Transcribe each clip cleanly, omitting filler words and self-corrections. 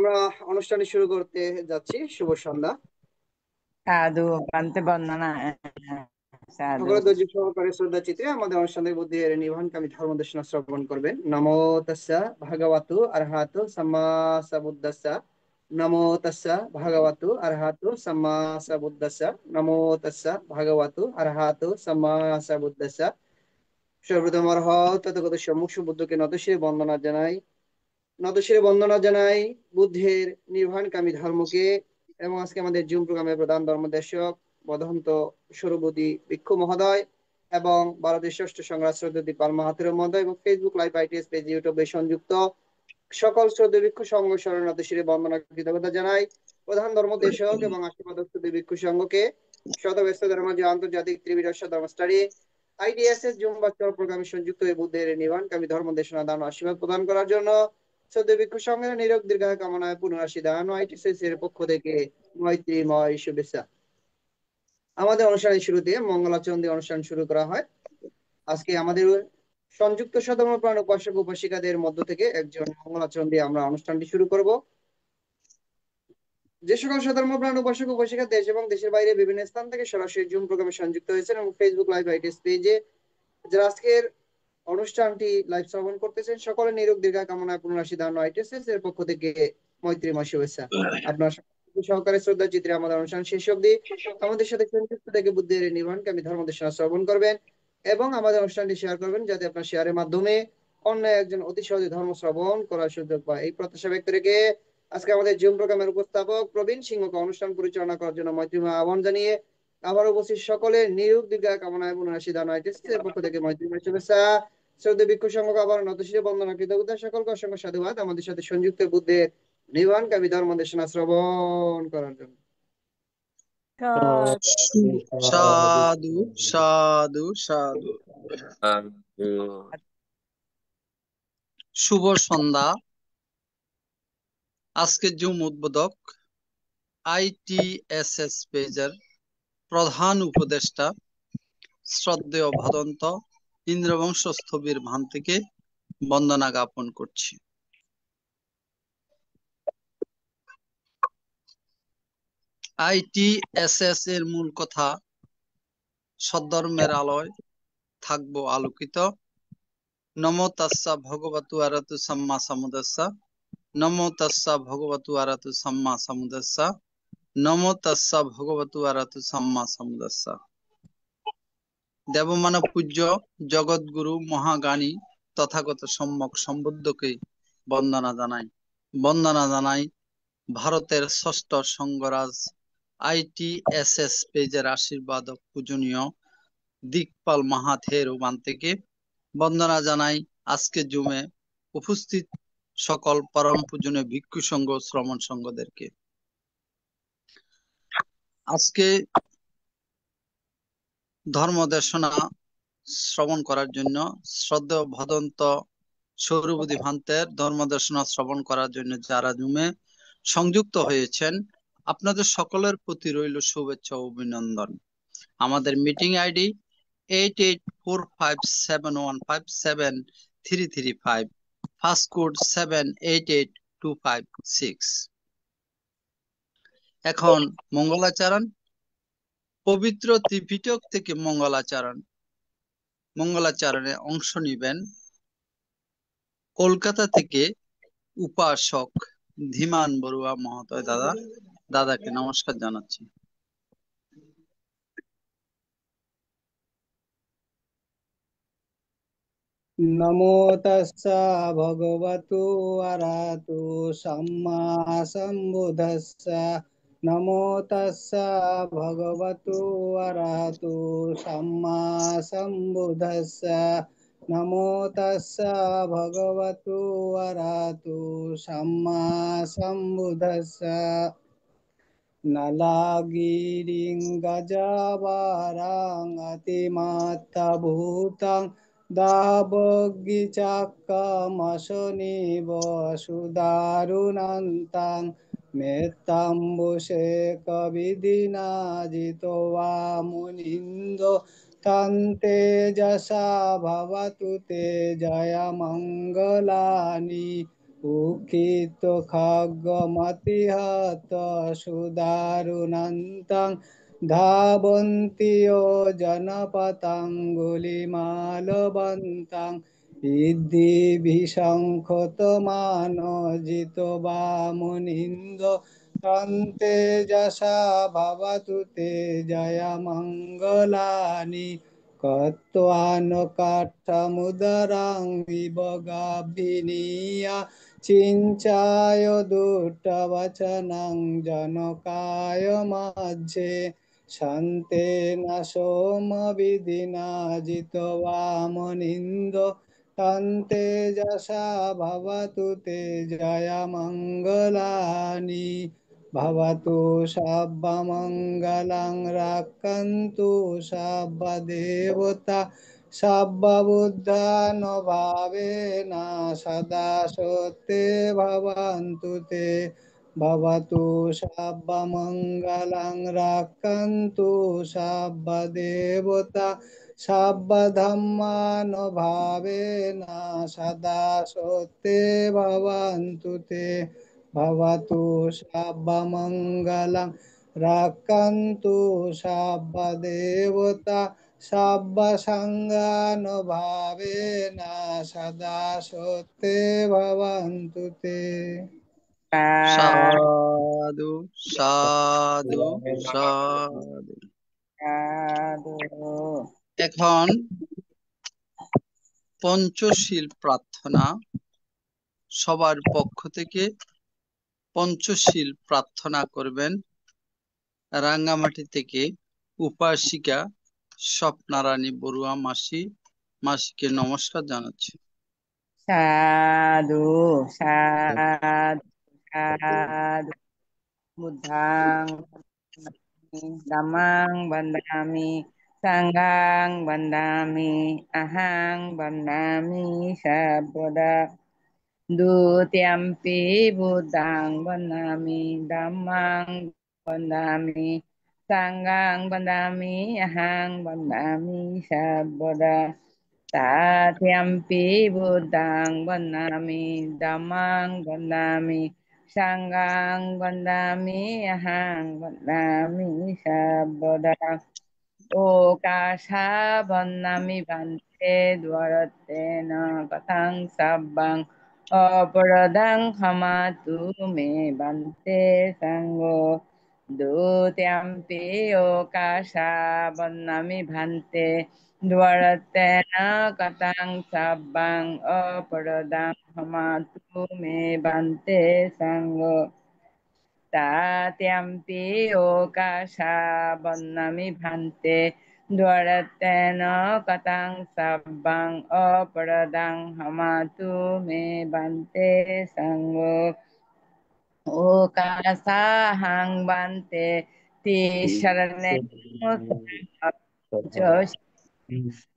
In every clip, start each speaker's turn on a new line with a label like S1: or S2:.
S1: আমরা অনুষ্ঠানটি শুরু করতে যাচ্ছি। শুভ সন্ধ্যা।
S2: সাধু পান্তে বন্দনা। সাধু।
S1: সকলের ধৈর্য সহকারে শ্রদ্ধা চিত্রে আমাদের অনুষ্ঠানের বুদ্ধির নির্বাণকামী ধর্ম দেশনা শ্রবণ করবেন। নমো তাস্সা ভাগবতু আরহাতু সাম্মা সাম্বুদ্দাস্সা। নমো তাস্সা ভাগবতু আরহাতু সাম্মা সাম্বুদ্দাস্সা। নমো তাস্সা ভাগবতু আরহাতু সাম্মা সাম্বুদ্দাস্সা। সর্বপ্রথম অরহৎ তথাগত সম্মুখ সুবুদ্ধকে নতশিরে বন্দনা জানাই। নতশিরে বন্দনা জানাই বুদ্ধের নির্বাণকামী ধর্মকে। এবং আজকে আমাদের জুম প্রোগ্রামের প্রধান ধর্মদেশক বদহন্ত সৌরবদী ভিক্ষু মহোদয় এবং ভারতের ষষ্ঠ সংগ্রাম শ্রদ্ধা পাল মাহাতির মহোদয় এবং ফেসবুক লাইভ আইটিএস পেজ ইউটিউবে সংযুক্ত সকল শ্রদ্ধা ভিক্ষু সংঘ শরণ নতশিরে বন্দনা কৃতজ্ঞতা জানাই প্রধান ধর্মদেশক এবং আশীর্বাদ ভিক্ষু সংঘকে। শত ব্যস্ত ধর্ম যে আন্তর্জাতিক ত্রিবিধ ধর্ম স্টাডি আইডিএসএস জুম বাস্তব প্রোগ্রামে সংযুক্ত এই বুদ্ধের নির্বাণকামী ধর্ম দেশনা দান ও আশীর্বাদ প্রদান করার জন্য সদ্য ভিক্ষু সংঘের নিরোগ দীর্ঘায় কামনায় পুনরাশি দান ও আইটিএসএস এর পক্ষ থেকে মৈত্রীময় শুভেচ্ছা। আমাদের অনুষ্ঠানের শুরুতে মঙ্গলাচরণ দিয়ে অনুষ্ঠান শুরু করা হয়। আজকে আমাদের সংযুক্ত সধর্ম প্রাণ উপাসক উপাসিকাদের মধ্য থেকে একজন মঙ্গলাচরণ দিয়ে আমরা অনুষ্ঠানটি শুরু করব। যে সকল সধর্মপ্রাণ উপাসক উপাসিকা দেশ এবং দেশের বাইরে বিভিন্ন স্থান থেকে সরাসরি জুম প্রোগ্রামে সংযুক্ত হয়েছেন এবং ফেসবুক লাইভ আইটিএস পেজে যারা আজকের অনুষ্ঠানটি লাইভ শ্রবণ করতেছেন সকলের নিরোগ দীর্ঘা কামনায় পুনরাশি দান আইটিএসএস এর পক্ষ থেকে মৈত্রীময় শুভেচ্ছা। আপনার সহকারে শ্রদ্ধা চিত্রে আমাদের অনুষ্ঠান শেষ অবধি আমাদের সাথে সংযুক্ত থেকে বুদ্ধের নির্মাণকে আমি ধর্ম দেশনা শ্রবণ করবেন এবং আমাদের অনুষ্ঠানটি শেয়ার করবেন যাতে আপনার শেয়ারের মাধ্যমে অন্য একজন অতি সহজে ধর্ম শ্রবণ করার সুযোগ পায়। এই প্রত্যাশা ব্যক্ত রেখে আজকে আমাদের জুম প্রোগ্রামের উপস্থাপক প্রবীণ সিংহকে অনুষ্ঠান পরিচালনা করার জন্য মৈত্রীময় আহ্বান জানিয়ে আবার উপস্থিত সকলের নিরোগ দীর্ঘা কামনায় পুনরাশি দান আইটিএসএস এর পক্ষ থেকে মৈত্রীময় শুভেচ্ছা। শ্রদ্ধা ভিক্ষু সংঘকে আবার নতশিরে বন্দনা কৃতজ্ঞতা সকলকে অসংখ্য সাধুবাদ আমাদের সাথে সংযুক্ত বুদ্ধের নির্বাণকামী ধর্ম দেশনা শ্রবণ করার জন্য।
S3: সাধু সাধু সাধু। শুভ সন্ধ্যা। আজকে জুম উদ্বোধক আইটিএসএস পেজের প্রধান উপদেষ্টা শ্রদ্ধেয় ভদন্ত ইন্দ্রবংশ স্থবির ভান্তিকে বন্দনা জ্ঞাপন করছি। আইটিএসএস এর মূল কথা সদ্ধর্মের আলোয় থাকবো আলোকিত। নমো তাস্সা ভগবতু আরহাতু সাম্মা সাম্বুদ্দাস্সা। নমো তাস্সা ভগবতু আরহাতু সাম্মা সাম্বুদ্দাস্সা। নমো তাস্সা ভগবতু আরহাতু সাম্মা সাম্বুদ্দাস্সা। দেবমানব পূজ্য জগৎগুরু মহাজ্ঞানী তথাগত সম্যক সম্বুদ্ধকে বন্দনা জানাই। বন্দনা জানাই ভারতের ষষ্ঠ সংঘরাজ আইটিএসএস পেজের আশীর্বাদক পূজনীয় দিকপাল মাহাথের বান্তিকে। বন্দনা জানাই আজকে জুমে উপস্থিত সকল পরম পূজনীয় ভিক্ষু সংঘ শ্রমণ সংঘদেরকে। আজকে ধর্ম দেশনা শ্রবণ করার জন্য শ্রদ্ধেয় ভদন্ত সৌরবদী ভান্তের ধর্ম দেশনা শ্রবণ করার জন্য যারা জুমে সংযুক্ত হয়েছেন আপনাদের সকলের প্রতি রইল শুভেচ্ছা ও অভিনন্দন। আমাদের মিটিং আইডি 884571573335, ফার্স্ট কোড 788256। এখন মঙ্গলাচরণ, পবিত্র ত্রিপিটক থেকে মঙ্গলাচরণে অংশ নিবেন কলকাতা থেকে উপাসক ধীমান বড়ুয়া মহোদয়। দাদাকে নমস্কার জানাচ্ছি।
S4: নমো তাস্সা ভগবতু আরহাতু সাম্মা সাম্বুদ্দাস্সা। নমো তাস্সা ভগবতু আরহাতু সাম্মা সাম্বুদ্দাস্সা। নমো তাস্সা ভগবতু আরহাতু সাম্মা সাম্বুদ্দাস্সা। নালাগিরিং গজাবারাং অতিমাত্তা ভূতাং দাবগিচাক্কামশনিব সুদারুণান্তাং মেত্তাম্বুষে কবিদিনা জিতোয়া মুনিন্দো তান্তে যশা ভবতু তে জয় মঙ্গলানি উখিত খাগ্গমতিহত সুদারুণান্তাং ধাবন্তি জনপতাঙ্গুলিমালবন্তাং ইদ্ধি বিশঙ্খতমানজিত বামুনিন্দ তন্তে যশা ভবতু তে জয় মঙ্গলানি কত্বান কাঠমুদরাং বিবগাভিনীয়া চিঞ্চায় দুষ্টবচনং জনকায় মধ্যে শান্তেন সোমবিধিনা জিতবামনিন্দ তন্তে যশা ভবতু তে জয় মঙ্গলানি ভবতু সর্বমঙ্গলং রাক্ষন্তু সর্বদেবতা সর্ববুদ্ধানুভাবেন সদা সত্যে ভবন্তু তে ভবতু সর্বমঙ্গলং রাক্ষন্তু সর্বদেবতা সর্বধর্মানুভাবেন সদা সত্যে ভবন্তু তে ভবতু সর্বমঙ্গলং রাক্ষন্তু সর্বদেবতা সর্বসঙ্গানুভাবেন সদা সত্যে ভবন্তু তে।
S3: সাধু সাধু সাধু। এখন পঞ্চশীল প্রার্থনা, সবার পক্ষ থেকে পঞ্চশীল প্রার্থনা করবেন রাঙ্গামাটি থেকে উপাসিকা স্বপ্নারানী বড়ুয়া মাসি। মাসিকে নমস্কার জানাচ্ছি।
S2: সাধু সাধু সাধু। বুদ্ধাং ধম্মাং বন্দামি সংঘাং বন্দামি অহং বন্দামি সর্বদা। দ্বিতীয়ম্পি বুদ্ধাং বন্দামি ধম্মাং বন্দামি সংঘাং বন্দামি অহং বন্দামি সর্বদা। तथ्यम्पि बुद्धां वन्दामि धम्मां वन्दामि संघां वन्दामि अहं वन्दामि सर्वदा। ओकाशा वन्दामि भन्ते द्वारतेन कथं सब्बं अपराधं क्षमातु मे भन्ते संगो। द्वितीयम्पि ओकाशा वन्दामि भन्ते द्वारतेन कथं सब्बं अपराधं क्षमातु मे भन्ते संगो। तथ्यम्पि ओकाशा वन्दामि भन्ते द्वारतेन कथं सब्बं अपराधं क्षमातु मे भन्ते संगो। ओकाशाहं भन्ते तिसरणे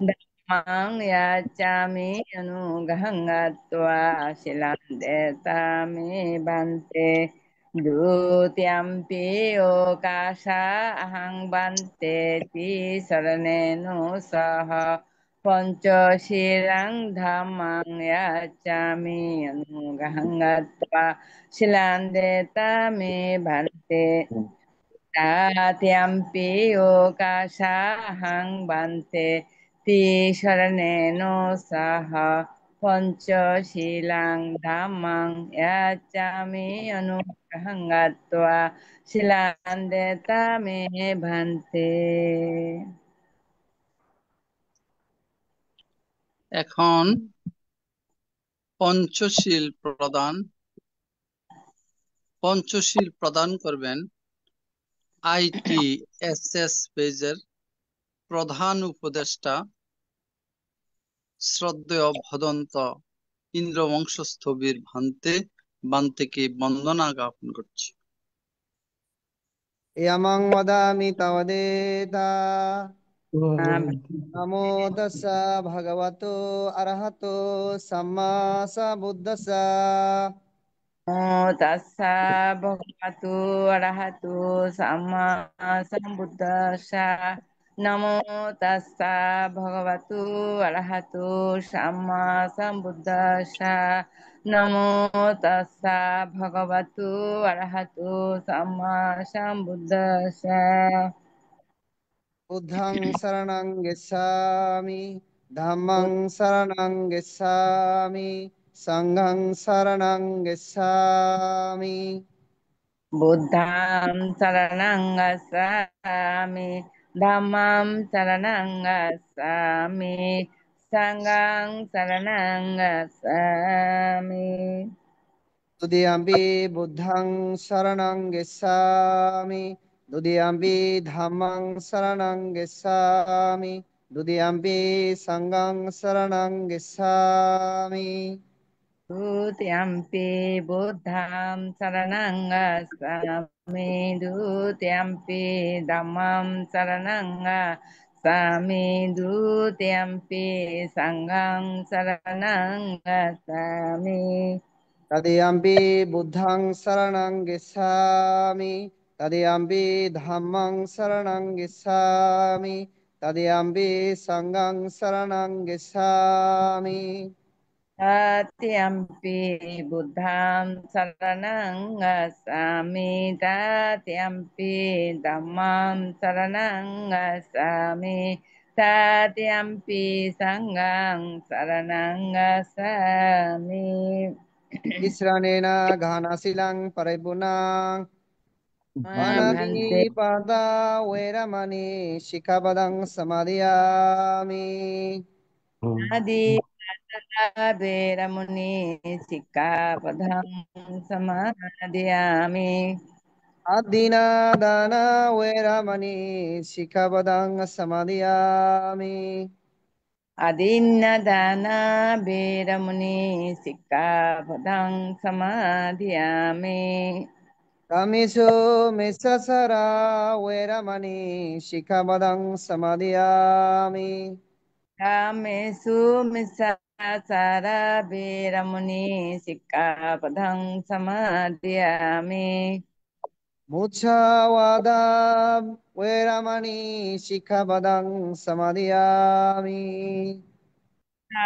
S2: धम्मां याचामि अनुगहं गत्वा शिलान्देता मे भन्ते। द्वितीयम्पि ओकाशाहं भन्ते तिसरणेन सह पञ्चशीलं धम्मां याचामि अनुगहं गत्वा शिलान्देता मे भन्ते। तथ्यम्पि ओकाशाहं भन्ते तिसरणेन सह पञ्चशीलं धम्मां याचामि अनुगहं गत्वा शिलान्देता मे भन्ते।
S3: এখন পঞ্চশীল প্রদান করবেন ITSS পেজের প্রধান উপদেষ্টা শ্রদ্ধেয় ভদন্ত ইন্দ্রবংশস্থ বীর ভান্তেকে বন্দনা জ্ঞাপন করছি।
S1: ইয়ামাং ওদামি তাওদেতা নমো তাস্সা ভগবতো আরহাতো সাম্মা সাম্বুদ্দাস্সা।
S2: नमो तस्सा भगवतो अरहतो सम्मा सम्बुद्धास्सा। নমো তাস্সা ভগবতু অরহতু সাম্মা সম্বুদ্ধাস্সা নমো তাস্সা ভগবতু অরহতু Samaa সম্বুদ্ধাস্সা
S1: বুদ্ধং শরণং গচ্ছামি, ধাম্মং শরণং গচ্ছামি, সংঘং শরণং গচ্ছামি।
S2: বুদ্ধাং শরণং গচ্ছামি ধাম্মাং শরণং গচ্ছামি সংঘং শরণং গচ্ছামি
S1: তুদিয়াম্পি বুদ্ধং শরণং গচ্ছামি, দুদিয়াম্পি ধাম্মং শরণং গচ্ছামি, দুদিয়াম্পি সংঘং শরণং গচ্ছামি।
S2: Dutiyampi Buddham Saranang Gacchami Dutiyampi Dhammam Saranang Gacchami Dutiyampi Sangham Saranang Gacchami
S1: তদিয়াম্পি বুদ্ধং শরণং গচ্ছামি, তদিয়াম্পি ধাম্মং শরণং গচ্ছামি, তদিয়াম্পি সংঘং শরণং গচ্ছামি।
S2: Tatiyampi Buddham Saranang Gacchami Tatiyampi Dhammam Saranang Gacchami Tatiyampi Sangham Saranang Gacchami
S1: ইসরানেনা ঘানাশিলাং পরিপুনাং পানাতি
S2: Bhante
S1: পাদা ওয়েরামানি শিখাপদং সমাদিয়ামি।
S2: Adi Veramuni Sikkhapadam Samadhiyami
S1: Adina দানা ওয়েরামানি শিখাপদং সমাদিয়ামি।
S2: Adinnadana Veramuni Sikkhapadam Samadhiyami
S1: কামিষু মিশ্রসরা ওয়েরামানি শিখাপদং সমাদিয়ামি।
S2: Kamesu Misasara Veramuni Sikkhapadam Samadhiyami
S1: মুচ্ছাওয়াদা ওয়েরামানি শিখাপদং সমাদিয়ামি।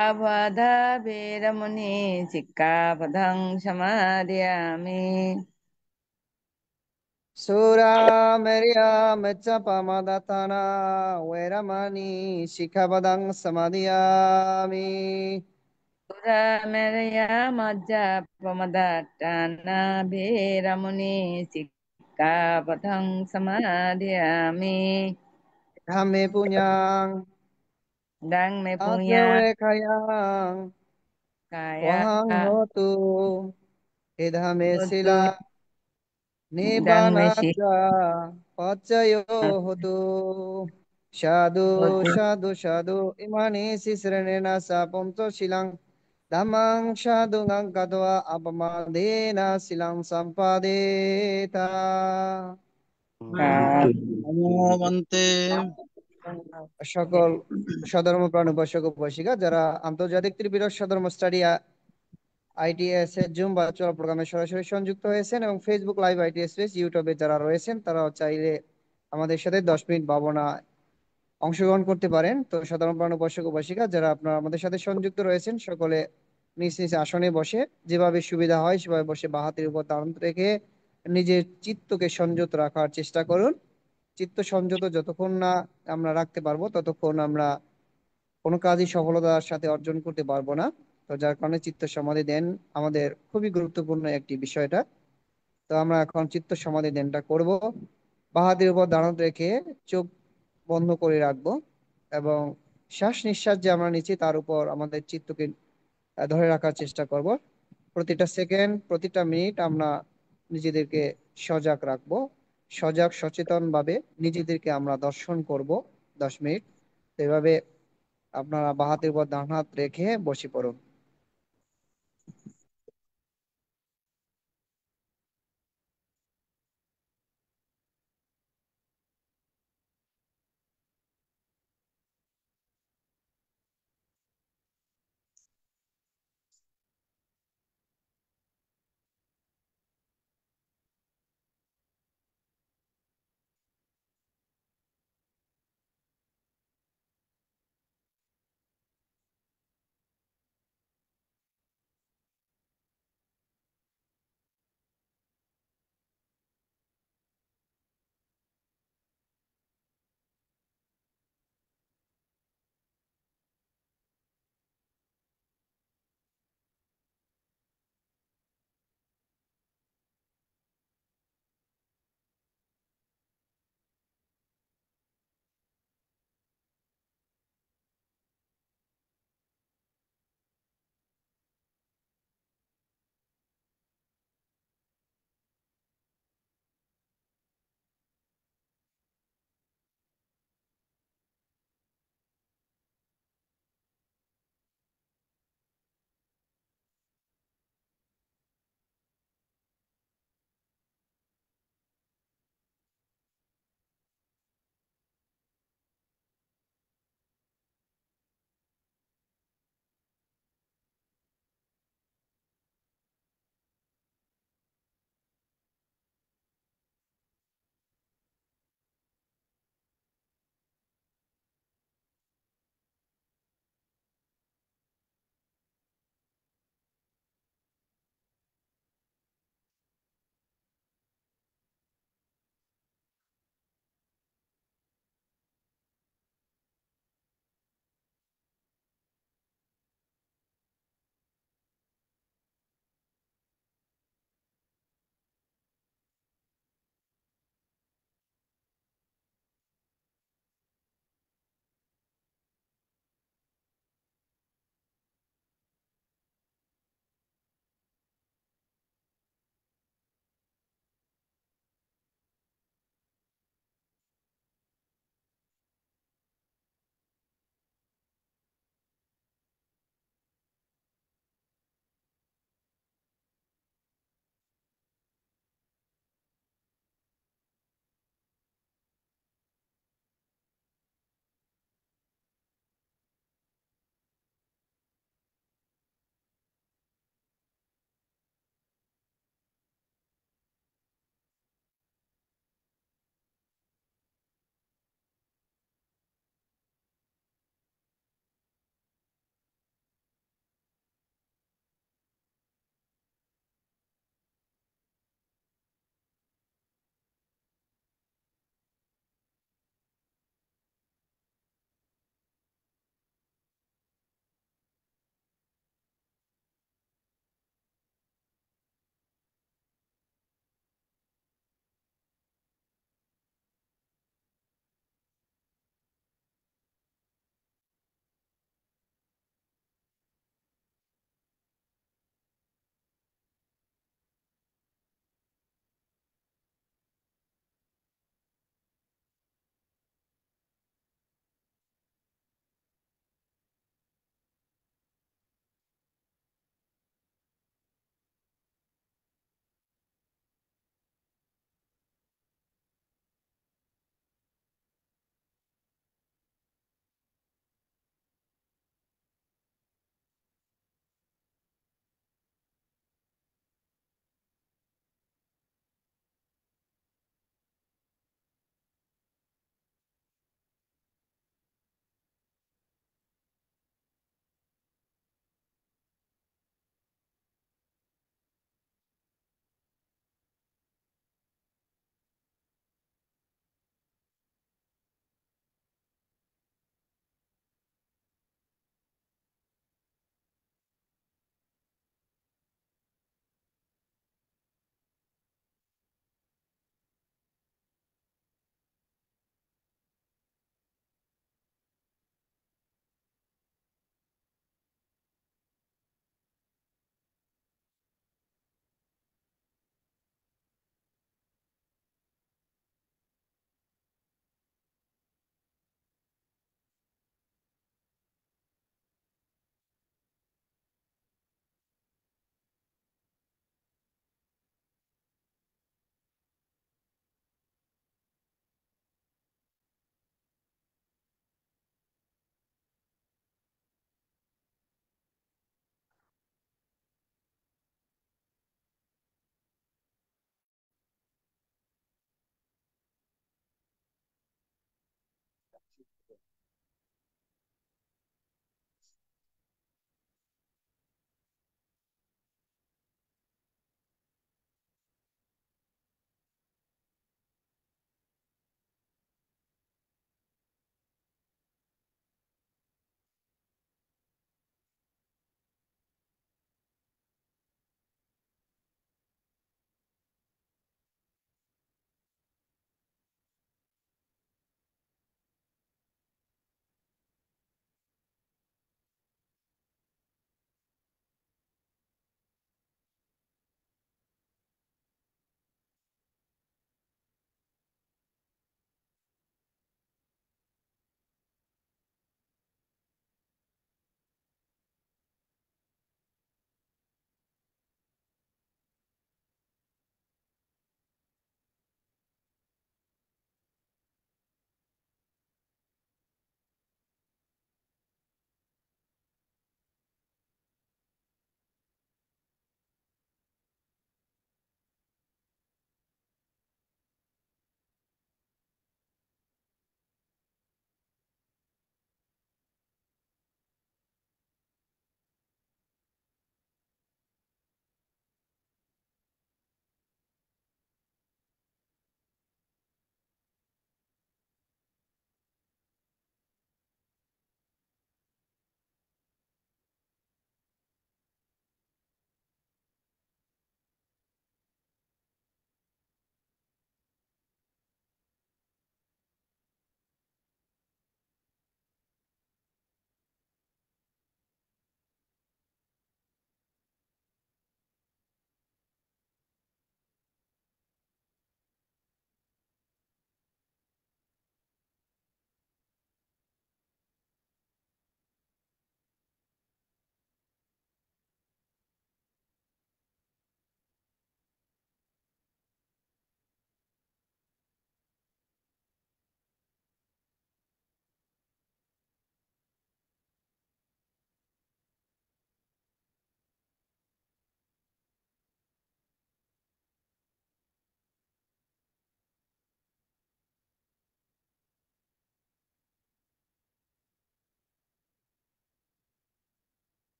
S2: Avada Veramuni Sikkhapadam Samadhiyami
S1: সুরা Maria মেচ্ছাপামাদাতানা ওয়েরামানি শিখাপদং সমাদিয়ামি।
S2: Meraya Majja Pamadatana Veramuni Sikkhapadam Samadhiyami
S1: ধামে পুඤাং
S2: Dang me punya
S1: আজবে খায়াং
S2: kaya
S1: ওয়াহাং হতু এ ধামে শিলা
S2: Buddhu Dang me shi
S1: নিবানাচ্চা পচ্চয় হতু। সাধু
S2: Buddhu
S1: সাধু সাধু ইমানি শিশ্রেণেনা সা পঞ্চশীলাং ধাম্মাং সাধুঙাং কাত্বা আপমাদেনা শিলাং সম্পাদেতা।
S3: নমো বন্তে।
S1: সকল সধর্ম প্রাণ উপাসক উপাসিকা যারা আন্তর্জাতিক ত্রিপিটক সধর্ম স্টাডি আইটিএস এর জুম ভার্চুয়াল প্রোগ্রামে সরাসরি সংযুক্ত হয়েছেন এবং ফেসবুক লাইভ আইটিএস পেজ ইউটিউবে যারা রয়েছেন তারা চাইলে আমাদের সাথে 10 মিনিট ভাবনা অংশগ্রহণ করতে পারেন। তো সাধারণ প্রাণ উপাসক উপাসিকা যারা আপনারা আমাদের সাথে সংযুক্ত রয়েছেন সকলে নিজ নিজ আসনে বসে যেভাবে সুবিধা হয় সেভাবে বসে বাঁ হাতের উপর দাঁড়ান রেখে নিজের চিত্তকে সংযত রাখার চেষ্টা করুন। চিত্ত সংযত যতক্ষণ না আমরা রাখতে পারবো ততক্ষণ আমরা কোনো কাজই সফলতার সাথে অর্জন করতে পারবো না। তো যার কারণে চিত্ত সমাধি ধ্যান আমাদের খুবই গুরুত্বপূর্ণ একটি বিষয়টা। তো আমরা এখন চিত্ত সমাধি ধ্যানটা করব। বাঁ হাতের উপর দাঁড়ানো রেখে চোখ বন্ধ করে রাখবো এবং শ্বাস নিঃশ্বাস যে আমরা নিচ্ছি তার উপর আমাদের চিত্তকে ধরে রাখার চেষ্টা করব। প্রতিটা সেকেন্ড প্রতিটা মিনিট আমরা নিজেদেরকে সজাগ রাখবো। সজাগ সচেতন ভাবে নিজেদেরকে আমরা দর্শন করব 10 মিনিট। তো এভাবে আপনারা বাঁ হাতের উপর ডান হাত রেখে বসে পড়ুন।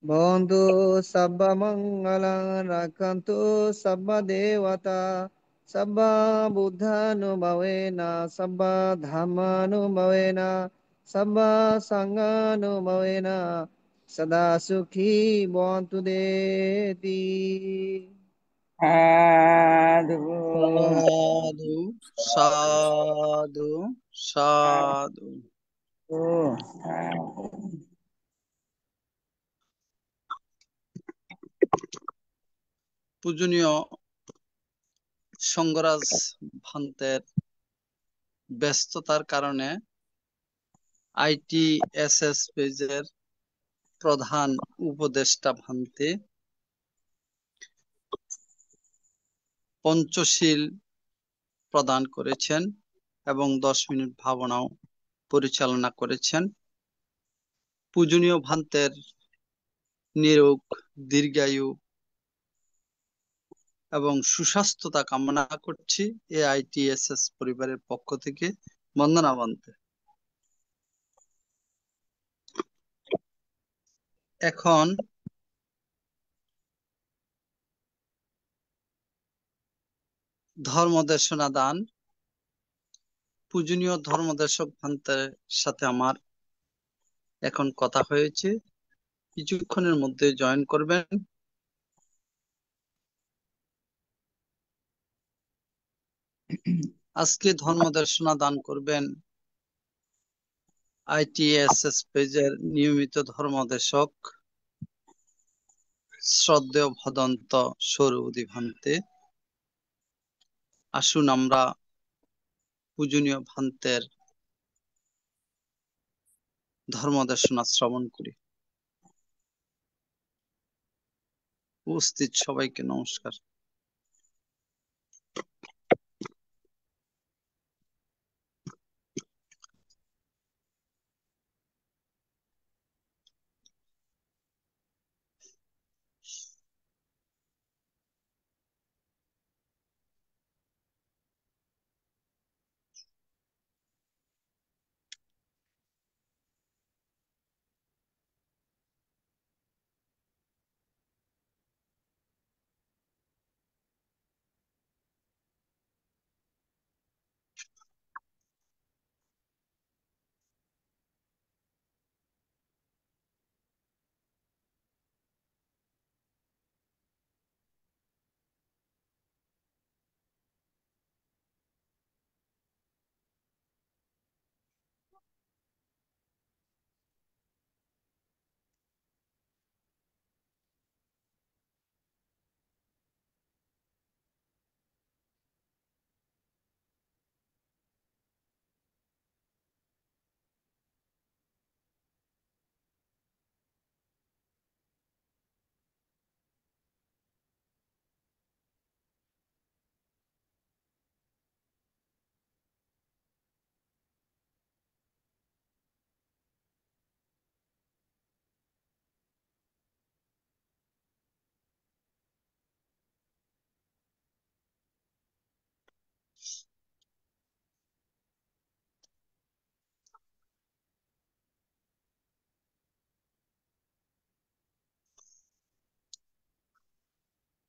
S1: বন্ধু সব্ব মঙ্গল রাখন্তু সব্ব দেবতা সব্ব বুদ্ধানুভবেন সব্ব ধম্মানুভবেন সব্ব সংঘানুভবেন সদা সুখী ভবন্তু দেতি।
S2: সাধু
S3: সাধু সাধু সাধু।
S2: সাধু।
S3: পূজনীয় সঙ্গরাজ ভান্তের ব্যস্ততার কারণে ITSS পেজের প্রধান উপদেষ্টা ভান্তে পঞ্চশীল প্রদান করেছেন এবং 10 মিনিট ভাবনাও পরিচালনা করেছেন। পূজনীয় ভান্তের নিরোগ দীর্ঘায়ু এবং সুস্বাস্থ্যতা কামনা করছি AITSS পরিবারের পক্ষ থেকে। বন্দনা ভান্তে। এখন ধর্মদেশনা দান। পূজনীয় ধর্মদেশক ভান্তের সাথে আমার এখন কথা হয়েছে, কিছুক্ষণের মধ্যে জয়েন করবেন। আজকে ধর্মদেশনা দান করবেন ITSS পেজের নিয়মিত ধর্মদেশক শ্রদ্ধেয় ভদন্ত সৌরবদী ভান্তে। আসুন আমরা পূজনীয় ভান্তের ধর্মদেশনা শ্রবণ করি। উপস্থিত সবাইকে নমস্কার।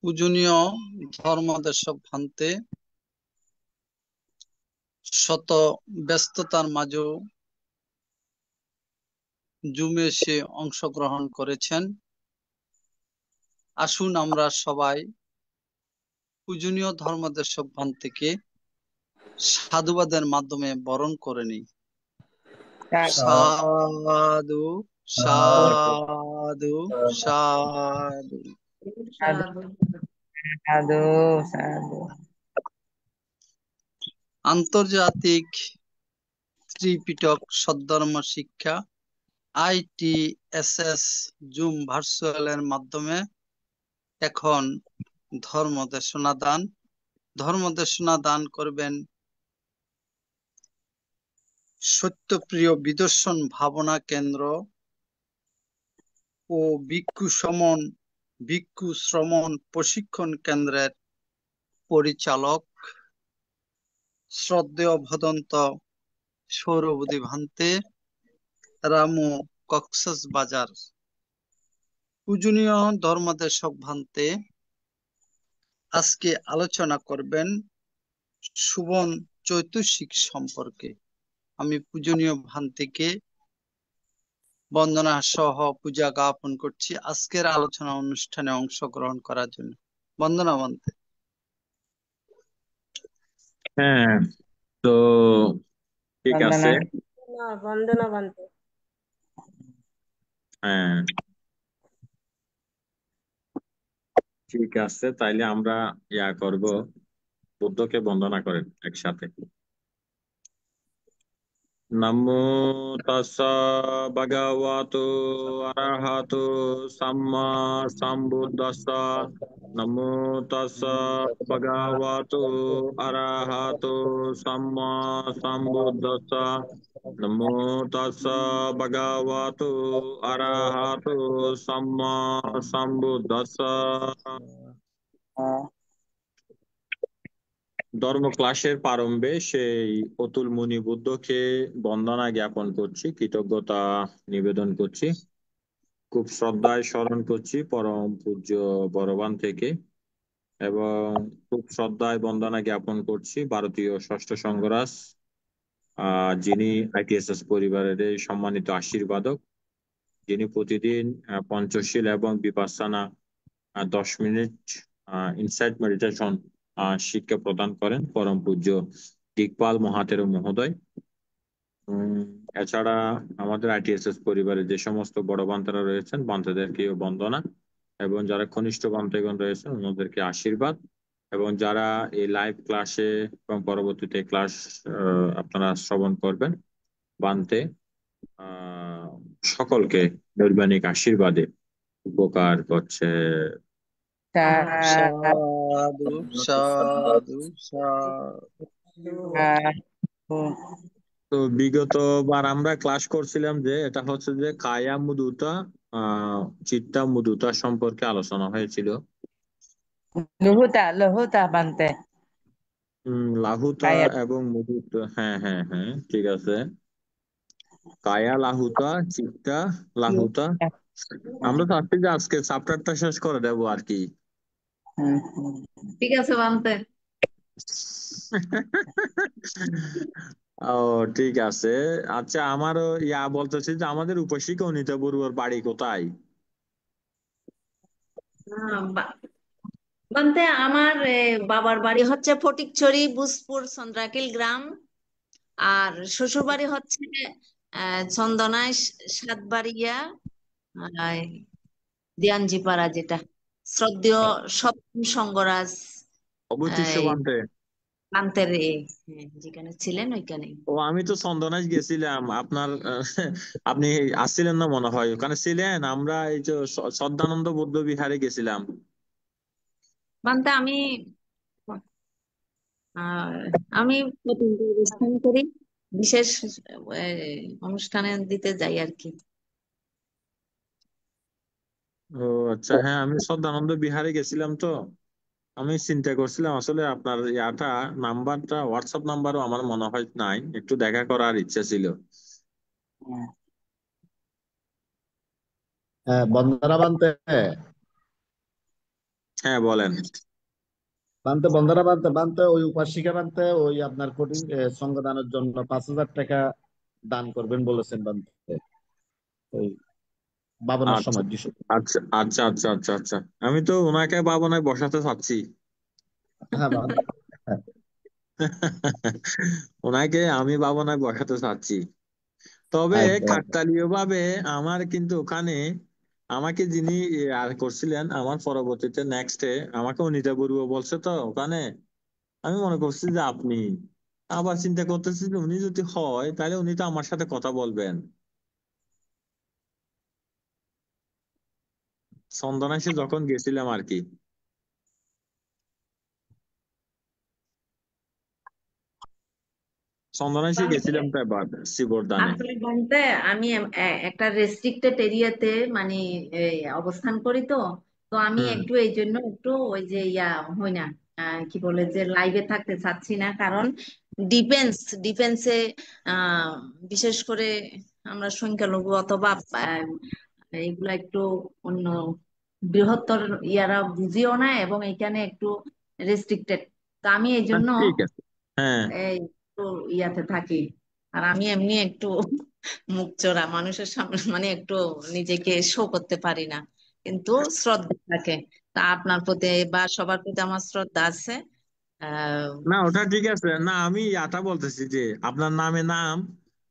S3: পূজনীয় ধর্মদেশক ভান্তে শত ব্যস্ততার মাঝেও জুমে এসে অংশগ্রহণ করেছেন। আসুন আমরা সবাই পূজনীয় ধর্মদেশক ভান্তেকে সাধুবাদের মাধ্যমে বরণ করে নিই। সাধু সাধু সাধু।
S2: সাধু সাধু।
S3: আন্তর্জাতিক ত্রিপিটক সদ্ধর্ম শিক্ষা ITSS জুম ভার্চুয়ালের মাধ্যমে এখন ধর্মদেশনা দান করবেন সত্যপ্রিয় বিদর্শন ভাবনা কেন্দ্র ও ভিক্ষু শ্রমণ প্রশিক্ষণ কেন্দ্রের পরিচালক শ্রদ্ধেয় ভদন্ত সৌরবদী ভান্তে, রামু, কক্সবাজার। পূজনীয় ধর্মদেশক ভান্তে আজকে আলোচনা করবেন সুবন চৈতুষ্যিক সম্পর্কে। আমি পূজনীয় ভান্তিকে বন্দনা সহ পূজা জ্ঞাপন করছি আজকের আলোচনা অনুষ্ঠানে অংশগ্রহণ করার জন্য। বন্দনা ভান্তে।
S5: হ্যাঁ, তো ঠিক
S2: বন্দনা।
S5: আছে।
S6: বন্দনা বানতে।
S5: হ্যাঁ, ঠিক আছে, তাইলে আমরা করব, বুদ্ধকে বন্দনা করেন একসাথে। নমো তাস্সা ভগবতো আরহাতো সাম্মা সাম্বুদ্দাস্সা। নমো তাস্সা ভগবতো আরহাতো সাম্মা সাম্বুদ্দাস্সা। নমো তাস্সা ভগবতো আরহাতো সাম্মা সাম্বুদ্দাস্সা। ধর্ম ক্লাসের প্রারম্ভে সেই অতুল মুনি বুদ্ধকে বন্দনা জ্ঞাপন করছি, কৃতজ্ঞতা নিবেদন করছি, খুব শ্রদ্ধায় স্মরণ করছি পরম পূজ্য বড়বান থেকে, এবং খুব শ্রদ্ধায় বন্দনা জ্ঞাপন করছি ভারতীয় ষষ্ঠ সংঘরাজ, যিনি আইটিএসএস পরিবারের এই সম্মানিত আশীর্বাদক, যিনি প্রতিদিন পঞ্চশীল এবং বিপাসনা 10 মিনিট ইনসাইট মেডিটেশন শিক্ষা প্রদান করেন পরম পূজ্য দিকপাল মহাতেরো মহোদয়। এছাড়া আমাদের আইটিএসএস পরিবারের যে সমস্ত বড় বান্তারা রয়েছেন, বান্তাদেরকেও বন্দনা, এবং যারা কনিষ্ঠ বান্তাগণ রয়েছেন ওনাদেরকে আশীর্বাদ, এবং যারা এই লাইভ ক্লাসে এবং পরবর্তীতে ক্লাস আপনারা শ্রবণ করবেন, বান্তে সকলকে নৈর্বাণিক আশীর্বাদে উপকার করছে।
S3: সাধু সাধু সাধু।
S5: তো বিগতবার আমরা ক্লাস করছিলাম যে এটা হচ্ছে যে কায়া মুদুতা চিত্তা মুদুতা সম্পর্কে আলোচনা হয়েছিল।
S2: লহুতা বানতে।
S5: লাহুতা
S2: কায়া।
S5: এবং মুদুতা, হ্যাঁ হ্যাঁ হ্যাঁ, ঠিক আছে। কায়া লাহুতা, চিত্তা লাহুতা। আমরা চাচ্ছি যে আজকে চ্যাপ্টারটা শেষ করে দেবো আর কি।
S6: ঠিক আছে বানতে।
S5: ও ঠিক আছে। আচ্ছা, আমারও বলতেছি যে আমাদের উপশিকা অনিতা বড়ুয়ার বাড়ি কোথায়?
S6: বানতে আমার বাবার বাড়ি হচ্ছে ফটিকছড়ি বুসপুর চন্দ্রাকিল গ্রাম, আর শ্বশুর বাড়ি হচ্ছে চন্দনায় সাতবাড়িয়া, দিয়াঞ্জিপাড়া, যেটা শ্রদ্ধেয় সপ্তম সঙ্গরাজ
S5: অবশিষ্ট বানতে।
S6: প্রান্তের যেখানে ছিলেন ওইখানে।
S5: ও, আমি তো চন্দনাইশ গেছিলাম আপনার আপনি আসছিলেন না মনে হয়, ওখানে ছিলেন। আমরা এই যে শ্রদ্ধানন্দ বৌদ্ধ বিহারে গেছিলাম।
S6: বানতে আহ, আমি প্রতিদিন অবস্থান করি, বিশেষ অনুষ্ঠানে দিতে যাই আর কি।
S5: ও আচ্ছা, হ্যাঁ, আমি শ্রদ্ধানন্দ বিহারে গেছিলাম। তো আমি চিন্তা করছিলাম আসলে আপনার নাম্বারটা, হোয়াটসঅ্যাপ নাম্বারও আমার মনে হয় নাই, একটু দেখা করার ইচ্ছা ছিল।
S7: বন্দনা বানতে।
S5: হ্যাঁ, বলেন।
S7: বানতে বন্দনা বানতে বানতে ওই উপাসিকা বানতে ওই আপনার কোটি সঙ্গদানের জন্য 5,000 টাকা দান করবেন বলেছেন বানতে, ওই বাবনের
S5: আচ্ছা
S7: সময় দিশু।
S5: আচ্ছা আচ্ছা আচ্ছা আচ্ছা আচ্ছা, আমি তো ওনাকে ভাবনায় বসাতে চাচ্ছি।
S7: হ্যাঁ বানতে, হ্যাঁ।
S5: ওনাকে আমি ভাবনায় বসাতে চাচ্ছি। তবে
S7: আচ্ছা।
S5: কাকতালীয় ভাবে আমার কিন্তু ওখানে আমাকে যিনি আর করছিলেন, আমার পরবর্তীতে নেক্সটে আমাকে অনিতা বড়ুয়া বলছে তো ওখানে। আমি মনে করছি যে আপনি, আবার চিন্তা করতেছি যে উনি যদি হয় তাহলে উনি তো আমার সাথে কথা বলবেন। চন্দনাইশে যখন গেছিলাম আর কি, চন্দনাইশে গেছিলাম তো এবার শিবরদানে।
S6: আসলে বলতে আমি একটা রেস্ট্রিক্টেড এরিয়াতে মানে অবস্থান করি, তো তো আমি
S5: হুম।
S6: একটু এই জন্য একটু ওই যে হই না, কি বলে যে লাইভে থাকতে চাচ্ছি না, কারণ ডিফেন্সে আহ বিশেষ করে আমরা সংখ্যালঘু অথবা এইগুলা একটু অন্য বৃহত্তর ইয়ারা বুঝিও না, এবং এখানে একটু রেস্ট্রিক্টেড। তো আমি এই জন্য
S5: ঠিক আছে। হ্যাঁ,
S6: এই একটু ইয়াতে থাকি। আর আমি এমনি একটু মুখ চোরা মানুষের সামনে, মানে একটু নিজেকে শো করতে পারি না, কিন্তু শ্রদ্ধা থাকে। তা আপনার প্রতি বা সবার প্রতি আমার শ্রদ্ধা আছে। আহ
S5: না ওটা ঠিক আছে। না আমি এটা বলতেছি যে আপনার নামে নাম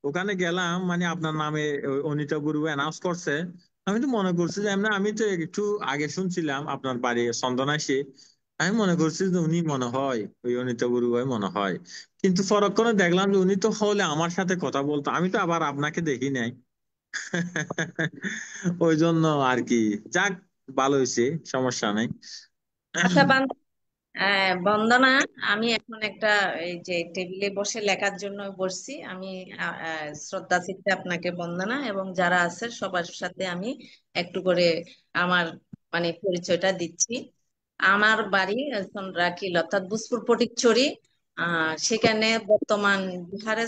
S5: ওখানে গেলাম, মানে আপনার নামে অনিতা বড়ুয়া অ্যানাউন্স করছে। আমি তো মনে করছি যে এমনি, আমি তো একটু আগে শুনছিলাম আপনার বাড়ি চন্দনাইশে। আমি মনে করছি যে উনি মনে হয় ওই অনিতা বড়ুয়াই মনে হয়। কিন্তু পরক্ষণে দেখলাম যে উনি তো হলে আমার সাথে কথা বলতো, আমি তো আবার আপনাকে দেখি নাই। ওই জন্য আর কি। যাক, ভালো হয়েছে, সমস্যা নাই।
S6: আচ্ছা বন্দনা, আমি এখন একটা এই যে টেবিলে বসে লেখার জন্য বসছি। আমি শ্রদ্ধা চিত্তে আপনাকে বন্দনা, এবং যারা আছে সবার সাথে আমি একটু করে আমার মানে পরিচয়টা দিচ্ছি। আমার বাড়ি চন্দ্রাকিল অর্থাৎ বুসপুর ফটিকছড়ি। সেখানে বর্তমান বিহারে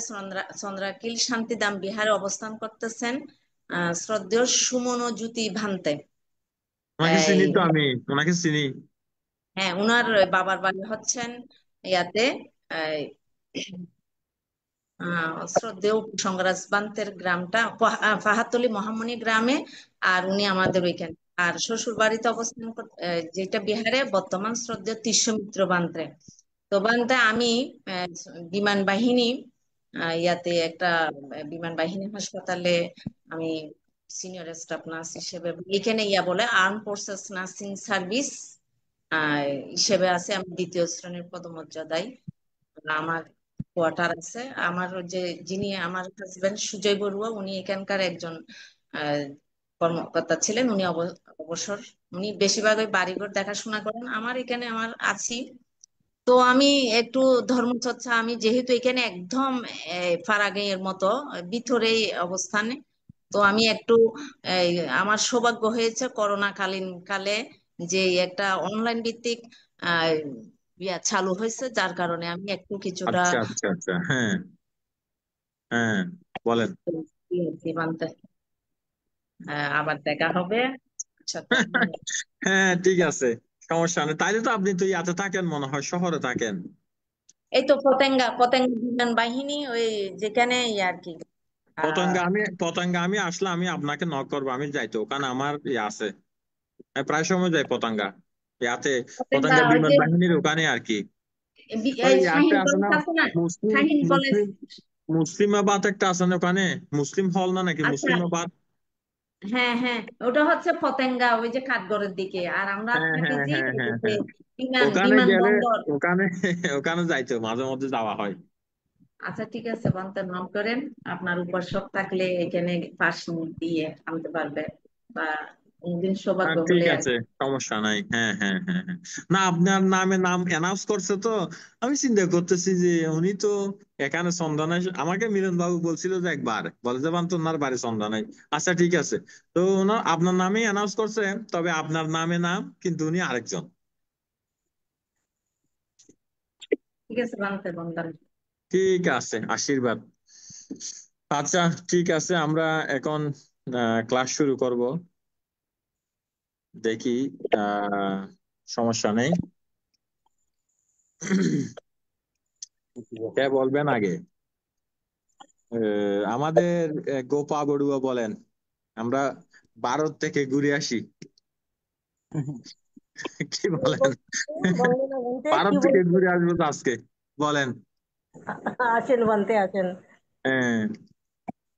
S6: চন্দ্রাকিল শান্তিধাম বিহারে অবস্থান করতেছেন শ্রদ্ধেয় সুমন জ্যোতি ভান্তে।
S5: ওনাকে চিনি
S6: এই
S5: তো আমি, ওনাকে চিনি।
S6: হ্যাঁ, উনার বাবার বাড়ি হচ্ছেন ইয়াতে, এই, শ্রদ্ধেয় উপসংরাজ বান্তের গ্রামটা পাহাড়তলি মহামণি গ্রামে। আর উনি আমাদের ওইখানে। আর শ্বশুর বাড়িতে অবস্থান যেটা বিহারে, বর্তমান শ্রদ্ধেয় তিস্য বান্তে। তো বান্তে আমি আহ, বিমান বাহিনী ইয়াতে একটা বিমান বাহিনী হাসপাতালে আমি সিনিয়র স্টাফ নার্স হিসেবে, এখানে ইয়া বলে আর্ম ফোর্সেস নার্সিং সার্ভিস আহ হিসেবে আছে। আমি দ্বিতীয় শ্রেণীর পদমর্যাদায়। আমার কোয়ার্টার আছে। আমার ওই যে যিনি আমার হাজবেন্ড সুজয় বড়ুয়া, উনি এখানকার একজন আহ, কর্মকর্তা ছিলেন। উনি অবসর। উনি বেশিরভাগ ওই বাড়িঘর দেখাশোনা করেন। আমার এখানে আমার আছি। তো আমি একটু ধর্মচর্চা, আমি যেহেতু এখানে একদম ফারাগের মতো ভিতরেই অবস্থানে, তো আমি একটু এই, আমার সৌভাগ্য হয়েছে করোনা কালীন কালে যে একটা অনলাইন ভিত্তিক আহ ইয়া চালু হয়েছে, যার কারণে আমি একটু কিছুটা
S5: আচ্ছা আচ্ছা আচ্ছা, হ্যাঁ হ্যাঁ, বলেন।
S6: সীমান্তে আবার দেখা হবে। আচ্ছা, তো
S5: হ্যাঁ ঠিক আছে, সমস্যা নেই। তাইলে তো আপনি তো ইয়াতে থাকেন, মনে হয় শহরে থাকেন।
S6: এই তো পতেঙ্গা পতেঙ্গা বিমান বাহিনী, ওই যেখানে আর কি আহ
S5: পতঙ্গা আমি আসলে আমি আপনাকে নক করবো, আমি যাইতো ওখানে আমার ইয়ে আছে। আমি প্রায় সময় যাই পতঙ্গা ইয়াতে।
S6: পতেঙ্গা
S5: পতঙ্গা
S6: ওই
S5: বিমান
S6: যে
S5: বাহিনীর ওখানে আর কি। ওই
S6: এই
S5: ইয়াতে
S6: শাহিন
S5: আছে না,
S6: কলেজ আছে না?
S5: মুসলিম
S6: শাহিন কলেজ।
S5: মুসলিম মুসলিমাবাদ একটা আছে না ওখানে, মুসলিম হল না নাকি
S6: আচ্ছা,
S5: মুসলিমাবাদ?
S6: হ্যাঁ হ্যাঁ, ওটা হচ্ছে পতেঙ্গা, ওই যে কাঠগড়ের দিকে। আর আমরা
S5: হ্যাঁ
S6: থাকি
S5: হ্যাঁ
S6: যে
S5: হ্যাঁ হ্যাঁ
S6: এদিকে
S5: হ্যাঁ, ওখানে গেলে
S6: বিমানবন্দর।
S5: ওখানে ওখানে যাইতো, মাঝে মধ্যে যাওয়া হয়।
S6: আচ্ছা ঠিক আছে, বান্তে নাম করেন। আপনার উপাসক থাকলে এখানে পাশ দিয়ে আনতে পারবে, বা কোনদিন সৌভাগ্য
S5: ঠিক
S6: হলে আর
S5: আছে, সমস্যা নাই। হ্যাঁ হ্যাঁ হ্যাঁ হ্যাঁ। না আপনার নামে নাম অ্যানাউন্স করছে তো, আমি চিন্তা করতেছি যে উনি তো এখানে চন্দনাই। আমাকে মিলন বাবু বলছিল যে একবার বলে যে বান তো ওনার বাড়ি চন্দনাই। আচ্ছা ঠিক আছে। তো ওনার আপনার নামে অ্যানাউন্স করছে, তবে আপনার নামে নাম, কিন্তু উনি আরেকজন।
S6: ঠিক আছে বান্তে বন্দনা।
S5: ঠিক আছে, আশীর্বাদ। আচ্ছা ঠিক আছে, আমরা এখন ক্লাস শুরু করব। দেখি, আহ সমস্যা নেই। কে বলবেন আগে? আমাদের গোপা বড়ুয়া বলেন। আমরা ভারত থেকে ঘুরে আসি। কি বলেন?
S8: বন্দনা বলতে
S5: ভারত
S8: কি
S5: থেকে
S8: বলতে
S5: ঘুরে আসবো তো আজকে, বলেন।
S8: আসেন বানতে আসেন।
S5: হ্যাঁ,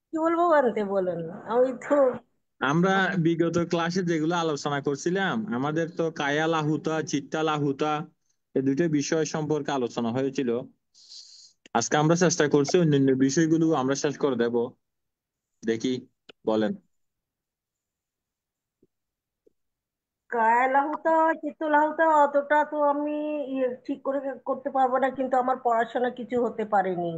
S8: কি বলবো বানতে বলুন। আমি তো
S5: আমরা বিগত ক্লাসে যেগুলো আলোচনা করছিলাম, আমাদের তো কায়া লাহুতা চিত্তা লাহুতা এই দুটো বিষয় সম্পর্কে আলোচনা হয়েছিল। আজকে আমরা চেষ্টা করছি অন্যান্য বিষয়গুলো আমরা শেষ করে দেব। দেখি, বলেন।
S8: কায়া লাহুতা চিত্ত লাহুতা অতটা তো আমি ঠিক করে করতে পারবো না, কিন্তু আমার পড়াশোনা কিছু হতে পারেনি,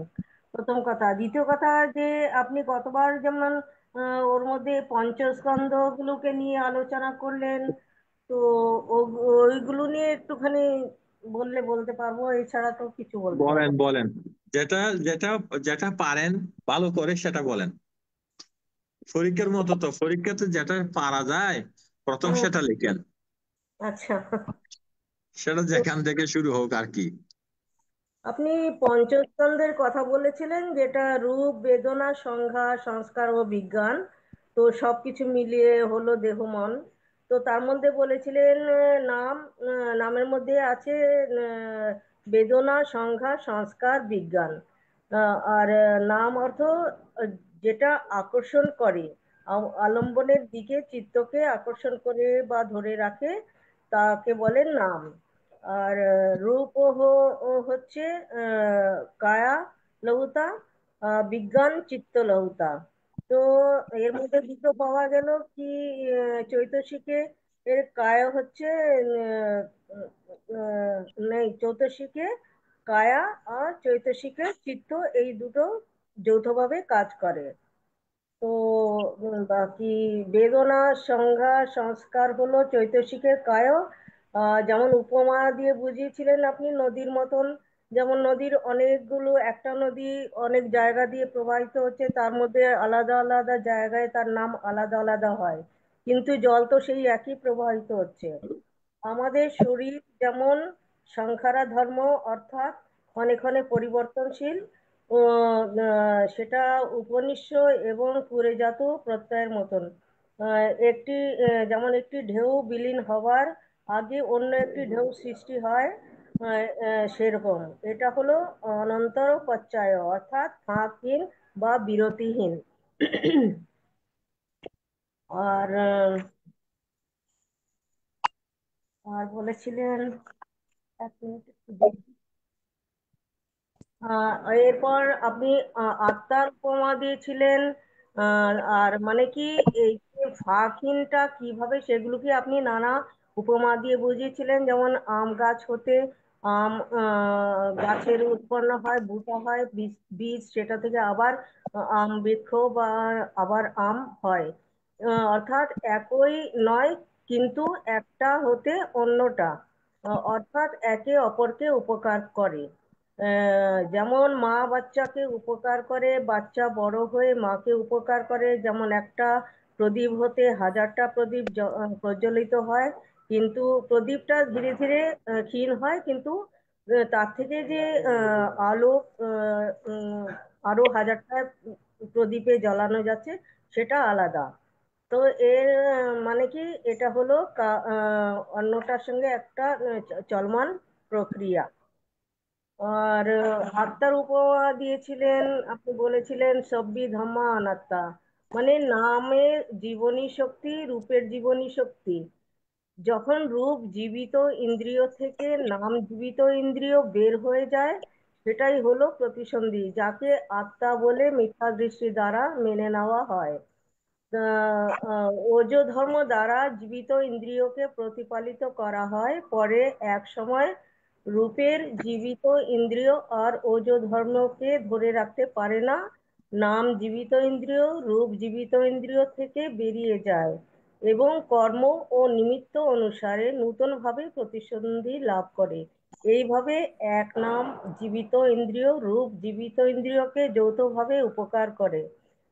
S8: প্রথম কথা। দ্বিতীয় কথা যে আপনি গতবার যেমন ওর মধ্যে পঞ্চস্কন্ধ গুলোকে নিয়ে আলোচনা করলেন, তো ওইগুলো নিয়ে একটুখানি বললে বলতে পারবো, এছাড়া তো কিছু বলতে
S5: বলেন
S8: পারবো না।
S5: বলেন, যেটা যেটা যেটা পারেন ভালো করে সেটা বলেন। পরীক্ষার মতো তো, পরীক্ষাতে যেটা পারা যায় প্রথম
S8: হুম,
S5: সেটা লিখেন,
S8: আচ্ছা।
S5: সেটা
S8: তো
S5: যেখান থেকে শুরু হোক আর কি।
S8: আপনি পঞ্চস্কন্ধের কথা বলেছিলেন, যেটা রূপ, বেদনা, সংজ্ঞা, সংস্কার ও বিজ্ঞান। তো সবকিছু মিলিয়ে হলো দেহ মন। তো তার মধ্যে বলেছিলেন নাম, নামের মধ্যে আছে বেদনা, সংজ্ঞা, সংস্কার, বিজ্ঞান। আর নাম অর্থ যেটা আকর্ষণ করে, আলম্বনের দিকে চিত্তকে আকর্ষণ করে বা ধরে রাখে, তাকে বলে নাম। আর রূপ ও হচ্ছে কায়া লহুতা, বিজ্ঞান চিত্ত লহুতা। তো এর মধ্যে দুটো পাওয়া গেল কি, চৈতসিকে এর কায়া হচ্ছে আহ, আহ, নেই, চৈতসিকে কায়া আর চৈতসিকে চিত্ত, এই দুটো যৌথভাবে কাজ করে। তো বাকি বেদনা, সংজ্ঞা, সংস্কার হলো চৈতসিকের কায়। যেমন উপমা দিয়ে বুঝিয়েছিলেন আপনি নদীর মতন। যেমন নদীর অনেকগুলো, একটা নদী অনেক জায়গা দিয়ে প্রবাহিত হচ্ছে, তার মধ্যে আলাদা আলাদা জায়গায় তার নাম আলাদা আলাদা হয়, কিন্তু জল তো সেই একই প্রবাহিত হচ্ছে। আমাদের শরীর যেমন সংখারা ধর্ম, অর্থাৎ ক্ষণে ক্ষণে পরিবর্তনশীল, ও সেটা উপনিশ্য এবং পুরেজাত প্রত্যয়ের মতন। একটি যেমন একটি ঢেউ বিলীন হওয়ার আগে অন্য একটি ঢেউ সৃষ্টি হয়, সেরকম এটা হলো অনন্তর প্রত্যয়, অর্থাৎ ফাঁকহীন বা বিরতিহীন। আর আর বলেছিলেন, এক মিনিট একটু দেখি। আহ এরপর আপনি আত্মার উপমা দিয়েছিলেন। আর মানে কি, এই যে ফাঁকহীনটা কিভাবে, সেগুলো কি আপনি নানা উপমা দিয়ে বুঝিয়েছিলেন। যেমন আম গাছ হতে আম গাছের উৎপন্ন হয়, বুটা হয়, বীজ বীজ সেটা থেকে আবার আম বৃক্ষ বা আবার আম হয়। অর্থাৎ একই নয়, কিন্তু একটা হতে অন্যটা, অর্থাৎ একে অপরকে উপকার করে। যেমন মা বাচ্চাকে উপকার করে, বাচ্চা বড় হয়ে মাকে উপকার করে। যেমন একটা প্রদীপ হতে হাজারটা প্রদীপ প্রজ্বলিত হয়, কিন্তু প্রদীপটা ধীরে ধীরে ক্ষীণ হয়, কিন্তু তার থেকে যে আলো আরো হাজারটা প্রদীপে জ্বালানো যাচ্ছে, সেটা আলাদা। তো এর মানে কি, এটা হলো অন্যটার সঙ্গে একটা চলমান প্রক্রিয়া। আর আত্মার উপমা দিয়েছিলেন, আপনি বলেছিলেন সব্বি ধাম্মা অনাত্মা, মানে নামের জীবনী শক্তি, রূপের জীবনী শক্তি। যখন রূপ জীবিত ইন্দ্রিয় থেকে নাম জীবিত ইন্দ্রিয় বের হয়ে যায়, সেটাই হলো প্রতিসন্ধি, যাকে আত্মা বলে মিথ্যা দৃষ্টি দ্বারা মেনে নেওয়া হয়। ওজো ধর্ম দ্বারা জীবিত ইন্দ্রিয়কে প্রতিপালিত করা হয়, পরে এক সময় রূপের জীবিত ইন্দ্রিয় আর ওজো ধর্মকে ধরে রাখতে পারে না, নাম জীবিত ইন্দ্রিয় রূপ জীবিত ইন্দ্রিয় থেকে বেরিয়ে যায় এবং কর্ম ও নিমিত্ত অনুসারে নূতন ভাবে প্রতিসন্ধি লাভ করে। এইভাবে এক নাম জীবিত ইন্দ্রিয় রূপ জীবিত ইন্দ্রিয়কে যৌথভাবে উপকার করে।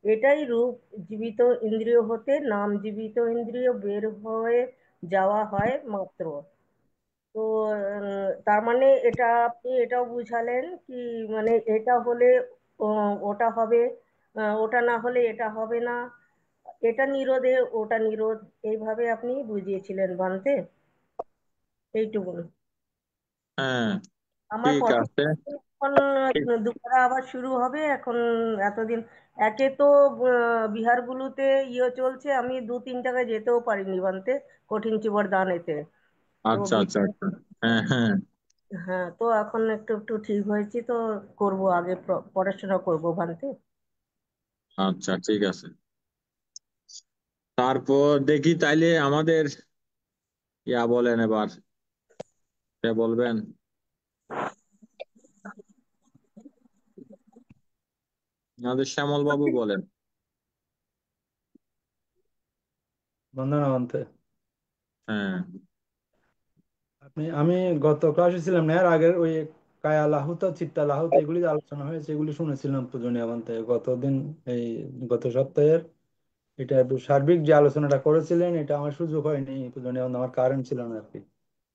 S8: এটাই রূপ জীবিত ইন্দ্রিয় হতে নাম জীবিত ইন্দ্রিয় বের হয়ে যাওয়া হয় মাত্র। তো তার মানে এটা আপনি এটাও বুঝালেন কি, মানে এটা হলে ওটা হবে, ওটা না হলে এটা হবে না, এটা নিরোধে ওটা নিরোধ, এইভাবে আপনি বুঝিয়েছিলেন বানতে। এইটুকু।
S5: হ্যাঁ,
S8: আমার
S5: ঠিক
S8: পঠন
S5: আছে।
S8: এখন
S5: ঠিক।
S8: দুপুরে আবার শুরু হবে এখন। এতদিন একে তো বিহারগুলোতে চলছে, আমি 2-3 জায়গায় যেতেও পারিনি বানতে, কঠিন চিবর দানেতে। তো
S5: আচ্ছা আচ্ছা আচ্ছা। হ্যাঁ হ্যাঁ।
S8: হ্যাঁ, তো এখন একটু একটু ঠিক হয়েছি, তো করব আগে, পড়াশোনা করব ভান্তে।
S5: আচ্ছা ঠিক আছে। তারপর দেখি তাইলে আমাদের ইয়া বলেন এবার, কে বলবেন? আমাদের শ্যামল বাবু বলেন।
S9: বন্দনা মানতে
S5: হ্যাঁ
S9: আমি গত ক্লাসে ছিলাম না, এর আগের ওই কায়া লাহুত চিত্তা লাহুত এগুলি যে আলোচনা হয়েছে এগুলি শুনেছিলাম পূজনীয় বান্তে গতদিন, এই গত সপ্তাহের এটা সার্বিক যে আলোচনাটা করেছিলেন এটা আমার সুযোগ হয়নি, পূজনীয় আমার কারেন্ট ছিল না আর কি।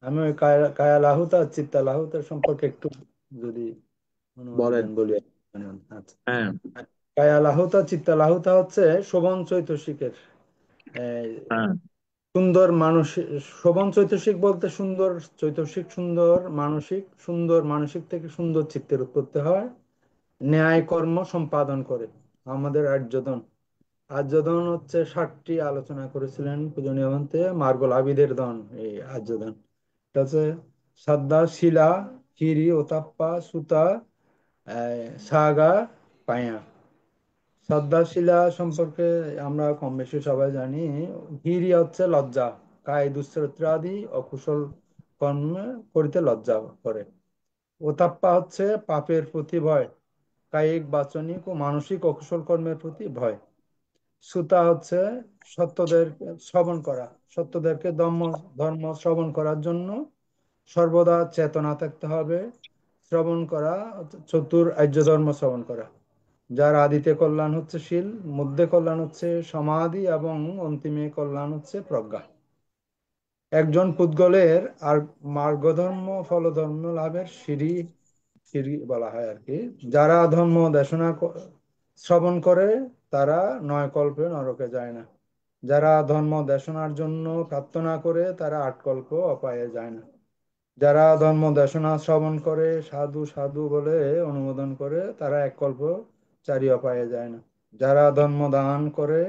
S9: আমি ওই কায়া লাহুতা চিত্তা লাহুতা সম্পর্কে একটু যদি অনুমতি
S5: বলেন।
S9: দেন বলি। আচ্ছা,
S5: হ্যাঁ।
S9: কায়া লাহুতা চিত্তা লাহুতা হচ্ছে শোভন চৈতসিকের এই
S5: হ্যাঁ।
S9: সুন্দর মানসিক। শোভন চৈতসিক বলতে সুন্দর চৈতসিক, সুন্দর মানসিক থেকে সুন্দর চিত্তের উৎপত্তি হয়, ন্যায় কর্ম সম্পাদন করে। আমাদের আর্যদন, আর্যদন হচ্ছে 60টি আলোচনা করেছিলেন পূজনীয় মন্ত্রে মার্গল আবিদের দন। এই আর্যদন এটা হচ্ছে সাদ্দা, শিলা, হিরি, ওতাপ্পা, সুতা, সাগা, পায়া। সাদ্দা শিলা সম্পর্কে আমরা কম বেশি সবাই জানি। হিরি হচ্ছে লজ্জা, কায় দুশ্চরিত্র আদি অকুশল কর্ম করিতে লজ্জা করে। ওতাপ্পা হচ্ছে পাপের প্রতি ভয়, কায়িক বাচনিক ও মানসিক অকুশল কর্মের প্রতি ভয়। সুতা হচ্ছে সত্যদের শ্রবণ করা, সত্যদেরকে ধর্ম ধর্ম শ্রবণ করার জন্য সর্বদা চেতনা থাকতে হবে। শ্রবণ করা চতুর আর্য ধর্ম শ্রবণ করা, যার আদিতে কল্যাণ হচ্ছে শীল, মধ্যে কল্যাণ হচ্ছে সমাধি এবং অন্তিমে কল্যাণ হচ্ছে প্রজ্ঞা। একজন পুদ্গলের আর মার্গধর্ম ফলধর্ম লাভের সিঁড়ি সিঁড়ি বলা হয় আর কি। যারা ধর্ম দেশনা শ্রবণ করে তারা 9 কল্পে নরকে যায় না। যারা ধর্ম দেশনার জন্য প্রার্থনা করে তারা 8 কল্প অপায়ে যায় না। যারা ধর্ম দেশনা শ্রবণ করে সাধু সাধু বলে অনুমোদন করে তারা 1 কল্প 4 অপায়ে যায় না। যারা ধর্ম দান করে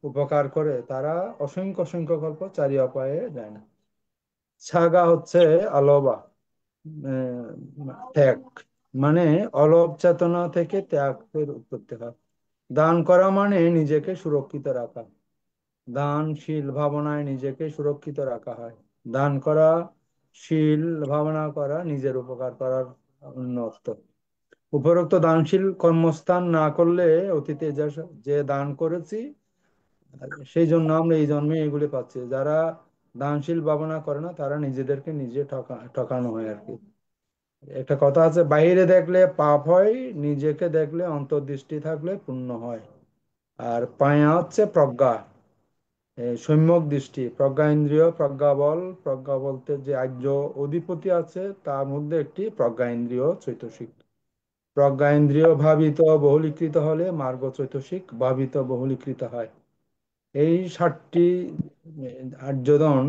S9: উপকার করে তারা অসংখ্য অসংখ্য কল্প 4 অপায়ে যায় না। ছাগা হচ্ছে আলোবা, ত্যাগ, মানে অলোভ চেতনা থেকে ত্যাগের উৎপত্তি হয়। দান করা মানে নিজেকে সুরক্ষিত রাখা, দানশীল ভাবনায় নিজেকে সুরক্ষিত রাখা হয়। দান করা, শীল ভাবনা করা, নিজের উপকার করার অন্য অর্থ। উপরোক্ত দানশীল কর্মস্থান না করলে অতীতে যে দান করেছি সেই জন্য আমরা এই জন্মে এগুলি পাচ্ছি। যারা দানশীল ভাবনা করে না তারা নিজেদেরকে নিজে ঠকানো হয় আর কি। একটা কথা আছে, বাইরে দেখলে পাপ হয়, নিজেকে দেখলে অন্তর্দৃষ্টি থাকলে পুণ্য হয়। আর পায়া হচ্ছে প্রজ্ঞা, সম্যক দৃষ্টি, প্রজ্ঞা ইন্দ্রিয়, প্রজ্ঞা বল। প্রজ্ঞা বলতে যে আর্য অধিপতি আছে তার মধ্যে একটি প্রজ্ঞা ইন্দ্রিয় চৈতসিক। প্রজ্ঞা ইন্দ্রিয় ভাবিত বহুলীকৃত হলে মার্গ চৈতসিক ভাবিত বহুলীকৃত হয়। এই 60টি আর্যদন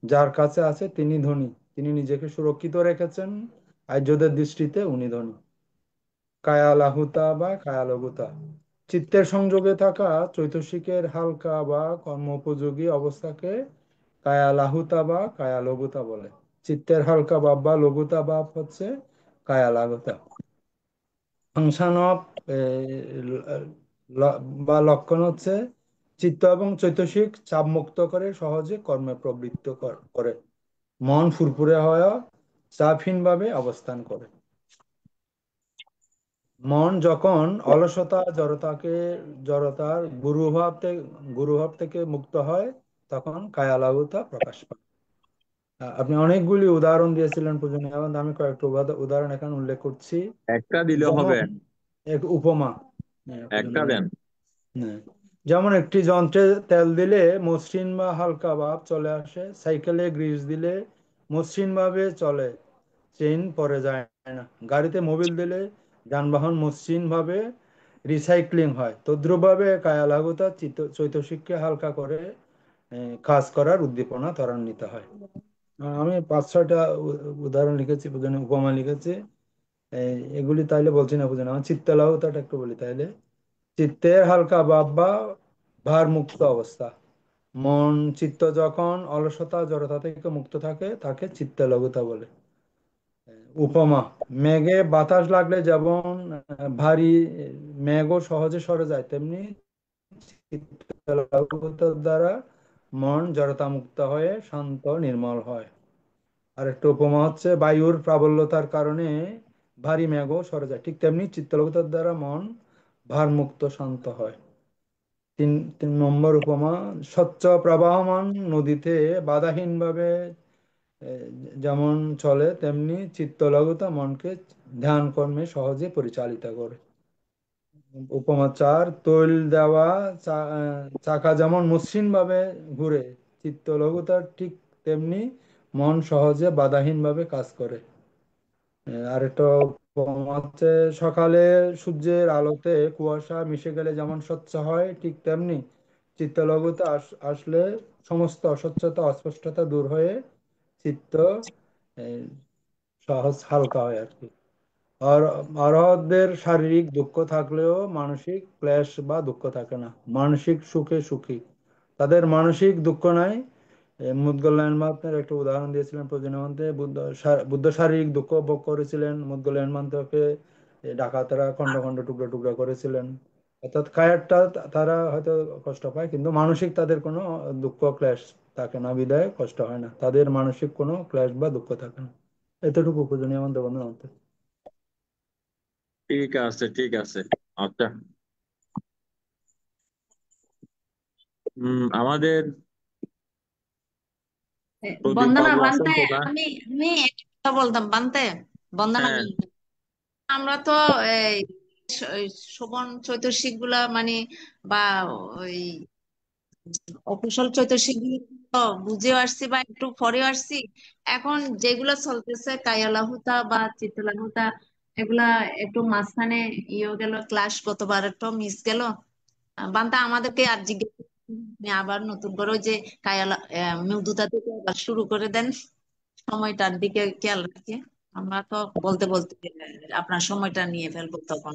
S9: যার কাছে আছে তিনি ধনী, তিনি নিজেকে সুরক্ষিত রেখেছেন, আর্যদের দৃষ্টিতে উনি ধনী। কায়ালাহুতা বা কায়ালগুতা, চিত্তের সংযোগে থাকা চৈতসিকের হালকা বা কর্মোপযোগী অবস্থাকে কায়ালাহুতা বা কায়ালগুতা বলে। চিত্তের হালকা ভাব বা লঘুতা ভাব হচ্ছে কায়ালাগুতা। ফাংশন অফ বা লক্ষণ হচ্ছে চিত্ত এবং চৈতসিক চাপ মুক্ত করে সহজে কর্মে প্রবৃত্ত করে। মন ফুরফুরে হওয়া চাপহীন ভাবে অবস্থান করে। মন যখন অলসতা জড়তার গুরুভাব থেকে মুক্ত হয় তখন কায়ালাগুতা প্রকাশ পায়। আপনি অনেকগুলি উদাহরণ দিয়েছিলেন পূজনীয়, আমি কয়েকটা উদাহরণ এখানে উল্লেখ করছি।
S5: একটা দিলে
S9: যেমন
S5: হবে?
S9: এক উপমা,
S5: একটা
S9: পূজনীয়,
S5: দেন।
S9: হ্যাঁ, যেমন একটি যন্ত্রে তেল দিলে মসৃণ বা হালকা ভাব চলে আসে, সাইকেলে গ্রিস দিলে মসৃণ ভাবে চলে, চেইন পড়ে যায় না। গাড়িতে মোবিল দিলে যানবাহন মসৃণ ভাবে রিসাইক্লিং হয়। তদ্রুপভাবে কায়ালাগুতা চৈতসিককে হালকা করে কাজ করার উদ্দীপনা ত্বরান্বিত হয়। আমি 5-6টা উদাহরণ লিখেছি, বুঝলেন, উপমা লিখেছি। এগুলি তাইলে বলছি না, বুঝলেন, আমার চিত্তালাহুতাটা একটু বলি তাইলে। চিত্তের হালকা ভাব বা ভার মুক্ত অবস্থা, মন চিত্ত যখন অলসতা জড়তা থেকে মুক্ত থাকে তাকে চিত্তালঘুতা বলে। উপমা, মেঘে বাতাস লাগলে যেমন ভারী মেঘও সহজে সরে যায়, তেমনি চিত্তালঘুতার দ্বারা মন জড়তা মুক্ত হয়ে শান্ত নির্মল হয়। আর একটা উপমা হচ্ছে বায়ুর প্রাবল্যতার কারণে ভারী মেঘও সরে যায়, ঠিক তেমনি চিত্তালঘুতার দ্বারা মন ভারমুক্ত শান্ত হয়। তিন তিন নম্বর উপমা, স্বচ্ছ প্রবাহমান নদীতে বাধাহীনভাবে এ, যেমন চলে তেমনি চিত্তলঘুতা মনকে ধ্যান কর্মে সহজে পরিচালিত করে। উপমা 4, তৈল দেওয়া চাকা যেমন মসৃণ ভাবে ঘুরে, চিত্ত লঘুতার ঠিক তেমনি মন সহজে বাধাহীন ভাবে কাজ করে। আরেকটা উপমা হচ্ছে, সকালে সূর্যের আলোতে কুয়াশা মিশে গেলে যেমন স্বচ্ছ হয়, ঠিক তেমনি চিত্তলঘুতা আসলে সমস্ত অস্বচ্ছতা অস্পষ্টতা দূর হয়ে চিত্ত আহ, সহজ হালকা হয় আর কি। আর আরোহদের শারীরিক দুঃখ থাকলেও মানসিক ক্লেশ বা দুঃখ থাকে না, মানসিক সুখে সুখী, তাদের মানসিক দুঃখ নাই। মুদগল্যান্ড মাতের একটা উদাহরণ দিয়েছিলেন প্রজননতে, বুদ্ধ শারীরিক দুঃখ ভোগ করেছিলেন, মুদগল্যান্ড মান্তকে ডাকাতরা খন্ড খন্ড টুকরো টুকরো করেছিলেন। অর্থাৎ কায়ারটা তারা হয়তো কষ্ট পায়, কিন্তু মানসিক তাদের কোনো দুঃখ ক্লেশ থাকে না, বিদায় কষ্ট হয় না, তাদের মানসিক কোনো ক্লেশ বা দুঃখ থাকে না। এতটুকু পূজনীয় আমাদের বন্ধু।
S5: ঠিক আছে, ঠিক আছে। আচ্ছা, আমাদের প্রদীপ
S6: বন্দনা
S5: বাবু আছেন
S6: বানতে,
S5: তো না?
S6: আমি আমি একটা কথা বলতাম বানতে, বন্দনা
S5: হ্যাঁ,
S6: বানতে। আমরা তো এই এই শোভন চৈতসিক গুলা মানে, বা ওই অকুশল চৈতসিক গুলো তো বুঝেও আসছি বা একটু পরেও আসছি। এখন যেগুলা চলতেছে কায়ালাহুতা বা চিত্তলাহুতা, এগুলা একটু মাঝখানে ইয়ে গেল, ক্লাস গতবার একটু মিস গেল। বান্তা আমাদেরকে আর জিজ্ঞেস আপনি আবার নতুন করে ওই যে কায়ালা মেঘদূতা থেকে আবার শুরু করে দেন, সময়টার দিকে খেয়াল রাখে। আমরা তো বলতে বলতে আপনার সময়টা নিয়ে ফেলবো তখন।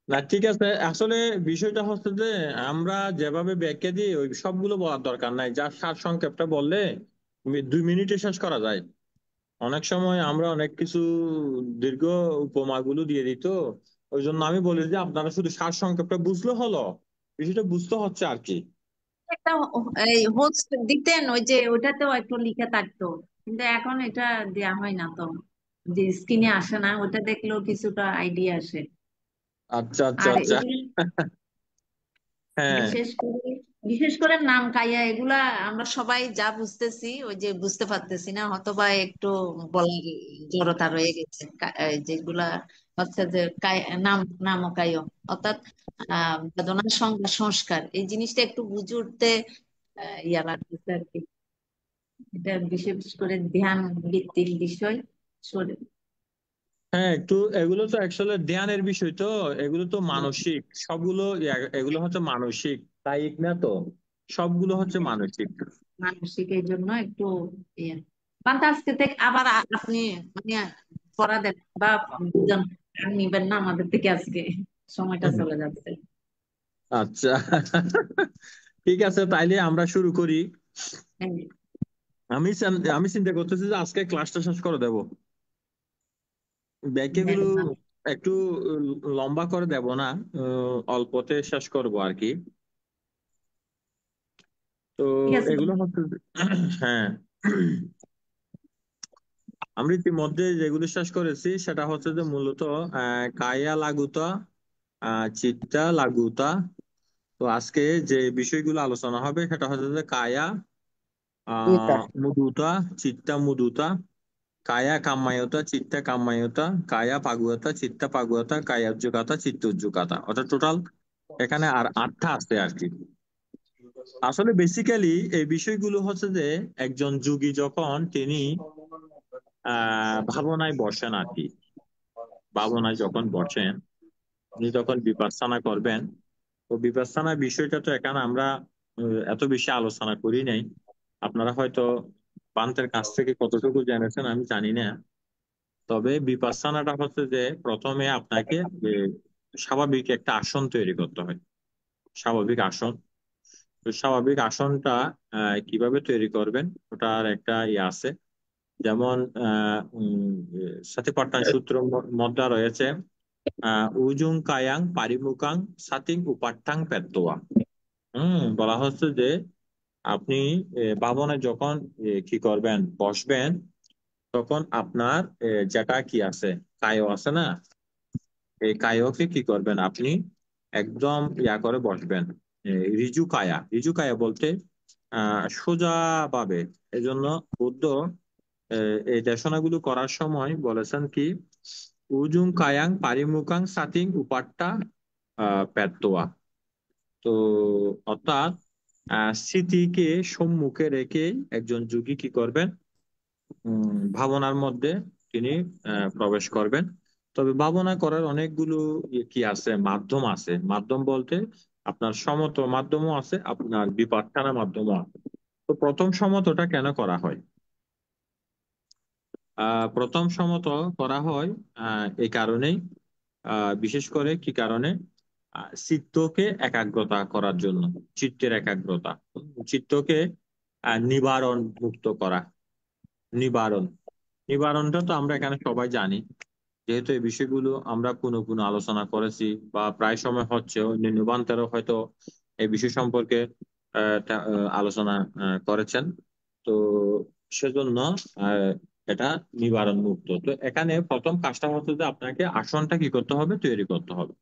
S5: না ঠিক আছে। আসলে বিষয়টা হচ্ছে যে আমরা যেভাবে ব্যাখ্যা দিই ওই সবগুলো বলার দরকার নাই, যার সার সংক্ষেপটা বললে 2 মিনিটে শেষ করা যায়। অনেক সময় আমরা অনেক কিছু দীর্ঘ উপমাগুলো দিয়ে দিত, ওই জন্য আমি বলি যে আপনারা শুধু সার সংক্ষেপটা বুঝলে হলো, বিষয়টা বুঝতে হচ্ছে আর কি।
S6: একটা এই হোস্ট দিতেন, ওই যে ওইটাতেও একটু লিখে থাকতো, কিন্তু এখন এটা দেয়া হয় না তো, যে স্ক্রিনে আসে না, ওটা দেখলেও কিছুটা আইডিয়া আসে।
S5: আচ্ছা, আচ্ছা,
S6: আর
S5: আচ্ছা।
S6: এগুলো
S5: হ্যাঁ,
S6: বিশেষ করে বিশেষ করে নাম কাইয়া এগুলা আমরা সবাই যা বুঝতেছি ওই যে বুঝতে পারতেছি না, হয়তোবা একটু বলার জড়তা রয়ে গেছে। যেগুলা হচ্ছে যে নাম নাম ও কায়, অর্থাৎ বেদনার সংজ্ঞা সংস্কার, এই জিনিসটা একটু বুঝে উঠতে ইয়া লাগতেছে আর কি। এটা বিশেষ করে ধ্যান ভিত্তিক বিষয়। শরীর
S5: হ্যাঁ, একটু এগুলো তো অ্যাকচুয়ালি ধ্যানের বিষয়, তো এগুলো তো মানসিক সবগুলো, এগুলো হচ্ছে মানসিক, তাই না তো? সবগুলো হচ্ছে মানসিক।
S6: মানসিক, এই জন্য একটু ইয়ে। বাট আজকে থেকে আবার আপনি মানে পড়া দেন বা বুঝান, আর নিবেন না আমাদের থেকে আজকে, সময়টা চলে যাচ্ছে।
S5: আচ্ছা, ঠিক আছে, তাইলে আমরা শুরু করি।
S6: হ্যাঁ,
S5: আমি চিন্তা করতেছি যে আজকে ক্লাসটা শেষ করে দেব,
S6: হ্যাঁ,
S5: ব্যাখ্যাগুলো একটু লম্বা করে দেব না, অল্পতে শেষ করব আর কি। তো
S6: ঠিক আছে।
S5: এগুলো হচ্ছে হ্যাঁ, আমরা ইতিমধ্যে যেগুলো শেষ করেছি সেটা হচ্ছে যে মূলত কায়া লাগুতা, চিত্তা লাগুতা। তো আজকে যে বিষয়গুলো আলোচনা হবে সেটা হচ্ছে যে কায়া মুদুতা, চিত্তা মুদুতা, কায়া কাম্মায়তা, চিত্তা কাম্মায়তা, কায়া পাগুয়াতা, চিত্তা পাগুয়াতা, কায়া উজ্জুকাতা, চিত্ত উজ্জুকাতা, অর্থাৎ টোটাল এখানে আর 8টা আছে আর কি। আসলে বেসিক্যালি এই বিষয়গুলো হচ্ছে যে একজন যোগী যখন তিনি ভাবনায় বসেন আর কি, ভাবনায় যখন বসেন উনি তখন বিপাসসানা করবেন। তো বিপাসসানা বিষয়টা তো এখানে আমরা এত বেশি আলোচনা করি নাই। আপনারা হয়তো পান্তের কাছ থেকে কতটুকু জেনেছেন আমি জানি না। তবে বিপাসসানাটা হচ্ছে যে প্রথমে আপনাকে যে স্বাভাবিক একটা আসন তৈরি করতে হয়, স্বাভাবিক আসন। তো স্বাভাবিক আসনটা কিভাবে তৈরি করবেন ওটার একটা ইয়ে আছে। যেমন সাতিপাট্টান সূত্র মধ্যে রয়েছে উজুং কায়াং পারিমুকাং সাতিং উপাট্টাং পেত্তোয়া। বলা হচ্ছে যে আপনি ভাবনে যখন কি করবেন, বসবেন, তখন আপনার যেটা কি আছে, কায় আছে না, এই কায়কে কি করবেন আপনি একদম ইয়া করে বসবেন। রিজু কায়া, রিজু কায়া বলতে সোজা ভাবে। এজন্য বুদ্ধ এই দেশনাগুলো করার সময় বলেছেন কি উজুং কায়াং পারিমুকাং সাতিং উপাট্টা পেত্তোয়া। তো অর্থাৎ স্মৃতিকে সম্মুখে রেখে একজন যোগী কি করবেন, ভাবনার মধ্যে তিনি প্রবেশ করবেন। তবে ভাবনা করার অনেকগুলো কি আছে, মাধ্যম আছে। মাধ্যম বলতে আপনার সমত মাধ্যমও আছে, আপনার বিপাট্টানা মাধ্যমও আছে। তো প্রথম সমতটা কেন করা হয়? প্রথম সমত করা হয় এই কারণেই, বিশেষ করে কি কারণে, চিত্তকে একাগ্রতা করার জন্য। চিত্তের একাগ্রতা, চিত্তকে নিবারণ মুক্ত করা। নিবারণ, নিবারণটা তো আমরা এখানে সবাই জানি, যেহেতু এই বিষয়গুলো আমরা পুনঃ পুনঃ আলোচনা করেছি বা প্রায় সময় হচ্ছে, অন্যান্য বান্তারও হয়তো এই বিষয় সম্পর্কে আলোচনা করেছেন। তো সেজন্য আহ, এটা নিবারণ মুক্ত। তো এখানে প্রথম কাজটা হচ্ছে যে আপনাকে আসনটা কি করতে হবে, তৈরি করতে হবে।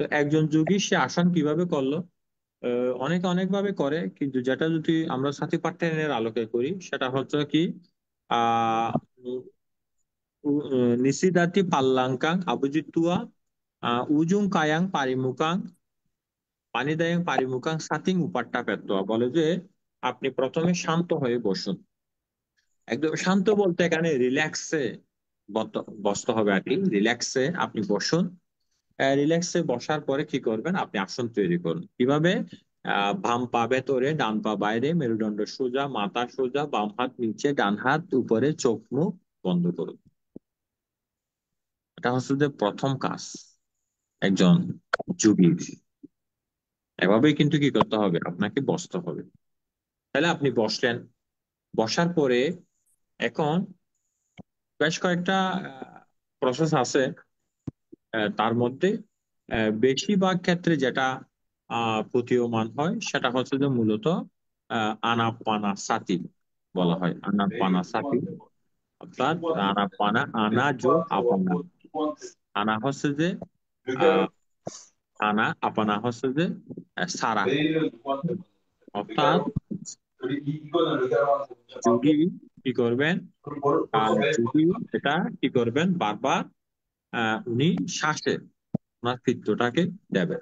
S5: তো একজন যোগী সে আসন কিভাবে করলো, অনেকে অনেক ভাবে করে, কিন্তু যেটা যদি আমরা সাথী পাঠ্যায়নের আলোকে করি সেটা হচ্ছে কি, আহ নিসিদাতি পাল্লাঙ্কাং আবুজিতুয়া উজুং কায়াং পারিমুকাং পানিদায়াং পারিমুকাং সাতিং উপাট্টা পেত্তোয়া। বলে যে আপনি প্রথমে শান্ত হয়ে বসুন। একদম শান্ত বলতে এখানে রিল্যাক্সে বসতে হবে আর কি। রিল্যাক্সে আপনি বসুন। রিল্যাক্সে বসার পরে কি করবেন, আপনি আসন তৈরি করুন। কিভাবে? বাম পা ভেতরে, ডান পা বাইরে, মেরুদণ্ড সোজা, মাথা সোজা, বাম হাত নিচে, ডান হাত উপরে, চোখ মুখ বন্ধ করুন। এটা হচ্ছে যে প্রথম কাজ একজন যোগীর। এভাবেই কিন্তু কি করতে হবে, আপনাকে বসতে হবে। তাহলে আপনি বসলেন, বসার পরে এখন বেশ কয়েকটা প্রসেস আছে। তার মধ্যে বেশিরভাগ ক্ষেত্রে যেটা প্রতীয়মান হয় সেটা হচ্ছে যে মূলত আনাপানা সাতি বলা হয়। আনাপানা সাতি অর্থাৎ আনাপানা, আনা যোগ আপানা। আনা হচ্ছে যে আহ, আনা, আপানা হচ্ছে যে সারা। অর্থাৎ যোগী কি করবেন, যোগী এটা কি করবেন, বারবার উনি শ্বাসে ওনার চিত্তটাকে দেবেন।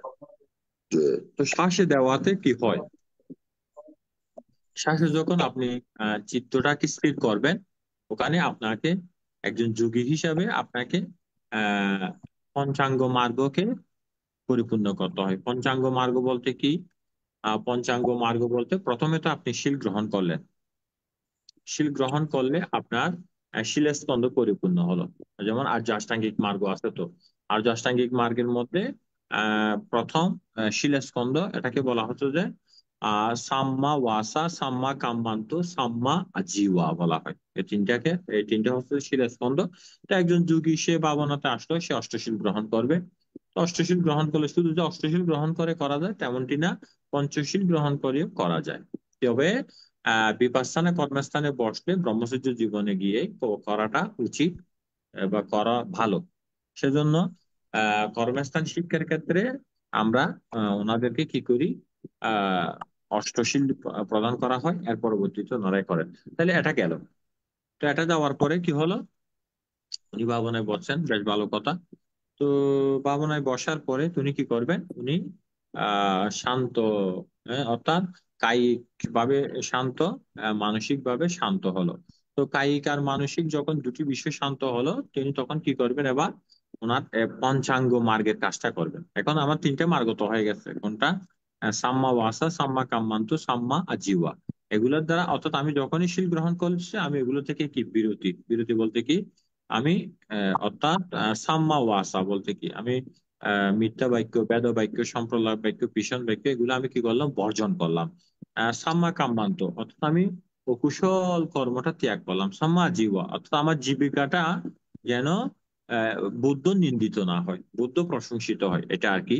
S5: তো শ্বাসে দেওয়াতে কি হয়, শ্বাসে যখন আপনি চিত্তটাকে স্থির করবেন, ওখানে আপনাকে একজন যোগী হিসাবে আপনাকে আহ পঞ্চাঙ্গ মার্গকে পরিপূর্ণ করতে হয়। পঞ্চাঙ্গ মার্গ বলতে কি? পঞ্চাঙ্গ মার্গ বলতে প্রথমে তো আপনি শীল গ্রহণ করলেন। শীল গ্রহণ করলে আপনার শিলাস্কন্ধ পরিপূর্ণ হলো। যেমন আর্য অষ্টাঙ্গিক মার্গ আছে। তো আর্য অষ্টাঙ্গিক মার্গের মধ্যে প্রথম শিলাস্কন্ধ, এটাকে বলা হচ্ছে যে সাম্মা ওয়াসা, সাম্মা কাম্মান্ত, সাম্মা আজীবা বলা হয়। এই তিনটা হচ্ছে শিলাস্কন্ধ। তো একজন যোগী সে ভাবনাতে আসলো, সে অষ্টশীল গ্রহণ করবে। তো অষ্টশীল গ্রহণ করলে শুধু যে অষ্টশীল গ্রহণ করে করা যায় তেমনটি না, পঞ্চশীল গ্রহণ করেও করা যায়। তবে বিপাশানা কর্মস্থানে বসলে ব্রহ্মচর্য জীবনে গিয়ে করাটা উচিত বা করা ভালো। সেজন্য কর্মস্থান শিক্ষার ক্ষেত্রে আমরা ওনাদেরকে কি করি, আহ অষ্টশীল প্রদান করা হয়, এর পরবর্তীতে ওনারাই করেন। তাহলে এটা গেল। তো এটা যাওয়ার পরে কি হলো, উনি ভাবনায় বসছেন, বেশ ভালো কথা। তো ভাবনায় বসার পরে উনি কি করবেন, উনি শান্ত, অর্থাৎ কায়িক ভাবে শান্ত, মানসিক ভাবে শান্ত হলো। তো কায়িক আর মানসিক যখন দুটি বিষয় শান্ত হলো, তিনি তখন কি করবেন, এবার ওনার পঞ্চাঙ্গ মার্গের কাজটা করবেন। এখন আমার তিনটা মার্গ তো হয়ে গেছে। কোনটা? সাম্মা ওয়াসা, সাম্মা কাম্মান্ত, সাম্মা আজীবা। এগুলোর দ্বারা, অর্থাৎ আমি যখনই শীল গ্রহণ করছি আমি এগুলো থেকে কি বিরতি, বিরতি বলতে কি আমি অর্থাৎ সাম্মা ওয়াসা বলতে কি আমি মিথ্যা বাক্য, বেদ বাক্য, সম্প্রলাপ বাক্য, ভীষণ বাক্য, এগুলো আমি কি করলাম, বর্জন করলাম। সাম্মা কাম্মান্ত অর্থাৎ আমি অকুশল কর্মটা ত্যাগ করলাম। সাম্মা জীবা অর্থাৎ আমার জীবিকাটা যেন আহ, বুদ্ধ নিন্দিত না হয়, বুদ্ধ প্রশংসিত হয়, এটা আর কি।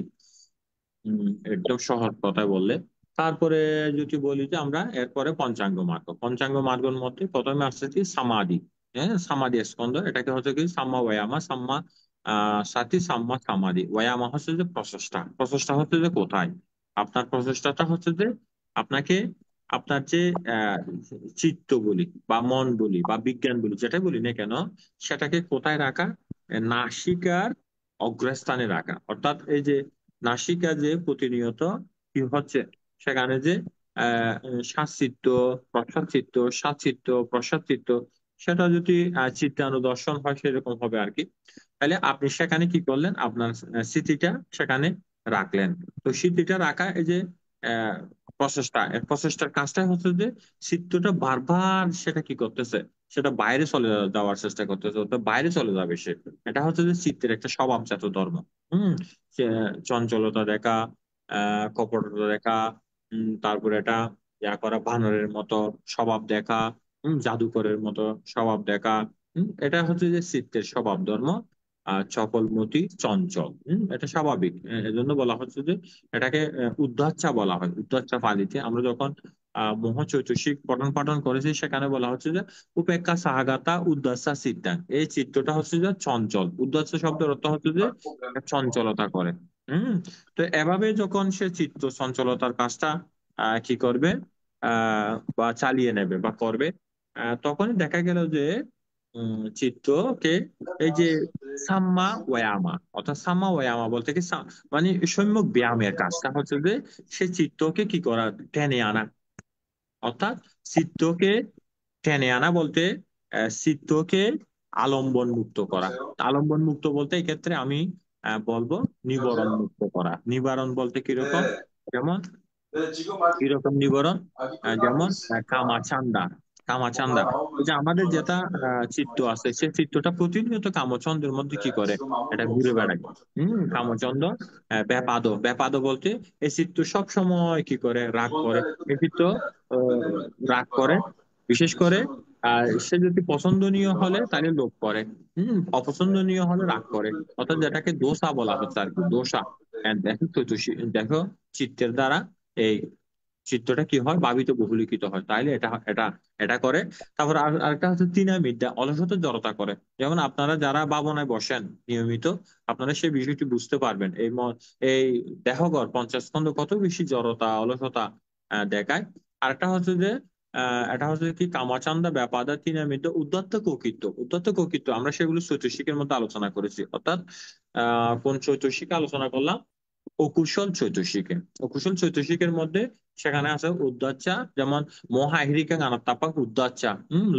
S5: একদম সহজ কথায় বললে। তারপরে যদি বলি যে আমরা এরপরে পঞ্চাঙ্গ মার্গ, পঞ্চাঙ্গ মার্গের মধ্যে প্রথমে আসছে কি সমাধি। হ্যাঁ, সমাধি স্কন্ধ, এটাকে হচ্ছে কি সাম্মা ওয়ায়ামা, সাম্মা সাথী, সাম্মা সমাধি। ওয়ায়ামা হচ্ছে যে প্রচেষ্টা, প্রচেষ্টা হচ্ছে যে কোথায়, আপনার প্রচেষ্টাটা হচ্ছে যে আপনাকে আপনার যে আহ চিত্ত বলি বা মন বলি বা বিজ্ঞান বলি, যেটাই বলি না কেন, সেটাকে কোথায় রাখা, নাসিকার অগ্রস্থানে রাখা, অর্থাৎ এই যে নাসিকা যে প্রতিনিয়ত কি হচ্ছে সেখানে যে শ্বাসচিত্ত প্রশ্বাসচিত্ত শ্বাসচিত্ত প্রশ্বাসচিত্ত সেটা যদি চিত্তানুদর্শন হয় সেরকম হবে আর কি। তাহলে আপনি সেখানে কি করলেন, আপনার স্মৃতিটা সেখানে রাখলেন। তো স্মৃতিটা রাখা এই যে প্রচেষ্টার কাজটা হচ্ছে যে চিত্তটা বারবার সেটা কি করতেছে, সেটা বাইরে চলে যাওয়ার চেষ্টা করতেছে, তো বাইরে চলে যাবে সে। এটা হচ্ছে যে চিত্তের একটা স্বভাবজাত ধর্ম। হম সে চঞ্চলতা দেখা, কপটতা দেখা, তারপরে এটা করা বানরের মতো স্বভাব দেখা, জাদুকরের মতো স্বভাব দেখা, এটা হচ্ছে যে চিত্তের স্বভাব ধর্ম। চপলমতি চঞ্চল, এটা স্বাভাবিক। এজন্য বলা হচ্ছে যে এটাকে উদ্ধচ্চা বলা হয়। উদ্ধচ্চা পালিতে আমরা যখন মোহ চৈতসিক পঠন পাঠন করেছি সেখানে বলা হচ্ছে যে উপেক্ষা সাহাগাতা উদ্ধচ্চা চিত্তান, এই চিত্তটা হচ্ছে যে চঞ্চল। উদ্ধচ্চা শব্দের অর্থ হচ্ছে যে চঞ্চলতা করে। হম তো এভাবে যখন সে চিত্ত চঞ্চলতার কাজটা কি করবে, বা চালিয়ে নেবে বা করবে, তখনই দেখা গেল যে চিত্তকে এই যে সাম্মা ওয়ায়ামা, অর্থাৎ সাম্মা ওয়ায়ামা বলতে কি মানে সম্যক ব্যায়ামের কাজটা হচ্ছে যে সে চিত্তকে কি করা, টেনে আনা। অর্থাৎ চিত্তকে টেনে আনা বলতে চিত্তকে আলম্বন মুক্ত করা। আলম্বন মুক্ত বলতে এই ক্ষেত্রে আমি বলবো নিবরণ মুক্ত করা। নিবারণ বলতে কিরকম, যেমন কিরকম নিবরণ, যেমন কামাচান্দা। কামাচান্দা ওই যে আমাদের যেটা চিত্ত আছে, সে চিত্তটা প্রতিনিয়ত কামচন্দ্রের মধ্যে কি করে, এটা ঘুরে বেড়ায়। কামচন্দ্র ব্যাপাদ, ব্যাপাদ বলতে এই চিত্ত সব সময় কি করে, রাগ করে। এই চিত্ত রাগ করে, বিশেষ করে সে যদি পছন্দনীয় হলে তাহলে লোভ করে, অপছন্দনীয় হলে রাগ করে। অর্থাৎ যেটাকে দোষা বলা হচ্ছে আর কি, দোষা। দেখো দেখো চিত্তের দ্বারা এই চিত্রটা কি হয়, ভাবিত বহুলিখিত হয়, তাইলে এটা এটা এটা করে। তারপর আরেকটা হচ্ছে তিনা মিদ্যা, অলসতা জড়তা করে। যেমন আপনারা যারা ভাবনায় বসেন নিয়মিত, আপনারা সেই বিষয়টি বুঝতে পারবেন। এই দেহগড় পঞ্চস্কন্ধ কত বেশি জড়তা অলসতা দেখায়। আরেকটা হচ্ছে যে এটা হচ্ছে কি কামাচান্দা ব্যাপাদা তিনা মিদ্যা উদ্ধত্ত কৌকৃত্য। উদ্ধত্ত কৌকৃত্য আমরা সেগুলো চৈতসিকের মধ্যে আলোচনা করেছি। অর্থাৎ কোন চৈতসিকে আলোচনা করলাম, অকুশল চৈতসিকে। অকুশল চৈতসিকের মধ্যে সেখানে আছে উদ্দাচ্চা, যেমন মহাহিরিকা আনাত্তাপাক উদ্দাচ্চা,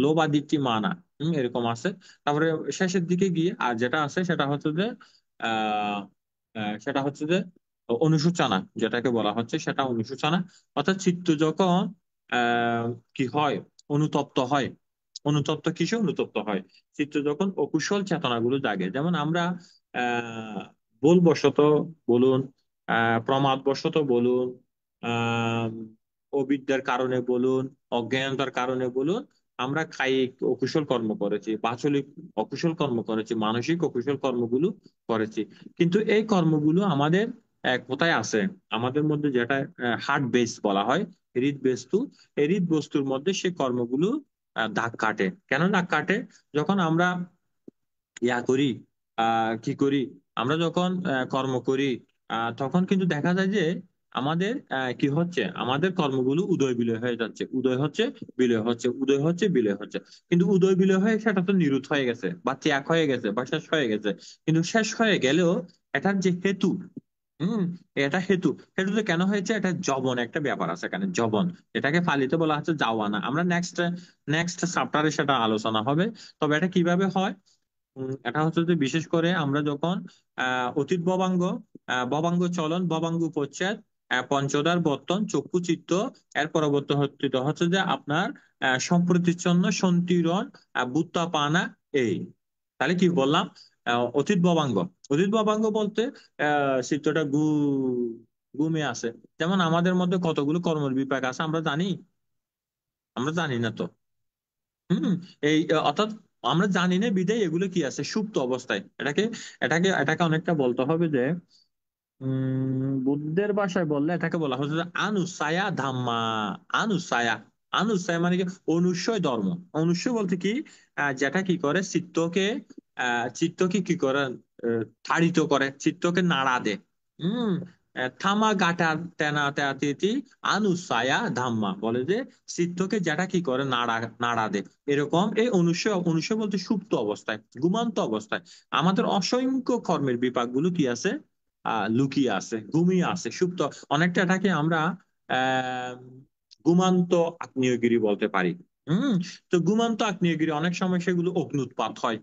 S5: লোবাদিত্যি মানা, এরকম আছে। তারপরে শেষের দিকে গিয়ে আর যেটা আছে সেটা হচ্ছে যে আহ সেটা হচ্ছে যে অনুশোচনা, যেটাকে বলা হচ্ছে সেটা অনুশোচনা। অর্থাৎ চিত্ত যখন আহ কি হয়, অনুতপ্ত হয়। অনুতপ্ত কিসে অনুতপ্ত হয়, চিত্ত যখন অকুশল চেতনাগুলো জাগে। যেমন আমরা আহ ভুলবশত বলুন, প্রমাদবশত বলুন, আহ অবিদ্যার কারণে বলুন, অজ্ঞানতার কারণে বলুন, আমরা কায়িক অকুশল কর্ম করেছি, বাচলিক অকুশল কর্ম করেছি, মানসিক অকুশল কর্মগুলো করেছি। কিন্তু এই কর্মগুলো আমাদের কোথায় আছে, আমাদের মধ্যে যেটা হার্ট বেস বলা হয়, হৃদ বস্তু, এই হৃদ বস্তুর মধ্যে সে কর্মগুলো দাগ কাটে। কেন দাগ কাটে, যখন আমরা করি, কি করি, আমরা যখন কর্ম করি, তখন কিন্তু দেখা যায় যে আমাদের কি হচ্ছে, আমাদের কর্মগুলো উদয় বিলয় হয়ে যাচ্ছে, উদয় হচ্ছে বিলয় হচ্ছে, উদয় হচ্ছে বিলয় হচ্ছে। কিন্তু উদয় বিলয় হয়ে সেটা তো নিরুৎ হয়ে গেছে বা ত্যাগ হয়ে গেছে বা শেষ হয়ে গেছে। কিন্তু শেষ হয়ে গেলেও এটার যে হেতু, হম এটা হেতু, হেতুতে কেন হয়েছে, এটা জবন একটা ব্যাপার আছে এখানে, জবন, এটাকে ফালিতে বলা হচ্ছে যাওয়ানা। আমরা নেক্সট নেক্সট চ্যাপ্টারে সেটা আলোচনা হবে। তবে এটা কিভাবে হয়, এটা হচ্ছে যে বিশেষ করে আমরা যখন অতীত ভবাঙ্গ, ভবাঙ্গ চলন, ভবাঙ্গ উপচ্ছেদ, পঞ্চদার বর্তন, চক্ষু চিত্ত, এর পরবর্তী হচ্ছে যে আপনার সম্প্রতিচ্ছন্ন সন্তিরণ, বুত্তাপানা, এই। তাহলে কি বললাম, অতীত ভবাঙ্গ। অতীত ভবাঙ্গ বলতে চিত্তটা ঘুমে আছে। যেমন আমাদের মধ্যে কতগুলো কর্মের বিপাক আছে আমরা জানি, আমরা জানি না তো। হম এই অর্থাৎ আমরা জানি না বিধায় এগুলো কি আছে সুপ্ত অবস্থায়। এটাকে অনেকটা বলতে হবে যে বুদ্ধের ভাষায় বললে এটাকে বলা হচ্ছে যে আনুসায়া ধাম্মা। আনুসায়া, আনুসায়া মানে কি, অনুসয় ধর্ম। অনুসয় বলতে কি, যেটা কি করে চিত্তকে কি করে, তাড়িত করে, চিত্তকে নাড়া দেয়। হম থামা গাটা তেনা তেতি আনুসায়া ধাম্মা, বলে যে চিত্তকে যেটা কি করে নাড়া নাড়া দে, এরকম এই অনুষ্য অনুষ্য বলতে সুপ্ত অবস্থায়, ঘুমান্ত অবস্থায় আমাদের অসংখ্য কর্মের বিপাকগুলো কি আছে, লুকিয়ে আছে, ঘুমিয়ে আছে, সুপ্ত। অনেকটা এটাকে আমরা আহ ঘুমান্ত আগ্নেয়গিরি বলতে পারি। হম। তো ঘুমান্ত আগ্নেয়গিরি অনেক সময় সেগুলো অগ্নুৎপাত হয়।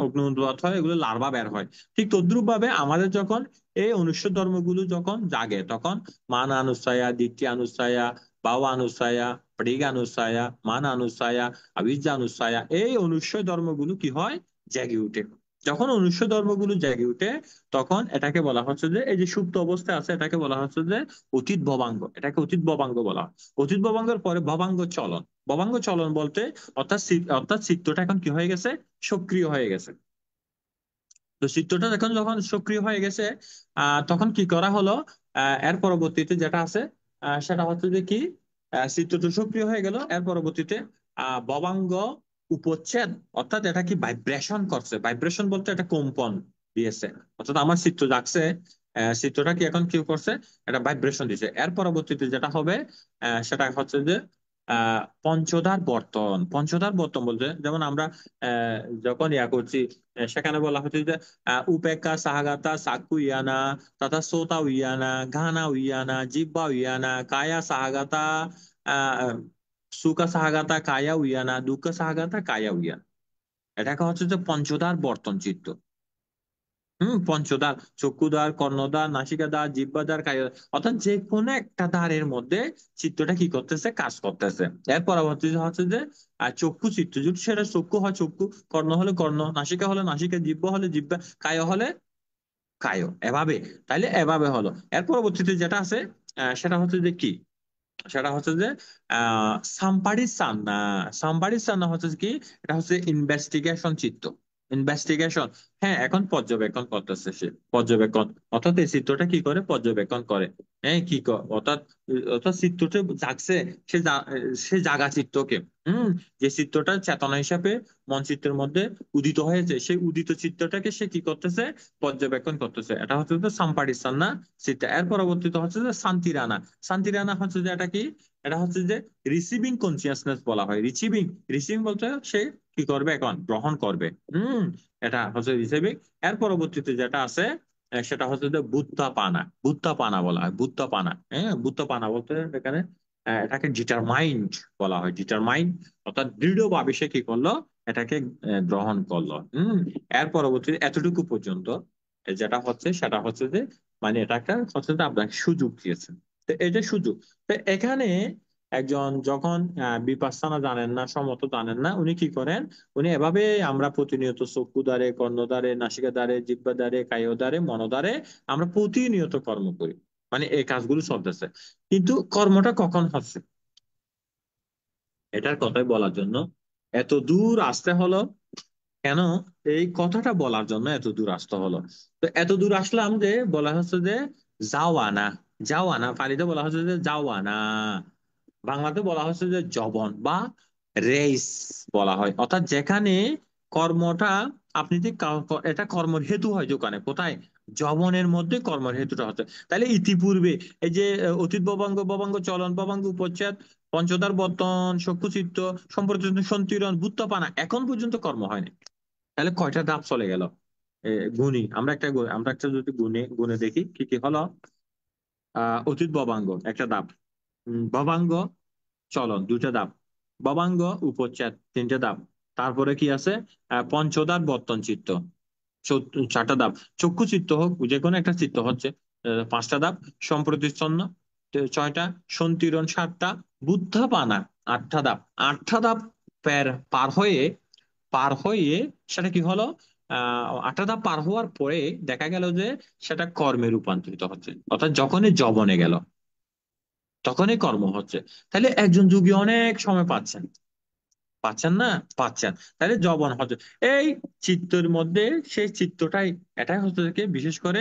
S5: অগ্নুৎপাত হয়, এগুলো লার্ভা বের হয়। ঠিক তদ্রুপ ভাবে আমাদের যখন এই অনুষ্ঠ ধর্মগুলো যখন জাগে, তখন মান আনুসায়া, দিক্কি আনুসায়া, ভাব আনুসায়া, পরিগ আনুসায়া, মান আনুসায়া, আবিজ্জা আনুসায়া, এই অনুষ্ঠ ধর্মগুলো কি হয়, জেগে উঠে। যখন অনুষ্ঠ ধর্মগুলো জেগে উঠে, তখন এটাকে বলা হচ্ছে যে এই যে সুপ্ত অবস্থায় আছে, এটাকে বলা হচ্ছে যে অতীত ভবাঙ্গ, এটাকে অতীত ভবাঙ্গ বলা হয়। অতীত ভবাঙ্গের পরে ভবাঙ্গ চলন। ভবাঙ্গ চলন বলতে অর্থাৎ চিত্তটা এখন কি হয়ে গেছে, সক্রিয় হয়ে গেছে। তো চিত্রটা যখন যখন সক্রিয় হয়ে গেছে, তখন কি করা হলো, এর পরবর্তীতে যেটা আছে, সেটা হচ্ছে যে কি, চিত্রটা সক্রিয় হয়ে গেল, এর পরবর্তীতে ভবাঙ্গ উপচ্ছেদ, অর্থাৎ এটা কি ভাইব্রেশন করছে। ভাইব্রেশন বলতে এটা কম্পন দিয়েছে, অর্থাৎ আমার চিত্র জাগছে, চিত্রটা কি এখন কি করছে, এটা ভাইব্রেশন দিয়েছে। এর পরবর্তীতে যেটা হবে, সেটা হচ্ছে যে পঞ্চধার বর্তন। পঞ্চধার বর্তন বলতে যেমন আমরা আহ, যখন ইয়া করছি, সেখানে বলা হচ্ছে যে উপেক্ষা সাহাগাতা সাক্কু ইয়ানা, তথা সোতা উইয়ানা, ঘানা উইয়ানা, জিব্বা উইয়ানা, কায়া সাহাগাতা, আহ সুকা সাহাগাতা কায়া উইয়ানা, দুঃখ সাহাগাতা কায়া উইয়ানা। এটাকে হচ্ছে যে পঞ্চধার বর্তন চিত্ত। পঞ্চদ্বার, চক্ষুদ্বার, কর্ণদ্বার, নাসিকাদ্বার, জিহ্বাদ্বার, কায়দ্বার, অর্থাৎ যে কোনো একটা দ্বারের মধ্যে চিত্তটা কি করতেছে, কাজ করতেছে। এর পরবর্তীতে হচ্ছে যে চক্ষু চিত্ত, যদি সেটা চক্ষু হয় চক্ষু, কর্ণ হলে কর্ণ, নাসিকা হলে নাসিকা, জিহ্বা হলে জিহ্বা, কায় হলে কায়, এভাবে। তাইলে এভাবে হলো। এর পরবর্তীতে যেটা আছে, সেটা হচ্ছে যে কি, সেটা হচ্ছে যে সাম্পাড়ি সান্না। সাম্পাড়ি সান্না হচ্ছে কি, এটা হচ্ছে ইনভেস্টিগেশন চিত্ত। ইনভেস্টিগেশন, হ্যাঁ, এখন পর্যবেক্ষণ করতেছে সে, পর্যবেক্ষণ, অর্থাৎ এই চিত্রটা কি করে, পর্যবেক্ষণ করে। হ্যাঁ, কি অর্থাৎ অর্থাৎ চিত্রটা জাগছে, সে সে জাগা চিত্তকে, যে চিত্রটা চেতনা হিসাবে মন চিত্রের মধ্যে উদিত হয়েছে, সেই উদিত চিত্রটাকে সে কি করতেছে, পর্যবেক্ষণ করতেছে। এটা হচ্ছে যে সাম্পাড়ি সান্না চিত্ত। এর পরবর্তীতে হচ্ছে যে শান্তিরানা। শান্তিরানা হচ্ছে যে এটা কি, এটা হচ্ছে যে রিসিভিং কনসিয়াসনেস বলা হয়। রিসিভিং, রিসিভিং বলতে সে কি করবে, এখন গ্রহণ করবে। এটা হচ্ছে রিসিভিং। এর পরবর্তীতে যেটা আছে, সেটা হচ্ছে যে বুদ্ধপানা। বুদ্ধপানা বলা হয়, বুদ্ধপানা। হ্যাঁ, বুদ্ধপানা বলতে এখানে এটাকে ডিটারমাইন্ড বলা হয়। ডিটারমাইন্ড অর্থাৎ দৃঢ়ভাবে সে কি করলো, এটাকে গ্রহণ করলো। এর পরবর্তীতে এতটুকু পর্যন্ত যেটা হচ্ছে, সেটা হচ্ছে যে মানে এটা একটা হচ্ছে যে আপনাকে সুযোগ দিয়েছে। তো এটা সুযোগ। তো এখানে একজন যখন বিপাশানা জানেন না, সমত জানেন না, উনি কি করেন, উনি এভাবে আমরা প্রতিনিয়ত চক্ষু দ্বারে, কর্ণ দ্বারে, নাসিকা দ্বারে, জিহ্বা দ্বারে, কায় দ্বারে, মন দ্বারে আমরা প্রতিনিয়ত কর্ম করি, মানে এই কাজগুলো চলতেছে। কিন্তু কর্মটা কখন হচ্ছে, এটার কথাই বলার জন্য এত দূর আসতে হলো। কেন, এই কথাটা বলার জন্য এত দূর আসতে হলো। তো এত দূর আসলাম যে বলা হচ্ছে যে যাওয়ানা। যাওয়ানা পালিতে বলা হচ্ছে যে যাওয়ানা, বাংলাতে বলা হচ্ছে যে জবন বা রেস বলা হয়। অর্থাৎ যেখানে কর্মটা আপনি যে এটা কর্মের হেতু হয়, যেখানে কোথায়, জবনের মধ্যে কর্মের হেতুটা হচ্ছে। তাহলে ইতিপূর্বে এই যে অতীত ভবাঙ্গ, ভবাঙ্গ চলন, ভবাঙ্গ উপচ্ছেদ, পঞ্চদার বর্তন, চক্ষুচিত্ত, সম্প্রতি সন্তিরণ, বুত্তপানা, এখন পর্যন্ত কর্ম হয়নি। তাহলে কয়টা ধাপ চলে গেল, গুণী। আমরা একটা যদি গুণে গুণে দেখি কি কি হলো। অতীত ভবাঙ্গ একটা ধাপ, ভবাঙ্গ চলন দুইটা ধাপ, ভবাঙ্গ উপচ্ছেদ তিনটা ধাপ, তারপরে কি আছে, পঞ্চদার বর্তন চিত্ত চারটা ধাপ, চক্ষু চিত্ত হোক, যে কোনো একটা চিত্ত হচ্ছে পাঁচটা ধাপ, সম্প্রতিচ্ছন্ন ছয়টা, সন্তিরণ সাতটা, বুদ্ধাপানা আটটা ধাপ। আটটা ধাপ পার হয়ে, পার হয়ে সেটা কি হলো, আটটা ধাপ পার হওয়ার পরে দেখা গেল যে সেটা কর্মে রূপান্তরিত হচ্ছে। অর্থাৎ যখনই জবনে গেল, তখনই কর্ম হচ্ছে। তাহলে একজন যোগী অনেক সময় পাচ্ছেন, পাচ্ছেন না, পাচ্ছেন। তাহলে জবন হচ্ছে এই চিত্তের মধ্যে, সেই চিত্তটাই, এটাই হচ্ছে কি বিশেষ করে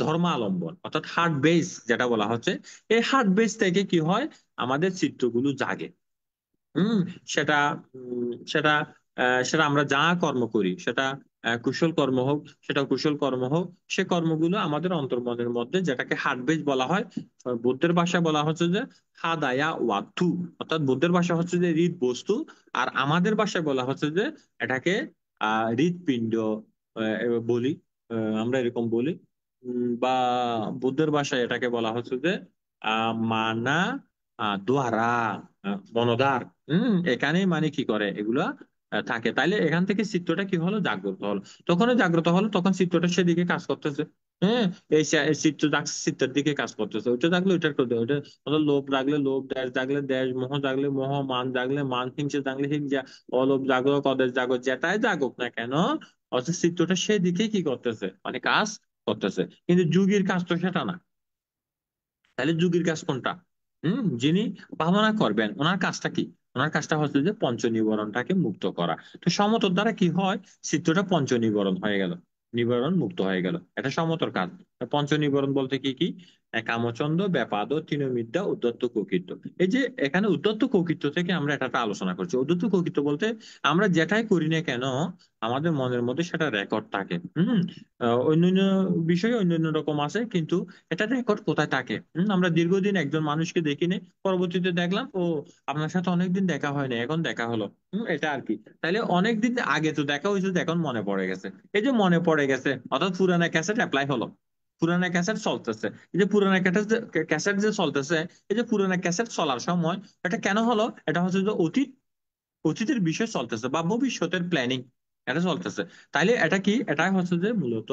S5: ধর্মালম্বন, অর্থাৎ হার্ট বেস যেটা বলা হচ্ছে। এই হার্ট বেস থেকে কি হয়, আমাদের চিত্তগুলো জাগে। হুম সেটা সেটা সেটা আমরা যা কর্ম করি, সেটা কুশল কর্ম হোক, সেটা কুশল কর্ম হোক, সে কর্মগুলো আমাদের অন্তর্মনের মধ্যে, যেটাকে হার্টবেজ বলা হয়, বুদ্ধের ভাষায় বলা হচ্ছে যে হাদায়া ওয়াথু, অর্থাৎ বুদ্ধের ভাষা হচ্ছে যে হৃদ বস্তু, আর আমাদের ভাষায় বলা হচ্ছে যে এটাকে হৃৎপিণ্ড বলি, আমরা এরকম বলি। বা বুদ্ধের ভাষায় এটাকে বলা হচ্ছে যে মানা দ্বারা মনোধার। এখানেই মানে কি করে এগুলা থাকে। তাইলে এখান থেকে চিত্তটা কি হলো, জাগ্রত হলো। তখনই জাগ্রত হলো, তখন চিত্তটা সেদিকে কাজ করতেছে। হ্যাঁ, এই চিত্ত জাগছে, চিত্তের দিকে কাজ করতেছে। ওইটা জাগলে ওইটার করতে, ওইটা লোভ জাগলে লোভ, দেশ জাগলে দেশ, মোহ জাগলে মোহ, মান জাগলে মান, হিংসা জাগলে হিংসা, অলোভ জাগক, অদেশ জাগক, যেটাই জাগক না কেন, অর্থাৎ চিত্তটা সেদিকে কি করতেছে, মানে কাজ করতেছে। কিন্তু যোগীর কাজ তো সেটা না। তাহলে যোগীর কাজ কোনটা? যিনি ভাবনা করবেন, ওনার কাজটা কি? ওনার কাজটা হচ্ছে যে পঞ্চ নিবরণটাকে মুক্ত করা। তো সমতর দ্বারা কি হয়, চিত্তটা পঞ্চ নিবরণ হয়ে গেল, নিবরণ মুক্ত হয়ে গেল। এটা সমতর কাজ। পঞ্চ নিবরণ বলতে কি কি? কামচন্দ, ব্যাপাদ, তৃণবিদ্যা, উদ্ধত্ত, কৌকীর্ত। এই যে এখানে উদ্ধত্ত কৌকীর্ত থেকে আমরা এটা আলোচনা করছি। উদ্ধত্ত কৌকীর্ত বলতে আমরা যেটাই করি না কেন আমাদের মনের মধ্যে সেটা রেকর্ড থাকে। অন্যান্য বিষয় অন্যান্য রকম আছে, কিন্তু এটা রেকর্ড কোথায় থাকে? আমরা দীর্ঘদিন একজন মানুষকে দেখিনি, পরবর্তীতে দেখলাম ও আপনার সাথে অনেকদিন দেখা হয় না, এখন দেখা হলো। এটা আর কি। তাইলে অনেকদিন আগে তো দেখা হয়েছে, এখন মনে পড়ে গেছে। এই যে মনে পড়ে গেছে, অর্থাৎ পুরানা ক্যাসেট অ্যাপ্লাই হলো, পুরানা ক্যাসেট চলতেছে। এই যে পুরানা ক্যাসেট যে চলতেছে, এই যে পুরানা ক্যাসেট চলার সময় এটা কেন হলো? এটা হচ্ছে যে অতীতের বিষয় চলতেছে বা ভবিষ্যতের প্ল্যানিং এটা চলতেছে। তাইলে এটা কি? এটা হচ্ছে যে মূলত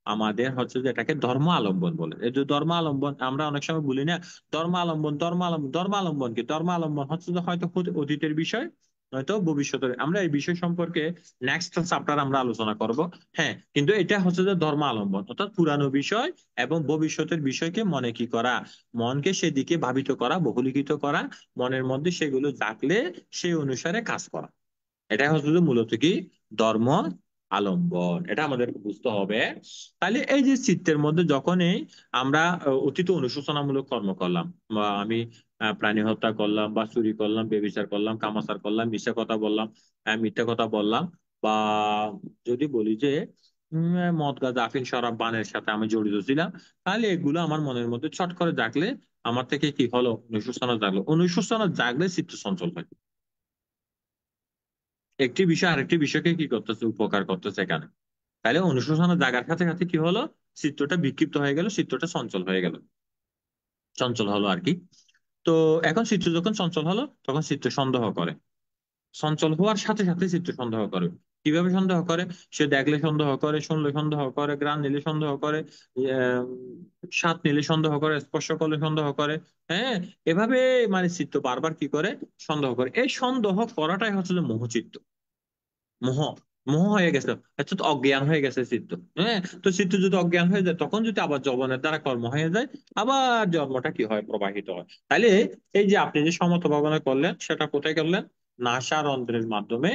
S5: আমাদের হচ্ছে যে এটাকে ধর্ম আলম্বন বলে। এই যে ধর্ম আলম্বন আমরা অনেক সময় বলি না, ধর্ম আলম্বন, ধর্ম আলম্বন। ধর্ম আলম্বন কি? ধর্ম আলম্বন হচ্ছে যে হয়তো অতীতের বিষয়, নয়তো ভবিষ্যতের। আমরা এই বিষয় সম্পর্কে নেক্সট চ্যাপ্টার আমরা আলোচনা করব। হ্যাঁ, কিন্তু এটা হচ্ছে যে ধর্ম আলম্বন, অর্থাৎ পুরানো বিষয় এবং ভবিষ্যতের বিষয়কে মনে কি করা, মনকে সেদিকে ভাবিত করা, বহুলীকৃত করা, মনের মধ্যে সেগুলো জাগলে সেই অনুসারে কাজ করা। এটা হচ্ছে যে মূলত কি ধর্ম আলম্বন। এটা আমাদের বুঝতে হবে। তাহলে এই যে চিত্তের মধ্যে যখনই আমরা অতীত অনুশোচনামূলক কর্ম করলাম, বা আমি প্রাণী হত্যা করলাম, বা চুরি করলাম, ব্যভিচার করলাম, কামাচার করলাম, মিথ্যা কথা বললাম, মিথ্যা কথা বললাম, বা যদি বলি যে মদ, গাঁজা, আফিম, শরাব, পানের সাথে আমি জড়িত ছিলাম, তাহলে এগুলো আমার মনের মধ্যে ছট করে জাগলে আমার থেকে কি হলো, অনুশোচনা জাগলো। অনুশোচনা জাগলে চিত্ত চঞ্চল হয়। একটি বিষয় আরেকটি বিষয়কে কি করতেছে, উপকার করতেছে এখানে। তাহলে অনুশোচনা জাগার সাথে সাথে কি হলো, চিত্তটা বিক্ষিপ্ত হয়ে গেল, চিত্তটা চঞ্চল হয়ে গেল, চঞ্চল হলো আর কি। তো এখন চিত্ত যখন চঞ্চল হলো, তখন চিত্ত সন্দেহ করে। চঞ্চল হওয়ার সাথে সাথে চিত্ত সন্দেহ করে। কিভাবে সন্দেহ করে? সে দেখলে সন্দেহ করে, শুনলে সন্দেহ করে, ঘ্রাণ নিলে সন্দেহ করে, আহ, স্বাদ নিলে সন্দেহ করে, স্পর্শ করলে সন্দেহ করে। হ্যাঁ, এভাবে মানে চিত্ত বারবার কি করে, সন্দেহ করে। এই সন্দেহ করাটাই হচ্ছে যে মোহচিত্ত। মোহ, মোহ হয়ে গেছে, অর্থাৎ অজ্ঞান হয়ে গেছে চিত্ত। হ্যাঁ, তো চিত্ত যদি অজ্ঞান হয়ে যায়, তখন যদি আবার যৌবনের দ্বারা কর্ম হয়ে যায়, আবার জন্মটা কি হয়, প্রবাহিত হয়। তাহলে এই যে আপনি যে সমত ভাবনা করলেন, সেটা কোথায় করলেন? নাসা রন্ধ্রের মাধ্যমে।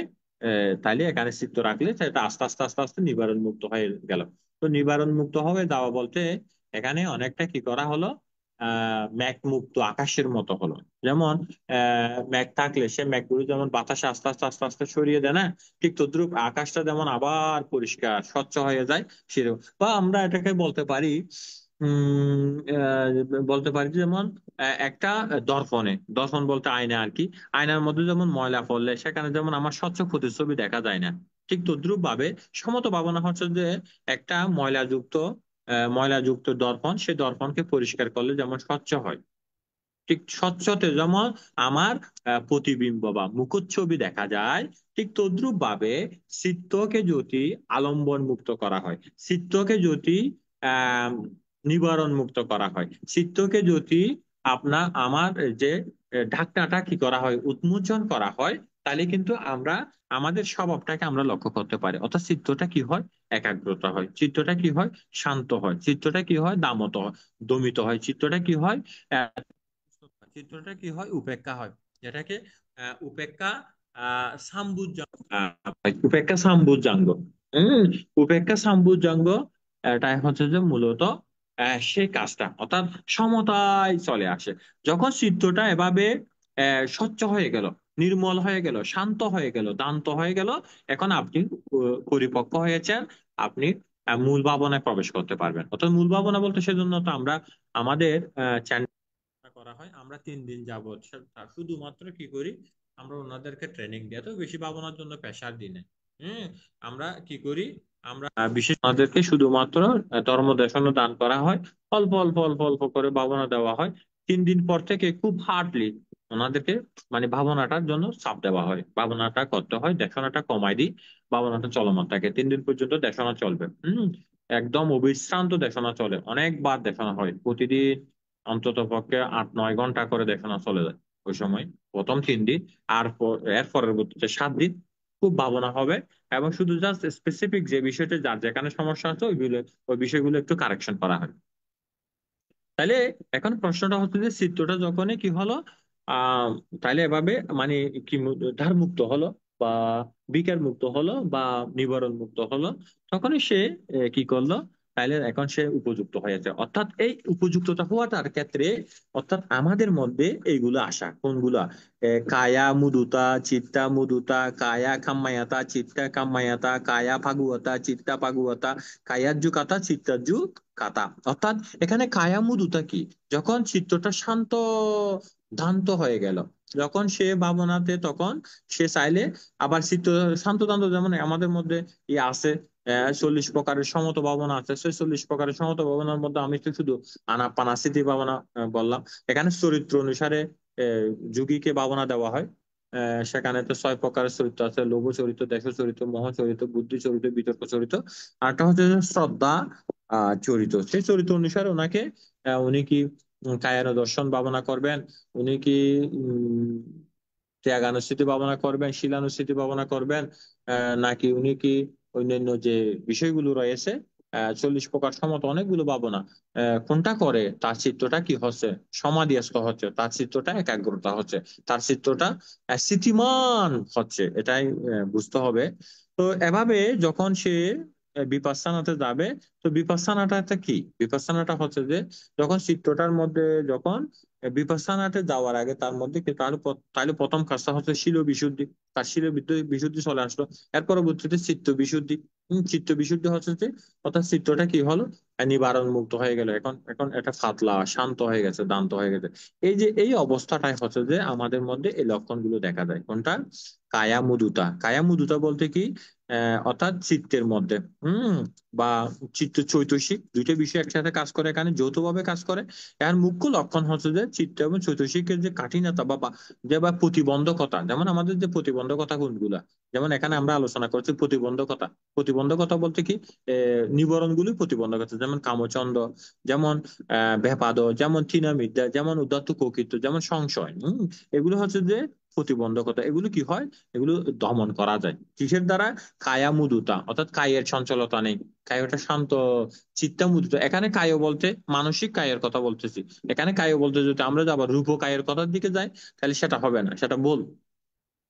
S5: তাইলে এখানে চিত্ত রাখলে সেটা আস্তে আস্তে আস্তে আস্তে নিবারণ মুক্ত হয়ে গেল। তো নিবারণ মুক্ত হয়ে যাওয়া বলতে এখানে অনেকটা কি করা হলো, মেঘ মুক্ত আকাশের মতো হলো। যেমন মেঘ থাকলে সে মেঘগুলো যেমন বাতাসে আস্তে আস্তে আস্তে আস্তে সরিয়ে দেয় না, ঠিক তদ্রুপ আকাশটা যেমন আবার পরিষ্কার স্বচ্ছ হয়ে যায়, সেরকম। বা আমরা এটাকে বলতে পারি, উম বলতে পারি যেমন একটা দর্পণে, দর্পণ বলতে আয়না আর কি। আয়নার মধ্যে যেমন ময়লা পড়লে সেখানে যেমন আমার স্বচ্ছ প্রতিচ্ছবি দেখা যায় না, ঠিক তদ্রুপ ভাবে সমত ভাবনা হচ্ছে যে একটা ময়লাযুক্ত দর্পণ, সেই দর্পণকে পরিষ্কার করলে যেমন স্বচ্ছ হয়, ঠিক স্বচ্ছতে যেমন আমার প্রতিবিম্ব বা মুখচ্ছবি দেখা যায়, ঠিক তদ্রুপ ভাবে চিত্তকে যদি আলম্বন মুক্ত করা হয়, চিত্তকে যদি আহ নিবারণ মুক্ত করা হয়, চিত্তকে যদি আমার যে ঢাকনাটা কি করা হয়, উন্মোচন করা হয়, তাহলে কিন্তু আমরা আমাদের স্বভাবটাকে আমরা লক্ষ্য করতে পারি। অর্থাৎ চিত্তটা কি হয়, একাগ্রতা হয়, চিত্তটা কি হয়, শান্ত হয়, চিত্তটা কি হয়, দমিত হয়, চিত্তটা কি হয়, চিত্রটা কি হয়, উপেক্ষা হয়। যেটাকে উপেক্ষা উপেক্ষা সাম্বুজাঙ্গ। হম উপেক্ষা সাম্বুজাঙ্গ, এটাই হচ্ছে যে মূলত সেই কাজটা, অর্থাৎ সমতায় চলে আসে। যখন চিত্রটা এভাবে স্বচ্ছ হয়ে গেল, নির্মল হয়ে গেল, শান্ত হয়ে গেল, দান্ত হয়ে গেল। এখন আপনি পরিপক্ক হয়েছেন, আপনি মূল ভাবনায় প্রবেশ করতে পারবেন। অর্থাৎ মূল ভাবনা বলতে সেজন্য তো আমরা আমাদের করা হয়, আমরা 3 দিন যাবত শুধুমাত্র কি করি, আমরা ওনাদেরকে ট্রেনিং দিই, এত বেশি ভাবনার জন্য প্রেশার দিই না। হম আমরা কি করি, আমরা বিশেষ ওনাদেরকে শুধুমাত্র ধর্ম দেশনা দান করা হয়, অল্প অল্প অল্প অল্প করে ভাবনা দেওয়া হয়। 3 দিন পর থেকে খুব হার্ডলি ওনাদেরকে মানে ভাবনাটার জন্য চাপ দেওয়া হয়, ভাবনাটা করতে হয়, দেশনাটা কমাই দিই, ভাবনাটা চলমান থাকে। 3 দিন পর্যন্ত দেশনা চলবে। একদম অবিশ্রান্ত দেশনা চলে, অনেকবার দেশনা হয় প্রতিদিন, অন্তত পক্ষে 8-9 ঘন্টা করে দেখানো চলে যায় ওই সময়, প্রথম 3 দিন। এর পরবর্তীতে 7 দিন খুব ভাবনা হবে, এবং শুধু জাস্ট স্পেসিফিক যে বিষয়টা যার যেখানে সমস্যা আছে ওই বিষয়গুলো একটু কারেকশন করা হয়। তাহলে এখন প্রশ্নটা হচ্ছে যে চিত্তটা যখনই কি হলো, আহ তাহলে এভাবে মানে কি ধার মুক্ত হলো বা বিকার মুক্ত হলো বা নিবারণ মুক্ত হলো, তখনই সে কি করলো, তাহলে এখন সে উপযুক্ত হয়েছে। অর্থাৎ এই উপযুক্ততা হওয়াটার ক্ষেত্রে অর্থাৎ আমাদের মধ্যে এইগুলো আসা কোনগুলা, কায়া মুদুতা চিত্তা মুদুতা, কায়া কাম্মায়াতা চিত্তা কাম্মায়াতা, কায়া ফাগুয়াতা চিত্তা ফাগুয়াতা, কায়াজ্জু কাতা চিত্তাজ্জু কাতা। অর্থাৎ এখানে কায়ামুদুতা কি, যখন চিত্তটা শান্ত দান্ত হয়ে গেল, যখন সে ভাবনাতে, তখন সে চাইলে আবার চিত্ত শান্ত দান্ত, যেমন আমাদের মধ্যে আছে 40 প্রকারের সমত ভাবনা আছে, সেই 40 প্রকারের সমত ভাবনার মধ্যে আমি তো শুধু আনাপানাসিতি ভাবনা বললাম। এখানে চরিত্র অনুসারে যোগীকে ভাবনা দেওয়া হয়। সেখানে তো 6 প্রকারের চরিত্র আছে, লোভ চরিত্র, দেশ চরিত্র, মোহ চরিত্র, বুদ্ধি চরিত্র, বিতর্ক চরিত্র। আরটা হচ্ছে যে শ্রদ্ধা চরিত্র। সেই চরিত্র অনুসারে ওনাকে উনি কি কায়ানো দর্শন ভাবনা করবেন, উনি কি উম ত্যাগানুষ্ঠিতি ভাবনা করবেন, শিলানুষ্ঠিতি ভাবনা করবেন, নাকি উনি কি অন্যান্য যে বিষয়গুলো রয়েছে 40 প্রকার সমত অনেকগুলো ভাবনা, কোনটা করে তার চিত্তটা কি হচ্ছে, সমাধিস্থ হচ্ছে, তার চিত্তটা একাগ্রতা হচ্ছে, তার চিত্তটা স্থিতিমান হচ্ছে, এটাই বুঝতে হবে। তো এভাবে যখন সে বিপাশানাতে যাবে, তো বিপাশানাটা কি, বিপাশানাটা হচ্ছে যে যখন চিত্তটার মধ্যে, যখন বিপাশানাতে যাওয়ার আগে তার মধ্যে কি তাহলে প্রথম কাজটা হচ্ছে শিল বিশুদ্ধি, তার শিল বিশুদ্ধি চলে আসলো। এর পরবর্তীতে চিত্ত বিশুদ্ধি। চিত্ত বিশুদ্ধি হচ্ছে যে অর্থাৎ চিত্তটা কি হলো, নিবারণ মুক্ত হয়ে গেল, এখন এখন এটা ফাতলা শান্ত হয়ে গেছে, দান্ত হয়ে গেছে। এই যে এই অবস্থাটাই হচ্ছে যে আমাদের মধ্যে এই লক্ষণগুলো দেখা যায়। কোনটা, কায়া মুদুতা। কায়া মুদুতা বলতে কি, অর্থাৎ চিত্তের মধ্যে বা চিত্ত চৈতসিক দুইটা বিষয় একসাথে কাজ করে, এখানে যৌথভাবে কাজ করে। এর মুখ্য লক্ষণ হচ্ছে যে চিত্ত এবং চৈতসিকের যে কাঠিন্যতা বা প্রতিবন্ধকতা, যেমন আমাদের যে প্রতিবন্ধকতা কোনগুলা, যেমন এখানে আমরা আলোচনা করছি প্রতিবন্ধকতা। প্রতিবন্ধকতা বলতে কি, নিবরণগুলি প্রতিবন্ধকতা, যেমন কামচন্দ, যেমন ব্যাপাদ, যেমন থিনামিদ্যা, যেমন উদাত্ত কৌকৃত্য, যেমন সংশয়। এগুলো হচ্ছে যে প্রতিবন্ধকতা। এগুলো কি হয়, এগুলো দমন করা যায় কিসের দ্বারা, কায়া মুদুতা, অর্থাৎ কায়ের চঞ্চলতা নেই, কায়টা শান্ত, চিত্তা মুদিত। এখানে কায় বলতে মানসিক কায়ের কথা বলতেছি। এখানে কায় বলতে যদি আমরা আবার রূপ কায়ের কথার দিকে যাই, তাহলে সেটা হবে না, সেটা ভুল।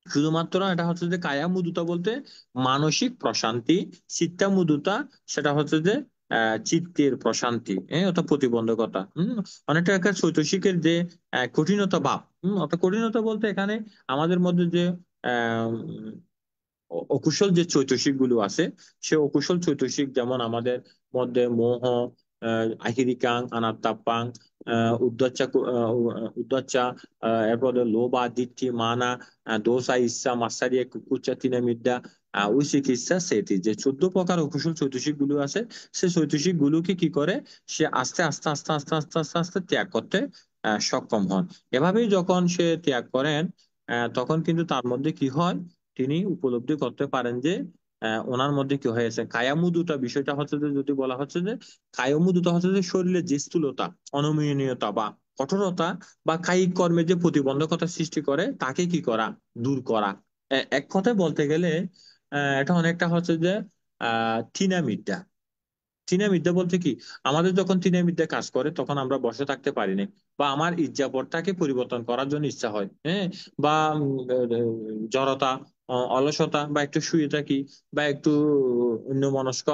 S5: শুধুমাত্র এটা হচ্ছে যে কায়া মুদুতা বলতে মানসিক প্রশান্তি, চিত্তা মুদুতা সেটা হচ্ছে যে চিত্তের প্রশান্তি, অর্থাৎ প্রতিবন্ধকতা। অনেকটা একটা চৈতসিকের যে কঠিনতা ভাব। অর্থাৎ কঠিনতা বলতে এখানে আমাদের মধ্যে যে আহ অকুশল যে চৈতসিক গুলো আছে, সে অকুশল চৈতসিক, যেমন আমাদের মধ্যে মোহ, আহিরিকাং, আনাত্তাপাং, উদ্ধচ্চা, উদ্ধচ্চা, এরপরে লোভা, দিচ্ছি, মানা, দোষা, ইচ্ছা, মাস্তারিয়া, কুকুচ্চা, তিনামিদ্যা, উইচিকিৎসা, সেটি, যে 14 প্রকার অকুশল চৈতসিক গুলো আছে, সে চৈতসিক গুলোকে কি করে, সে আস্তে আস্তে আস্তে আস্তে আস্তে আস্তে আস্তে ত্যাগ করতে সক্ষম হন। এভাবেই যখন সে ত্যাগ করেন, তখন কিন্তু তার মধ্যে কি হয়, তিনি উপলব্ধি করতে পারেন যে ওনার মধ্যে কি হয়েছে। কায়ামুদুটা বিষয়টা হচ্ছে যে, যদি বলা হচ্ছে যে কায়ামুদুটা হচ্ছে যে শরীরের যে স্থূলতা, অনমনীয়তা বা কঠোরতা বা কায়িক কর্মে যে প্রতিবন্ধকতা সৃষ্টি করে, তাকে কি করা, দূর করা। এক কথায় বলতে গেলে এটা অনেকটা হচ্ছে যে থিনামিদ্যা। চীনামিদ্যা বলতে কি, আমাদের যখন চীনামিদ্যা কাজ করে তখন আমরা বসে থাকতে পারি না, বা আমার ইচ্ছাপরটাকে পরিবর্তন করার জন্য ইচ্ছা হয়, বা জড়তা, অলসতা, বা একটু শুয়ে থাকি, বা একটু অন্যমনস্ক।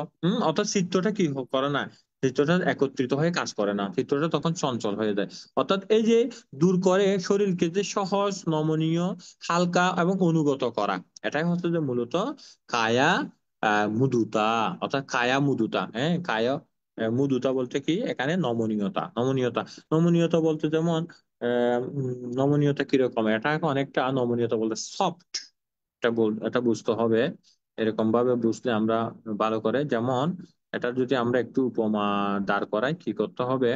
S5: অর্থাৎ চিত্তটা কি করে না, চিত্তটা একত্রিত হয়ে কাজ করে না, চিত্তটা তখন চঞ্চল হয়ে যায়। অর্থাৎ এই যে দূর করে শরীরকে যে সহজ, নমনীয়, হালকা এবং অনুগত করা, এটাই হচ্ছে যে মূলত কায়া মুদুতা, অর্থাৎ কায়া মুদুতা। হ্যাঁ, কায়া মুদুতা বলতে কি এখানে নমনীয়তা। নমনীয়তা নমনীয়তা বলতে যেমন নমনীয়তা কিরকম, এটা অনেকটা নমনীয়তা বলতে সফট, এটা বুঝতে হবে। এরকম ভাবে বুঝলে আমরা ভালো করে, যেমন এটা যদি আমরা একটু উপমা দাঁড় করাই, কি করতে হবে,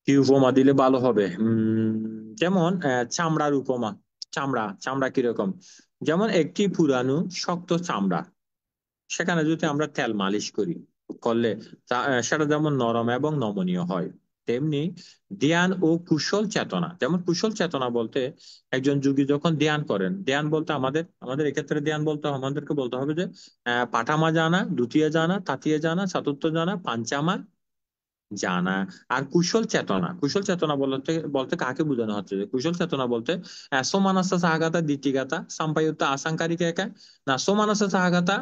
S5: কি উপমা দিলে ভালো হবে? যেমন চামড়ার উপমা। চামড়া চামড়া কিরকম, যেমন একটি পুরানো শক্ত চামড়া, সেখানে যদি আমরা তেল মালিশ করলে সেটা যেমন নরম এবং নমনীয় হয়, তেমনি ধ্যান ও কুশল চেতনা। যেমন কুশল চেতনা বলতে একজন যোগী যখন ধ্যান করেন, ধ্যান বলতে আমাদের আমাদের এক্ষেত্রে ধ্যান বলতে আমাদেরকে বলতে হবে যে পাঠামা জানা, দ্বিতীয় জানা, তৃতীয় জানা, চতুর্থ জানা, পাঞ্চামা জানা। আর কুশল চেতনা, কুশল চেতনা বলতে বলতে কাকে বোঝানো হচ্ছে? যে কুশল চেতনা বলতে সোমানাসা সাহাগাতা দ্বিতীয়গাতা সাম্পায়ুক্তা আসাংকারিকা একা, না সোমানাসা সাহাগাতা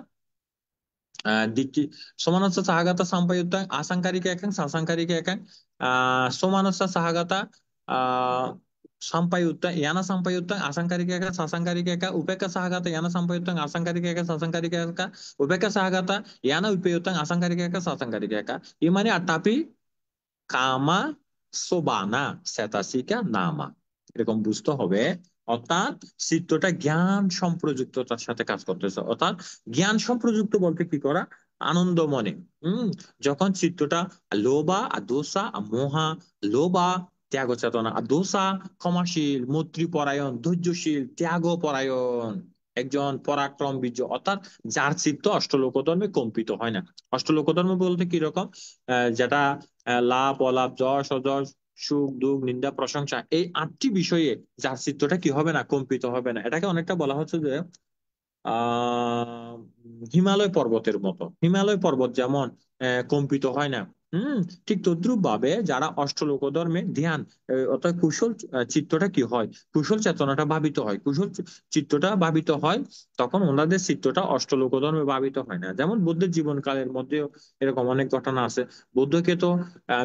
S5: ditti somanassa sahagata sampayutta asankarika ekang sasankarika ekang somanassa sahagata sampayutta yana sampayutta asankarika eka sasankarika eka upeka sahagata yana sampayutta asankarika eka sasankarika eka upeka sahagata yana upayutta asankarika eka sasankarika eka imani atapi কামা সোবানা সেতাসিকা নামা, এরকম বুঝতে হবে। অর্থাৎ চিত্তটা জ্ঞান সম্প্রযুক্ততার সাথে কাজ করতেছে। অর্থাৎ জ্ঞান সম্প্রযুক্ত বলতে কি করা, আনন্দ মনে। যখন চিত্তটা লোভা আর দোষা আর মোহা, লোভা ত্যাগ চেতনা, আর দোষা ক্ষমাশীল, মৈত্রীপরায়ণ, ধৈর্যশীল, ত্যাগ পরায়ণ, একজন পরাক্রম বীর্য, অর্থাৎ যার চিত্ত অষ্টলোকধর্মে কম্পিত হয় না। অষ্টলোকধর্ম বলতে কিরকম, যেটা লাভ অলাভ, যশ অযশ, সুখ দুঃখ, নিন্দা প্রশংসা, এই 8টি বিষয়ে যার চিত্তটা কি হবে না, কম্পিত হবে না। এটাকে অনেকটা বলা হচ্ছে যে আহ হিমালয় পর্বতের মতো। হিমালয় পর্বত যেমন কম্পিত হয় না, ঠিক তদ্রুপ ভাবে যারা অষ্টলোক ধর্মে ধ্যান অর্থাৎ কুশল চিত্তটা কি হয়, কুশল চেতনাটা ভাবিত হয়, কুশল চিত্তটা ভাবিত হয়, তখন ওনাদের চিত্তটা অষ্টলোক ধর্মে ভাবিত হয় না। যেমন বুদ্ধের জীবনকালের মধ্যেও এরকম অনেক ঘটনা আছে। বুদ্ধকে তো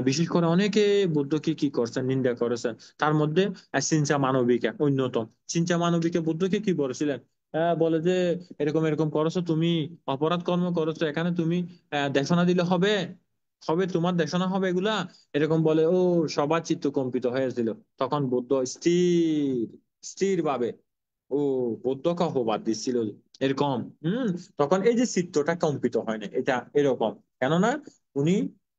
S5: বিশেষ করে অনেকে বুদ্ধকে কি করছেন, নিন্দা করেছেন। তার মধ্যে সিনচা মানবিকা অন্যতম। সিনচা মানবিকা বুদ্ধকে কি বলেছিলেন, বলে যে এরকম এরকম করেছো তুমি, অপরাধ কর্ম করেছো, এখানে তুমি দেশনা দিলে হবে, হবে তোমার দেশনা হবে এগুলা, এরকম বলে। ও সবার চিত্ত কম্পিত হয়েছিল। তখন বুদ্ধ স্থির স্থির ভাবে ও বৌদ্ধকে আহ্বান দিচ্ছিল এরকম। তখন এই যে চিত্তটা কম্পিত হয় না, এটা এরকম। কেননা উনি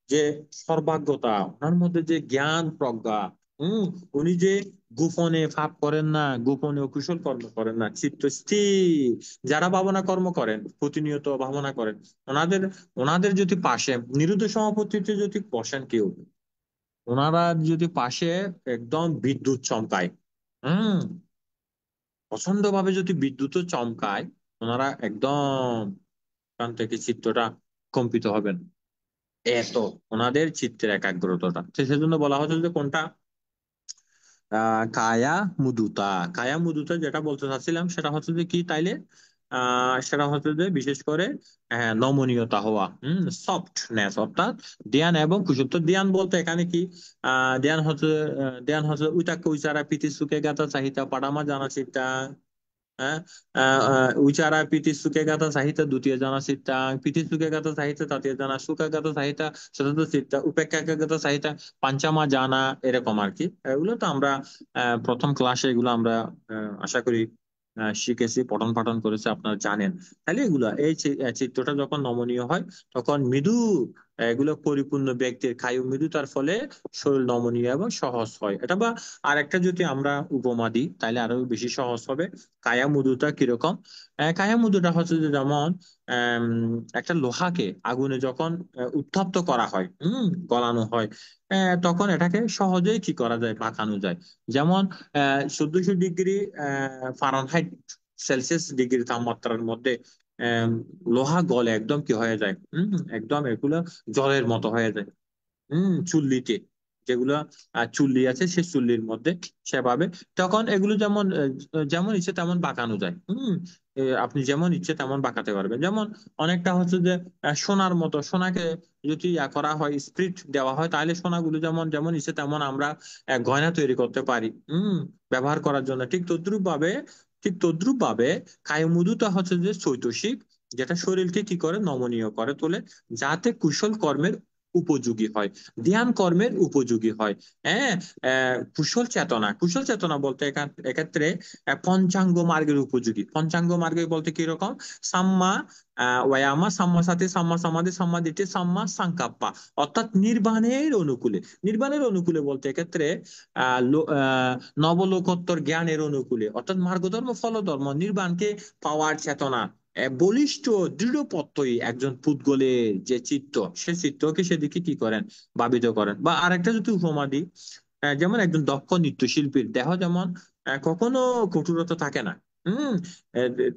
S5: যে সর্বাজ্ঞতা, ওনার মধ্যে যে জ্ঞান প্রজ্ঞা, হম উনি যে গোপনে পাপ করেন না, গোপনে অকুশল কর্ম করেন না, চিত্ত স্থির। যারা ভাবনা কর্ম করেন, প্রতিনিয়ত ভাবনা করেন, ওনাদের ওনাদের যদি পাশে নিরুদ্ধ সমাপতিতে যদি বসেন কেউ, ওনারা যদি পাশে একদম বিদ্যুৎ চমকায়, হম প্রচন্ড ভাবে যদি বিদ্যুৎ চমকায়, ওনারা একদম ওখান থেকে চিত্তটা কম্পিত হবেন। এত ওনাদের চিত্তের একাগ্রতাটা, সেজন্য বলা হচ্ছে যে কোনটা কায়া মুদুতা। কায়া মুদুতা যেটা বলতে চাচ্ছিলাম সেটা হচ্ছে যে কি তাইলে, সেটা হচ্ছে যে বিশেষ করে নমনীয়তা হওয়া, সফটনেস, অর্থাৎ ধ্যান এবং কুশল। তো ধ্যান বলতে এখানে কি, ধ্যান হচ্ছে উইতাক্য উইচারা পিতি সুখে গাতা চাহিতা পাডামা জানা চিত্তা, ucara piti sukegata sahita দ্বিতীয় জানা সিদ্ধা, পিতি সুখেগত সাহিত্য তৃতীয় জানা, সুখেগত সাহিত্য চতুর্থ সিদ্ধা, উপেক্ষাগত সাহিত্য পঞ্চমা জানা, এরকম আর কি। এগুলো তো আমরা প্রথম ক্লাসে এগুলো আমরা আশা করি শিখেছি, পঠন পাঠন করেছি, আপনারা জানেন। তাহলে এগুলা এই চিত্রটা যখন নমনীয় হয়, তখন মৃদু, এগুলো পরিপূর্ণ ব্যক্তির কায়ু মৃদুতার ফলে শরীর নমনীয় এবং সহজ হয়। এটা বা আরেকটা যদি আমরা উপমা দিই তাহলে আরো বেশি সহজ হবে। কায়া মুদুটা কিরকম, কায়া মুদুটা হচ্ছে যে যেমন আম, একটা লোহাকে আগুনে যখন উত্তপ্ত করা হয়, গলানো হয়, তখন এটাকে সহজেই কি করা যায়, পাকানো যায়। যেমন 1400 ডিগ্রি ফারেনহাইট সেলসিয়াস ডিগ্রি তাপমাত্রার মধ্যে লোহা গলে একদম কি হয়ে যায়, একদম এগুলো জলের মতো হয়ে যায় চুল্লিতে। যেগুলো চুল্লি আছে সেই চুল্লির মধ্যে সেভাবে। তখন এগুলো যেমন যেমন ইচ্ছে তেমন বাঁকানো যায়। আপনি যেমন ইচ্ছে তেমন বাঁকাতে পারবেন। যেমন অনেকটা হচ্ছে যে সোনার মতো, সোনাকে যদি করা হয়, স্প্রিট দেওয়া হয়, তাহলে সোনাগুলো যেমন যেমন ইচ্ছে তেমন আমরা গয়না তৈরি করতে পারি ব্যবহার করার জন্য। ঠিক তদ্রুপ ভাবে কায়মুদুটা হচ্ছে যে চৈতসিক, যেটা শরীরকে কি করে, নমনীয় করে তোলে, যাতে কুশল কর্মের উপযোগী হয়, ধ্যান কর্মের উপযোগী হয়। হ্যাঁ, কুশল চেতনা বলতে এক্ষেত্রে পঞ্চাঙ্গ মার্গের উপযোগী। পঞ্চাঙ্গ মার্গে বলতে কি রকম? সাম্মা ওয়ায়ামা, সাম্মা সাথী, সাম্মা সমাধি, সাম্মা দিট্ঠি, সাম্মা সংকাপ্পা, অর্থাৎ নির্বাণের অনুকূলে। নির্বাণের অনুকূলে বলতে এক্ষেত্রে নবলোকোত্তর জ্ঞানের অনুকূলে, অর্থাৎ মার্গধর্ম ফলধর্ম নির্বাণকে পাওয়ার চেতনা বলিষ্ঠ দৃঢ়পত্তই একজন পুদ্গলের যে চিত্ত, সে চিত্তকে সেদিকে কি করেন, ভাবিত করেন। বা আরেকটা যদি উপমা দিই, যেমন একজন দক্ষ নৃত্যশিল্পীর দেহ যেমন কখনো কঠোরতা থাকে না, হম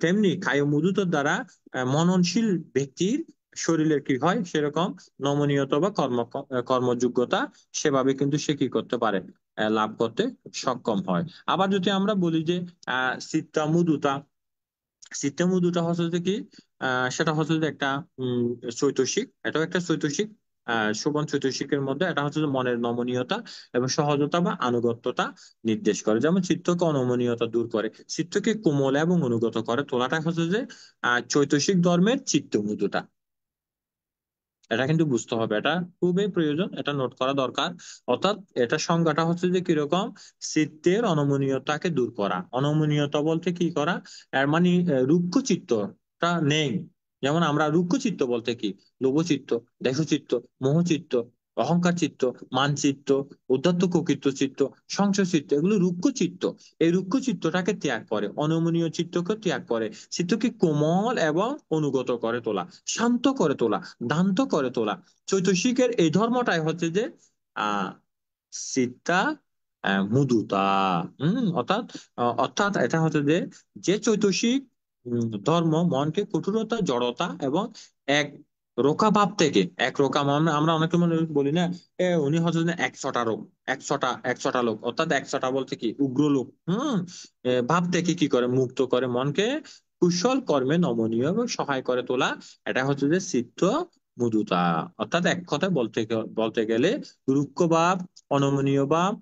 S5: তেমনি কায়মুদুতর দ্বারা মননশীল ব্যক্তির শরীরের কি হয়, সেরকম নমনীয়তা বা কর্মযোগ্যতা সেভাবে কিন্তু সে কি করতে পারে, লাভ করতে সক্ষম হয়। আবার যদি আমরা বলি যে চিত্তামুদুতা, চিত্তামুদুটা হচ্ছে যে কি, সেটা হচ্ছে যে একটা চৈতসিক, এটাও একটা চৈতসিক। শোভন চৈতসিকের মধ্যে এটা হচ্ছে যে মনের নমনীয়তা এবং সহজতা বা আনুগত্যতা নির্দেশ করে। যেমন চিত্তকে অনমনীয়তা দূর করে, চিত্তকে কোমল এবং অনুগত করে তোলাটা হচ্ছে যে চৈতসিক ধর্মের চিত্তমুদুটা। এটা কিন্তু বুঝতে হবে, এটা খুবই প্রয়োজন, এটা নোট করা দরকার। অর্থাৎ এটা সংজ্ঞাটা হচ্ছে যে কিরকম, চিত্তের অনমনীয়তাকে দূর করা। অনমনীয়তা বলতে কি করা, এর মানে রুক্ষ চিত্তটা নেই। যেমন আমরা রুক্ষ চিত্ত বলতে কি, লোভচিত্ত, দেহচিত্ত, মোহচিত্ত, অহংকার চিত্ত, মানচিত্ত, উদ্ধত্ত কুকৃত চিত্ত, সংশয় চিত্ত, এগুলো রুক্ষ চিত্ত। এই রুক্ষ চিত্তটাকে ত্যাগ করে, অনমনীয় চিত্তকে ত্যাগ করে, চিত্তকে কোমল এবং অনুগত করে তোলা, শান্ত করে তোলা, দান্ত করে তোলা। চৈতসিকের এই ধর্মটাই হচ্ছে যে আহ চিত্তা মুদুতা। অর্থাৎ অর্থাৎ এটা হচ্ছে যে যে চৈতসিক ধর্ম মনকে কঠোরতা, জড়তা এবং এক রোকা ভাব থেকে, এক রোকা আমরা আমরা অনেক সময় বলি না, উনি হচ্ছে যে একশোটা রোগ, একশোটা লোক, অর্থাৎ একশোটা বলতে কি, উগ্র লোক ভাব থেকে কি করে, মুক্ত করে মনকে কুশল কর্মে নমনীয় এবং সহায় করে তোলা। এটা হচ্ছে যে চিত্ত মুদুতা। অর্থাৎ এক কথায় বলতে গেলে রুক্ষ ভাব, অনমনীয় ভাব,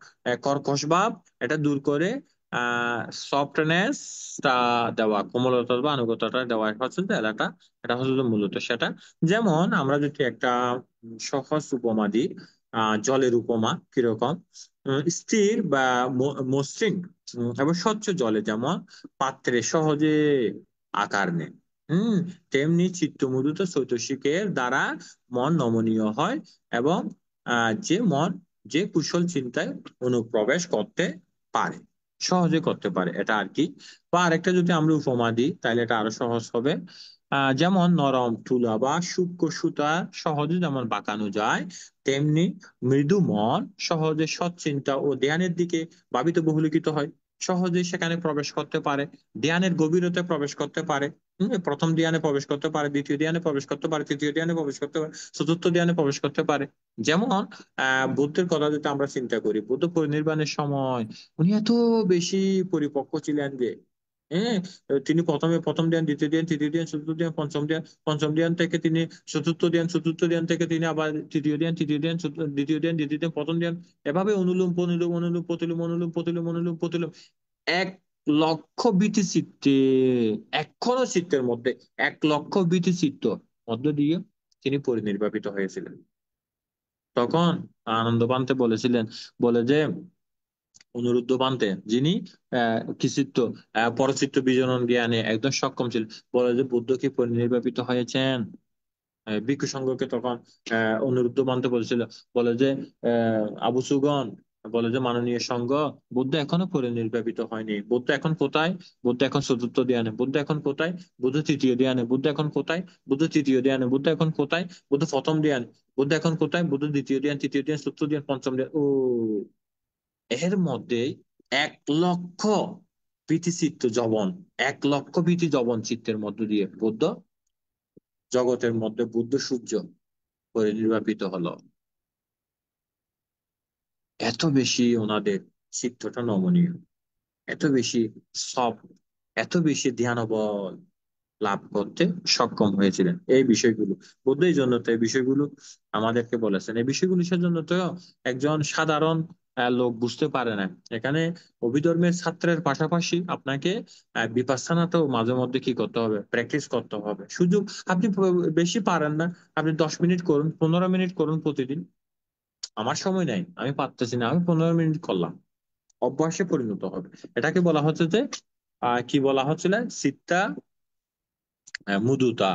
S5: কর্কশ ভাব, এটা দূর করে সফটনেস টা দেওয়া, কোমলতা বা আনুগত্যতা দেওয়া হচ্ছে যে এলাকা। এটা হচ্ছে যে মূলত সেটা। যেমন আমরা যদি একটা সহজ উপমা দিই, জলের উপমা কিরকম, স্থির বা মসৃণ এবং স্বচ্ছ জলে যেমন পাত্রে সহজে আকার নেয়, হম তেমনি চিত্তমুদুত চৈতসিকের দ্বারা মন নমনীয় হয় এবং যে মন যে কুশল চিন্তায় অনুপ্রবেশ করতে পারে, সহজে করতে পারে, এটা আর কি। বা আরেকটা যদি আমরা উপমা দিই তাহলে এটা আরো সহজ হবে। যেমন নরম তুলা বা সূক্ষ্ম সুতা সহজে যেমন বাঁকানো যায়, তেমনি মৃদু মন সহজে সৎচিন্তা ও ধ্যানের দিকে ভাবিত বহুলিখিত হয়, সহজে সেখানে প্রবেশ করতে পারে, ধ্যানের গভীরতায় প্রবেশ করতে পারে। প্রথম ধ্যানে প্রবেশ করতে পারে, দ্বিতীয় ধ্যানে প্রবেশ করতে পারে, তৃতীয় ধ্যানে প্রবেশ করতে পারে, চতুর্থ ধ্যানে প্রবেশ করতে পারে। যেমন বুদ্ধের কথা যদি আমরা চিন্তা করি, বুদ্ধ পরিনির্বাণের সময় উনি এত বেশি পরিপক্ক ছিলেন যে, হ্যাঁ, তিনি প্রথম ধ্যান, দ্বিতীয় ধ্যান, তৃতীয় ধ্যান, চতুর্থ ধ্যান, পঞ্চম ধ্যান থেকে তিনি চতুর্থ ধ্যান থেকে তিনি আবার তৃতীয় ধ্যান, তৃতীয় ধ্যান, দ্বিতীয় ধ্যান, দ্বিতীয় ধ্যান, প্রথম ধ্যান, এভাবে অনুলোম প্রতিলোম, অনুলোম প্রতিলোম, অনুলোম প্রতিলোম, অনুলোম প্রতিলোম, 1,00,000 বীতি চিত্তে, এখনো চিত্তের মধ্যে 1,00,000 বীতি চিত্ত মধ্য দিয়ে তিনি পরিনির্বাপিত হয়েছিলেন। তখন আনন্দ পান্তে বলেছিলেন, বলে যে অনুরুদ্ধ পান্তে, যিনি কিচিত্ত পরচিত্ত বিজনন জ্ঞানে একদম সক্ষম ছিলেন, বলে যে বুদ্ধ কি পরিনির্বাপিত হয়েছেন। ভিক্ষু সংঘকে তখন অনুরুদ্ধ পান্তে বলেছিল, বলে যে আবু সুগন, বলে যে মাননীয় সংঘ, বুদ্ধ এখনো পরিনির্বাপিত হয়নি। বুদ্ধ এখন কোথায়? বুদ্ধ এখন চতুর্থ ধ্যানে। বুদ্ধ এখন কোথায়? বুদ্ধ তৃতীয় ধ্যানে। বুদ্ধ এখন কোথায়? বুদ্ধ তৃতীয় ধ্যানে। বুদ্ধ এখন কোথায়? বুদ্ধ প্রথম ধ্যান। বুদ্ধ এখন কোথায়? বুদ্ধ দ্বিতীয় ধ্যান, তৃতীয় ধ্যান, চতুর্থ ধ্যান, পঞ্চম ধ্যান। ও, এর মধ্যে 1,00,000 ভীতি চিত্ত জবন, 1,00,000 ভীতি জবন চিত্তের মধ্য দিয়ে বুদ্ধ জগতের মধ্যে বুদ্ধ সূর্য পরিনির্বাপিত হলো। এত বেশি ওনাদের চিত্তটা নমনীয়, এত বেশি সব, এত বেশি ধ্যানবল লাভ করতে সক্ষম হয়েছিলেন। এই বিষয়গুলো বুদ্ধ এই জন্য তো এই বিষয়গুলো আমাদেরকে বলেছেন। এই বিষয়গুলো সেজন্য তো একজন সাধারণ লোক বুঝতে পারে না। এখানে অভিধর্মের ছাত্রের পাশাপাশি আপনাকে বিপাসসানাতেও মাঝে মধ্যে কি করতে হবে, প্র্যাকটিস করতে হবে। সুযোগ আপনি বেশি পারেন না, আপনি 10 মিনিট করুন, 15 মিনিট করুন প্রতিদিন। আমার সময় নাই, আমি পারতেছি না, আমি 15 মিনিট করলাম, অভ্যাসে পরিণত হবে। এটাকে বলা হচ্ছে যে কি বলা হচ্ছিল, সিত্তা মুদুতা,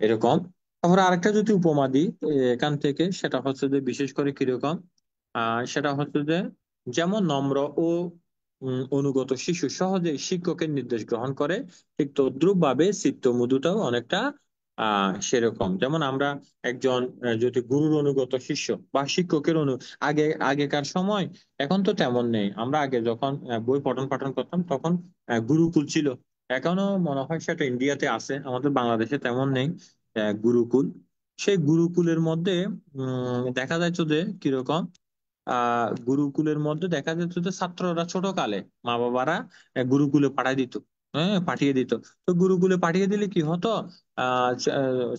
S5: এরকম। তারপরে আরেকটা যদি উপমা দিই এখান থেকে, সেটা হচ্ছে যে বিশেষ করে কিরকম, সেটা হচ্ছে যে যেমন নম্র ও অনুগত শিশু সহজে শিক্ষকের নির্দেশ গ্রহণ করে, ঠিক তদ্রুপ ভাবে চিত্ত মৃদুতাও অনেকটা সেরকম। যেমন আমরা একজন যদি গুরুর অনুগত শিষ্য বা শিক্ষকের আগেকার সময়, এখন তো তেমন নেই। আমরা আগে যখন বই পঠন পাঠন করতাম তখন গুরুকুল ছিল। এখনো মনে হয় সেটা ইন্ডিয়াতে আছে, আমাদের বাংলাদেশে তেমন নেই গুরুকুল। সেই গুরুকুলের মধ্যে দেখা যাচ্ছে যে কিরকম, গুরুকুলের মধ্যে দেখা যেত যে ছাত্ররা ছোট কালে মা বাবারা গুরুকুলে পাঠিয়ে দিত। হ্যাঁ, পাঠিয়ে দিত। তো গুরুকুলে পাঠিয়ে দিলে কি হতো,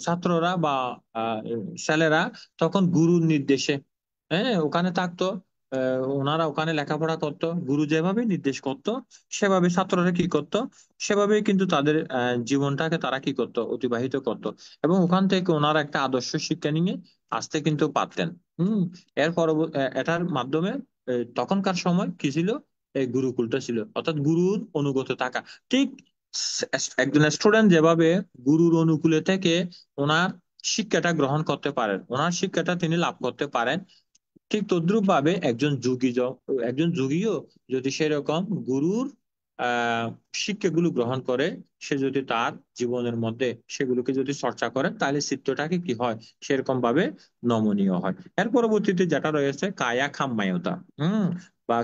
S5: ছাত্ররা বা ছেলেরা তখন গুরুর নির্দেশে ওখানে থাকতো। ওনারা ওখানে লেখাপড়া করতো, গুরু যেভাবে নির্দেশ করতো সেভাবে ছাত্ররা কি করতো, সেভাবেই কিন্তু তাদের জীবনটাকে তারা কি করতো, অতিবাহিত করতো। এবং ওখান থেকে ওনারা একটা আদর্শ শিক্ষা নিয়ে আসতে কিন্তু পারতেন। হম এর পরবর্তী এটার মাধ্যমে তখনকার সময় কি ছিল, এই গুরুকুলটা ছিল, অর্থাৎ গুরুর অনুগত থাকা। ঠিক একজন স্টুডেন্ট যেভাবে গুরুর অনুকূলে থেকে ওনার শিক্ষাটা গ্রহণ করতে পারেন, ওনার শিক্ষাটা তিনি লাভ করতে পারেন, ঠিক তদ্রুপ ভাবে একজন যোগীও যদি সেরকম গুরুর আহ শিক্ষাগুলো গ্রহণ করে, সে যদি তার জীবনের মধ্যে সেগুলোকে যদি চর্চা করে, তাহলে চিত্তটাকে কি হয়, সেরকম ভাবে নমনীয় হয়। এর পরবর্তীতে যেটা রয়েছে কায়া খাম্মায়তা, বা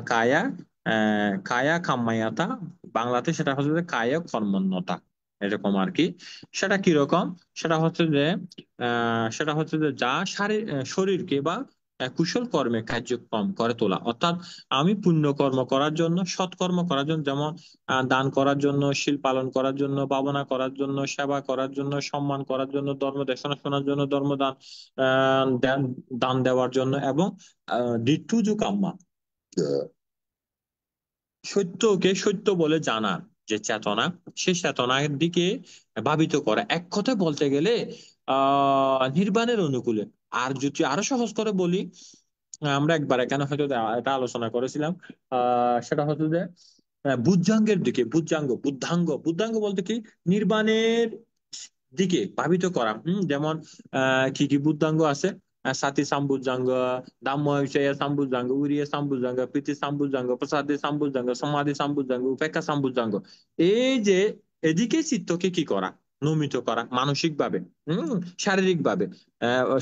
S5: কায়া খাম্মায়তা, বাংলাতে সেটা হচ্ছে যে কায়া কর্মণ্যতা, এরকম আর কি। সেটা কিরকম, সেটা হচ্ছে যে যা শরীরকে বা কুশল কর্মে কার্যক্রম করে তোলা। অর্থাৎ আমি পুণ্য কর্ম করার জন্য, সৎকর্ম করার জন্য, যেমন দান করার জন্য, শীল পালন করার জন্য, ভাবনা করার জন্য, সেবা করার জন্য, সম্মান করার জন্য, ধর্ম দেশনা শোনার জন্য, ধর্মদান দান দেওয়ার জন্য, এবং দিট্টুজু কাম্মা, সত্যকে সত্য বলে জানা যে চেতনা, সেই চেতনার দিকে ভাবিত করা। এক কথায় বলতে গেলে নির্বাণের অনুকূলে। আর যদি আরো সহজ করে বলি, আমরা একবার এখানে হয়তো এটা আলোচনা করেছিলাম, সেটা হচ্ছে যে বুদ্ধাঙ্গের দিকে, বুদ্ধাঙ্গ বলতে কি, নির্বাণের দিকে ভাবিত করা। যেমন কি কি বুদ্ধাঙ্গ আছে, সাতি সাম্বুজাঙ্গ, ধাম্মবিষয়া সাম্বুজাঙ্গ, উরিয়া সাম্বুজাঙ্গ, প্রীতি সাম্বুজাঙ্গ, প্রসাদে সাম্বুজাঙ্গ, সমাধি সাম্বুজাঙ্গ, উপেক্ষা সাম্বুজাঙ্গ। এই যে এদিকে চিত্তকে কি করা, নমিত করা মানসিক ভাবে, শারীরিক ভাবে।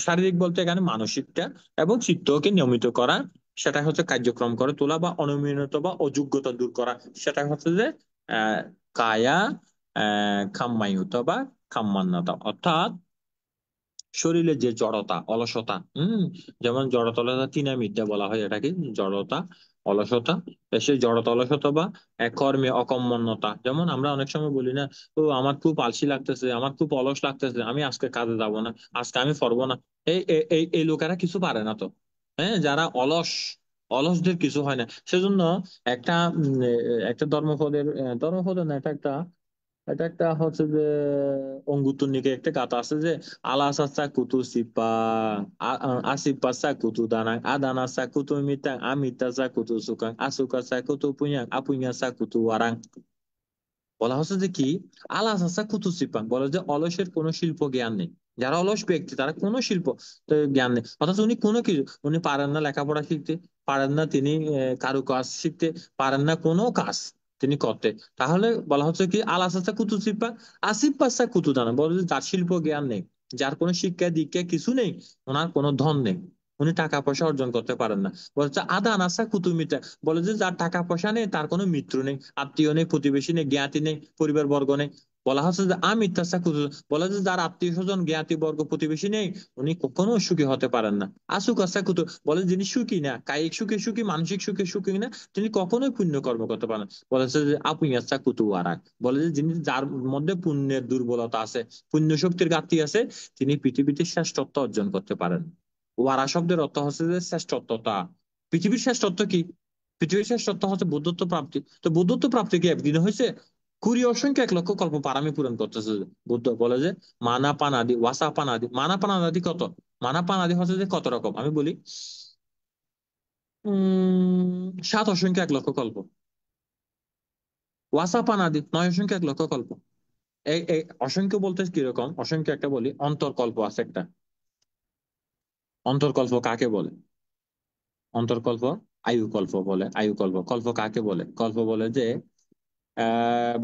S5: শারীরিক বলতে এখানে মানসিকটা, এবং চিত্তকে নিয়মিত করা, সেটা হচ্ছে কার্যক্রম করে তোলা, বা অনমনীয়তা বা অযোগ্যতা দূর করা, সেটা হচ্ছে যে আহ কায়া খাম্মায়ুত বা খাম্মান্নতা। অর্থাৎ শরীরে যে জড়তা, অলসতা, যেমন জড়তা অলসতা তিনা মিথ্যা বলা হয় এটাকে, জড়তা অলসতা। সেই জড়তা অলসতা বা কর্মে অকর্মণ্যতা, যেমন আমরা অনেক সময় বলি না, তো আমার খুব আলসি লাগতেছে, আমার খুব অলস লাগতেছে, আমি আজকে কাজে যাব না, আজকে আমি পারবো না। এই এই এই এই লোকেরা কিছু পারে না তো। হ্যাঁ, যারা অলসদের কিছু হয় না। সেজন্য একটা একটা ধর্মপদের না, এটা একটা হচ্ছে যে অঙ্গুত্তনিকে একটা গাথা আছে যে, আলাসাসা কুতু সিপা আসিপাসা কুতু দানাং আদানাসা কুতু মিতাং আমিতাসা কুতু সুকাং আসুকাসা কুতু পুয়াং আপুয়াসা কুতু ওয়ারাং। বলা হচ্ছে যে কি, আলাস আসা কুতু সিপাং, বলে যে অলসের কোনো শিল্প জ্ঞান নেই। যারা অলস ব্যক্তি তারা কোনো শিল্প জ্ঞান নেই, অর্থাৎ উনি কোনো কিছু, উনি পারেন না লেখাপড়া শিখতে, পারেন না তিনি কারুকাজ শিখতে, পারেন না কোনো কাজ তিনি করতে। তাহলে বলা হচ্ছে কি, আলাস আসা কুতু সিপাং আসিফ পাসা কুতু দানা, বলে যে যার শিল্প জ্ঞান নেই, যার কোনো শিক্ষা দীক্ষা কিছু নেই, ওনার কোনো ধন নেই, উনি টাকা পয়সা অর্জন করতে পারেন না। বলছে আদা নাসা কুতুমিতা, বলে যে যার টাকা পয়সা নেই তার কোনো মিত্র নেই, আত্মীয় নেই, প্রতিবেশী নেই, জ্ঞাতি নেই, পরিবার বর্গ নেই। বলা হচ্ছে যে আমিত্যাসা কুতু, বলা যে যার আত্মীয় স্বজন জ্ঞাতি বর্গ প্রতিবেশী নেই উনি কখনো সুখী হতে পারেন না। আসুকাসা কুতু, বলে যিনি সুখী না, কায়িক সুখে সুখী, মানসিক সুখে সুখী না, তিনি কখনোই পুণ্য কর্ম করতে পারেন না। বলেছে যে আপুয়াসা কুতু ওয়ারা, বলে যে যিনি, যার মধ্যে পুণ্যের দুর্বলতা আছে, পুণ্য শক্তির ঘাটতি আছে, তিনি পৃথিবীতে শ্রেষ্ঠত্ব অর্জন করতে পারেন। ওয়ারা শব্দের অর্থ হচ্ছে যে শ্রেষ্ঠত্বতা। পৃথিবীর শ্রেষ্ঠত্ব কি? পৃথিবীর শ্রেষ্ঠত্ব হচ্ছে বুদ্ধত্ব প্রাপ্তি। তো বুদ্ধত্ব প্রাপ্তি কি একদিনে হয়েছে? কুড়ি অসংখ্য 1 লক্ষ কল্প পারামি পূরণ করতেছে। বুদ্ধ বলে যে মানা পান আদি, ওয়াসা পান আদি। মানা পান আদি কত? মানা পান আদি হচ্ছে যে কত রকম আমি বলি, 7 অসংখ্য 1 লক্ষ কল্প। ওয়াসা পান আদি 9 অসংখ্য 1 লক্ষ কল্প। এই এই অসংখ্য বলতে কিরকম? অসংখ্য একটা বলি, অন্তর্কল্প আছে একটা। অন্তর্কল্প কাকে বলে? অন্তর্কল্প আয়ুকল্প বলে। আয়ুকল্প, কল্প কাকে বলে? কল্প বলে যে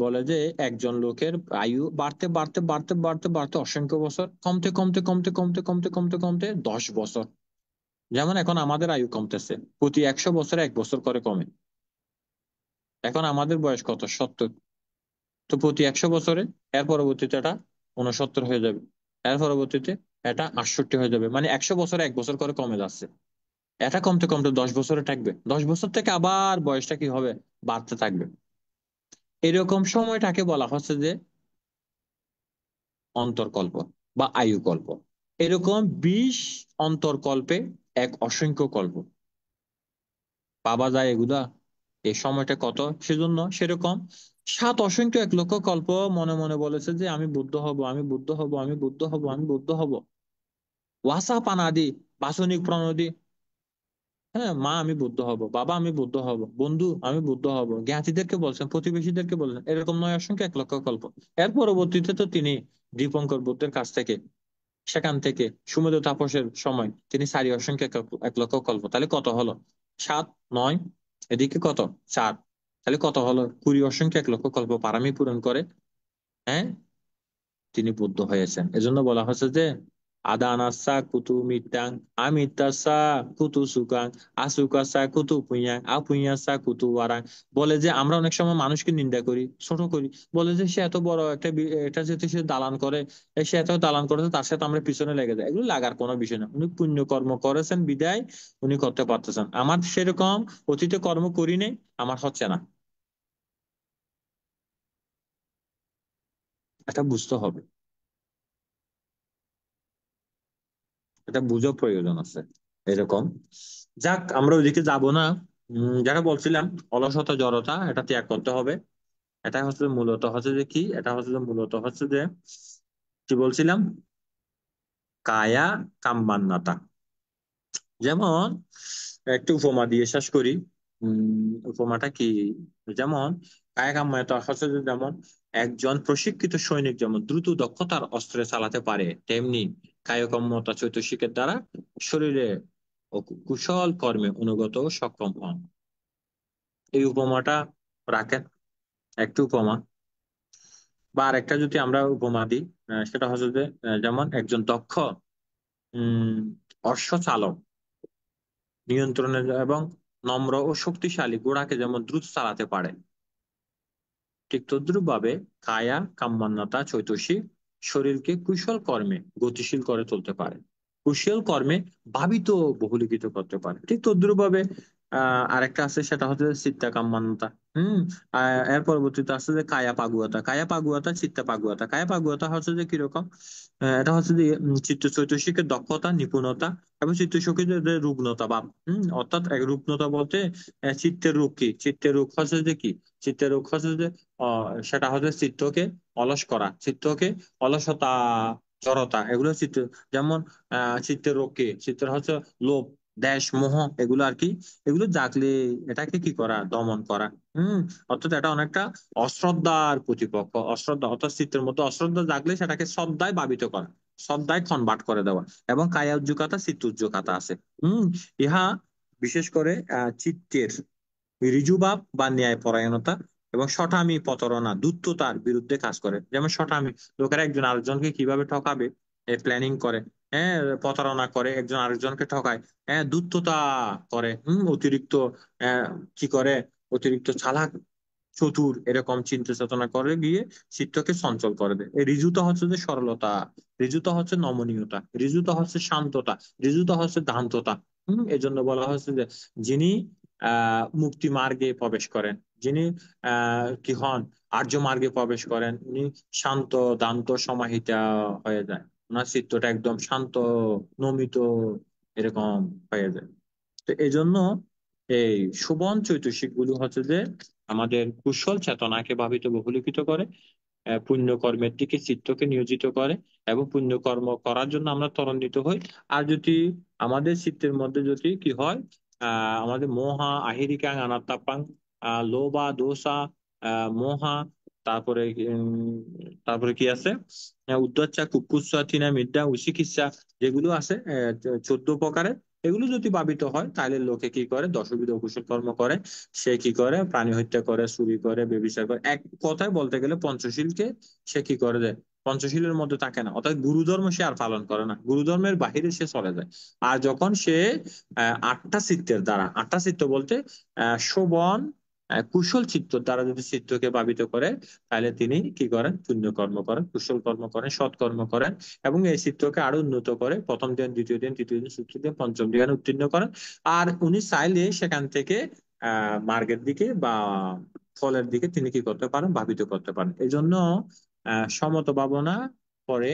S5: বলে যে একজন লোকের আয়ু বাড়তে বাড়তে বাড়তে বাড়তে বাড়তে অসংখ্য বছর, কমতে কমতে কমতে কমতে কমতে কমতে কমতে 10 বছর। যেমন এখন আমাদের আয়ু কমতেছে, প্রতি 100 বছরে 1 বছর করে কমে। এখন আমাদের বয়স কত? 70। তো প্রতি 100 বছরে এর পরবর্তীতে এটা 69 হয়ে যাবে, এর পরবর্তীতে এটা 68 হয়ে যাবে। মানে 100 বছরে 1 বছর করে কমে যাচ্ছে। এটা কমতে কমতে 10 বছরে থাকবে, 10 বছর থেকে আবার বয়সটা কি হবে? বাড়তে থাকবে। এরকম সময়টাকে বলা হচ্ছে যে অন্তর্কল্প বা আয়ুকল্প। এরকম 20 অন্তর্কল্পে এক অসংখ্য কল্প পাওয়া যায় এগুলা। এই সময়টা কত? সেজন্য সেরকম 7 অসংখ্য 1 লক্ষ কল্প মনে মনে বলেছে যে আমি বুদ্ধ হব, আমি বুদ্ধ হব, আমি বুদ্ধ হব, আমি বুদ্ধ হব। ওয়াসা পানাদি, বাসনিক প্রণোদি, হ্যাঁ, মা আমি বুদ্ধ হব, বাবা আমি বুদ্ধ হব, বন্ধু আমি বুদ্ধ হব, জ্ঞাতিদেরকে বলছেন, প্রতিবেশীদেরকে বলছেন, এরকম 9 অসংখ্য 1 লক্ষ কল্প। এর পরবর্তীতে তো তিনি দীপঙ্কর বুদ্ধের কাছ থেকে, সেখান থেকে সমুদ্র তাপসের সময় তিনি 4 অসংখ্য 1 লক্ষ কল্প। তাহলে কত হলো? 7, 9, এদিকে কত? 4। তাহলে কত হলো? 20 অসংখ্য 1 লক্ষ কল্প পারামি পূরণ করে, হ্যাঁ, তিনি বুদ্ধ হয়েছেন। এজন্য বলা হচ্ছে যে আদানাসা কুতু মিত্যাং, আমিত্যাসা কুতু সুকাং, আসুকাসা কুতু পুইয়াং, আপুইয়াসা কুতু ওয়ারাং। বলে যে আমরা অনেক সময় মানুষকে নিন্দা করি, ছোট করি। বলে যে সে এত বড় একটা এটা যেহেতু সে দালান করে, সে এত দালান করেছে, তার সাথে আমরা পিছনে লেগে যাই। এগুলো লাগার কোনো বিষয় না। উনি পুণ্য কর্ম করেছেন বিদায় উনি করতে পারতেছেন। আমার সেরকম অতীতে কর্ম করি নেই, আমার হচ্ছে না। এটা বুঝতে হবে, এটা বুঝার প্রয়োজন আছে। এরকম যাক, আমরা ওইদিকে যাব না। যারা বলছিলাম অলসতা জড়তা, এটা ত্যাগ করতে হবে। এটা হচ্ছে মূলত হচ্ছে যে কি, এটা হচ্ছে যে মূলত হচ্ছে যে কি বলছিলাম, কায়া কাম্মান্নাতা। যেমন একটু উপমা দিয়ে শেষ করি। উপমাটা কি? যেমন কায়া কাম্মান্নাতা হচ্ছে যে, যেমন একজন প্রশিক্ষিত সৈনিক যেমন দ্রুত দক্ষতার অস্ত্রে চালাতে পারে, তেমনি কায়কম্মতা চৈতসিকের দ্বারা শরীরে ও কুশল কর্মে অনুগত ও সক্ষম হন। এই উপমাটা রাখেন, একটু উপমা। বা আরেকটা যদি আমরা উপমা দিই, সেটা হচ্ছে যে যেমন একজন দক্ষ উম অশ্ব চালক নিয়ন্ত্রণে এবং নম্র ও শক্তিশালী ঘোড়াকে যেমন দ্রুত চালাতে পারে, ঠিক তদ্রুপ ভাবে কায়া কাম্মান্যতা চৈতসী শরীরকে কুশল কর্মে গতিশীল করে তুলতে পারে, কুশল কর্মে ভাবিত ও বহুলিখিত করতে পারে। ঠিক তদ্রুপ ভাবে আরেকটা আছে, সেটা হচ্ছে চিত্তা কাম্মান্যতা। এর পরবর্তীতে আছে যে কায়া পাগুয়াতা। কায়া পাগুয়াতা, চিত্তা পাগুয়াতা। কায়া পাগুয়াতা হচ্ছে যে কিরকম? এটা হচ্ছে যে চিত্ত চৈতসিকের দক্ষতা, নিপুণতা এবং চিত্তশক্তির যে রুগ্নতা ভাব। অর্থাৎ রুগ্নতা বলতে চিত্তের রোগ কি? চিত্তের রোগ হচ্ছে যে কি? চিত্তের রোগ হচ্ছে যে সেটা হচ্ছে চিত্তকে অলস করা, চিত্তকে অলসতা, জড়তা, এগুলো চিত্ত। যেমন চিত্তের রোগ কি? চিত্তের হচ্ছে লোভ, দেশ, মোহ, এগুলো আর কি। এগুলো জাগলে এটাকে কি করা? দমন করা। অর্থাৎ এটা অনেকটা অশ্রদ্ধার প্রতিপক্ষ। অশ্রদ্ধা অর্থাৎ চিত্তের মধ্যে অশ্রদ্ধা জাগলে সেটাকে শ্রদ্ধায় ভাবিত করা, শ্রদ্ধায় কনভার্ট করে দেওয়া। এবং কায়া উজ্জুকাতা, চিত্ত উজ্জুকাতা আছে। ইহা বিশেষ করে চিত্তের ঋজুভাব বা ন্যায় পরায়ণতা এবং সঠামি, প্রতারণা, ধূর্ততার বিরুদ্ধে কাজ করে। যেমন সঠামি, লোকেরা একজন আরেকজনকে কিভাবে ঠকাবে প্ল্যানিং করে, হ্যাঁ, প্রতারণা করে, একজন আরেকজনকে ঠকায়, হ্যাঁ, ধূর্ততা করে, অতিরিক্ত কি করে? অতিরিক্ত চালাক চতুর এরকম চিন্তা চেতনা করে গিয়ে চিত্তকে চঞ্চল করে দেয়। এই ঋজুতা হচ্ছে যে সরলতা, ঋজুতা হচ্ছে নমনীয়তা, ঋজুতা হচ্ছে শান্ততা, ঋজুতা হচ্ছে দান্ততা। এই জন্য বলা হচ্ছে যে যিনি মুক্তি মার্গে প্রবেশ করেন, যিনি কি হন আর্য মার্গে প্রবেশ করেন, উনি শান্ত দান্ত সমাহিতা হয়ে যায়, ওনার চিত্তটা একদম শান্ত নমিত এরকম হয়ে যায়। তো এই জন্য এই শোভন চৈতসিক গুলো হচ্ছে যে আমাদের কুশল চেতনাকে ভাবিত বহুলিখিত করে, পুণ্যকর্মের দিকে চিত্তকে নিয়োজিত করে এবং পুণ্যকর্ম করার জন্য আমরা ত্বরান্বিত হই। আর যদি আমাদের চিত্তের মধ্যে যদি কি হয়, আমাদের মোহা আহিরিকাং অনাত্তাপাং, লোভা দোষা মোহা, তারপরে তারপরে কি আছে, উদ্ধচ্চা কুকুৎসা থিনা মিদ্যা উচিকিৎসা, যেগুলো আছে 14 প্রকারের, এগুলো যদি ভাবিত হয় তাহলে লোকে কি করে দশবিধ অকুশল কর্ম করে। সে কি করে প্রাণী হত্যা করে, চুরি করে, ব্যভিচার করে, এক কথায় বলতে গেলে পঞ্চশীলকে সে কি করে দেয়, পঞ্চশীলের মধ্যে থাকে না, অর্থাৎ গুরুধর্ম সে আর পালন করে না, গুরুধর্মের বাহিরে সে চলে যায়। আর যখন সে আটটা চিত্তের দ্বারা, আটটা চিত্ত বলতে শোভন কুশল চিত্ত দ্বারা যদি চিত্তকে ভাবিত করে, তাহলে তিনি কি করেন পুণ্যকর্ম করেন, কুশল কর্ম করেন, সৎকর্ম করেন এবং এই চিত্তকে আরো উন্নত করে প্রথম ধ্যান, দ্বিতীয় ধ্যান, তৃতীয় ধ্যান, চতুর্থ ধ্যান, পঞ্চম ধ্যান উত্তীর্ণ করেন। আর উনি চাইলে সেখান থেকে মার্গের দিকে বা ফলের দিকে তিনি কি করতে পারেন, ভাবিত করতে পারেন। এই জন্য সমত ভাবনা পরে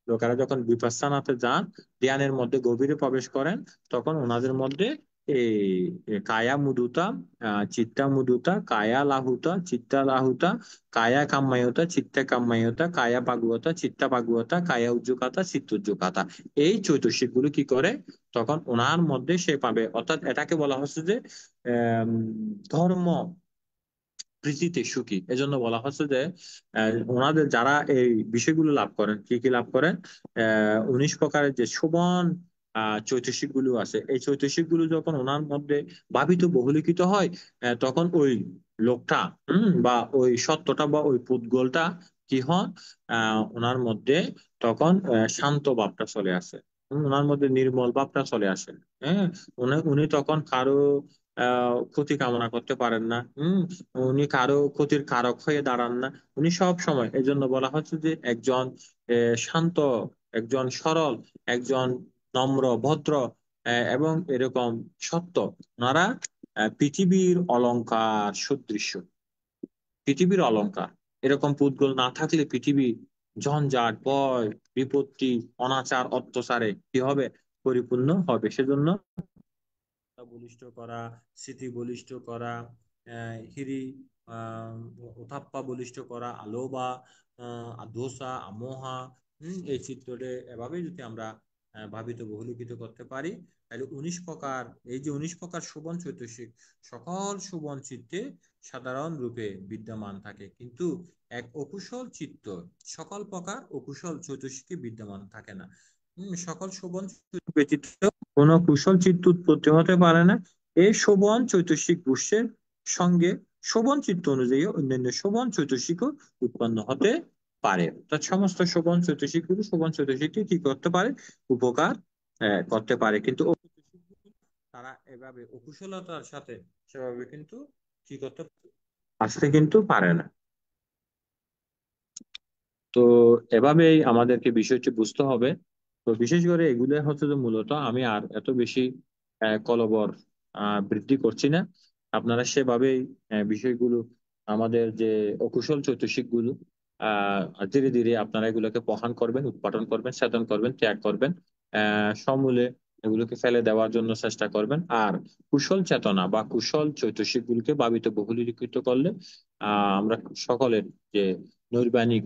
S5: লোকেরা যখন বিপাশানাতে যান, ধ্যানের মধ্যে গভীরে প্রবেশ করেন, তখন ওনাদের মধ্যে এই কায়া মুদুতা, চিত্তা মুদুতা, কায়া লাহুতা, চিত্তা লাহুতা, কায়া কাম্মায়তা, চিত্তা কাম্মায়তা, কায়া পাগুয়তা, চিত্তা পাগুয়তা, কায়া উজ্জুকাতা, চিত্ত উজ্জুকাতা, এই চৈতসিক গুলো কি করে তখন ওনার মধ্যে সে পাবে। অর্থাৎ এটাকে বলা হচ্ছে যে ধর্ম প্রীতিতে সুখী। এজন্য বলা হচ্ছে যে ওনাদের যারা এই বিষয়গুলো লাভ করেন, কি কি লাভ করেন, 19 প্রকারের যে শোভন চৈতসিক গুলো আছে, এই চৈতসিক গুলো যখন ওনার মধ্যে ভাবিত বহুলিখিত হয়, তখন ওই লোকটা বা ওই সত্যটা বা ওই পুদ্গলটা কি হন, ওনার মধ্যে তখন শান্ত ভাবটা চলে আসে, ওনার মধ্যে নির্মল ভাবটা চলে আসে। হ্যাঁ, উনি উনি তখন কারো ক্ষতি কামনা করতে পারেন না। উনি কারো ক্ষতির কারক হয়ে দাঁড়ান না। উনি সব সময়, এই জন্য বলা হচ্ছে যে একজন শান্ত, একজন সরল, একজন নম্র ভদ্র এবং এরকম সত্য, ওনারা পৃথিবীর অলংকার সদৃশ্য, পৃথিবীর অলংকার। এরকম পুদ্গল না থাকলে পৃথিবী ঝঞ্ঝাট, ভয়, বিপত্তি, অনাচার, অত্যাচারে কি হবে, পরিপূর্ণ হবে। সেজন্য বলিষ্ঠ করা, স্মৃতি বলিষ্ঠ করা, হিরি আহ ওথাপ্পা বলিষ্ঠ করা, আলোবা, দোসা, আমোহা, এই চিত্রটা এভাবে যদি আমরা ভাবিত বহুলিখিত করতে পারি, তাহলে 19 প্রকার, এই যে 19 প্রকার শোভন চৈতসিক সকল শোভন চিত্তে সাধারণ রূপে বিদ্যমান থাকে, কিন্তু এক অকুশল চিত্ত সকল প্রকার অকুশল চৈতসিকে বিদ্যমান থাকে না। সকল শোভন ব্যতীত কোন কুশল চিত্ত উৎপত্তি হতে পারে না। এই শোভন চৈতসিক পুষ্যের সঙ্গে শোভন চিত্ত অনুযায়ী অন্যান্য শোভন চৈতসিকও উৎপন্ন হতে পারে। অর্থাৎ সমস্ত শোভন চৈতসিক গুলো শোভন চৈতসিককে কি করতে পারে, উপকার করতে পারে, কিন্তু তারা এভাবে অকুশলতার সাথে সেভাবে কিন্তু কি করতে আসতে কিন্তু পারে না। তো এভাবেই আমাদেরকে বিষয়টি বুঝতে হবে। তো বিশেষ করে এগুলো হচ্ছে যে মূলত আমি আর এত বেশি কলবর বৃদ্ধি করছি না। আপনারা সেভাবেই বিষয়গুলো, আমাদের যে অকুশল চৈতসিক গুলো ধীরে ধীরে আপনারা এগুলোকে বহন করবেন, উৎপাদন করবেন, সাধন করবেন, ত্যাগ করবেন, সমূলে এগুলোকে ফেলে দেওয়ার জন্য চেষ্টা করবেন। আর কুশল চেতনা বা কুশল চৈতসিক গুলোকে ভাবিত বহুলীকৃত করলে আমরা সকলের যে নৈর্বাণিক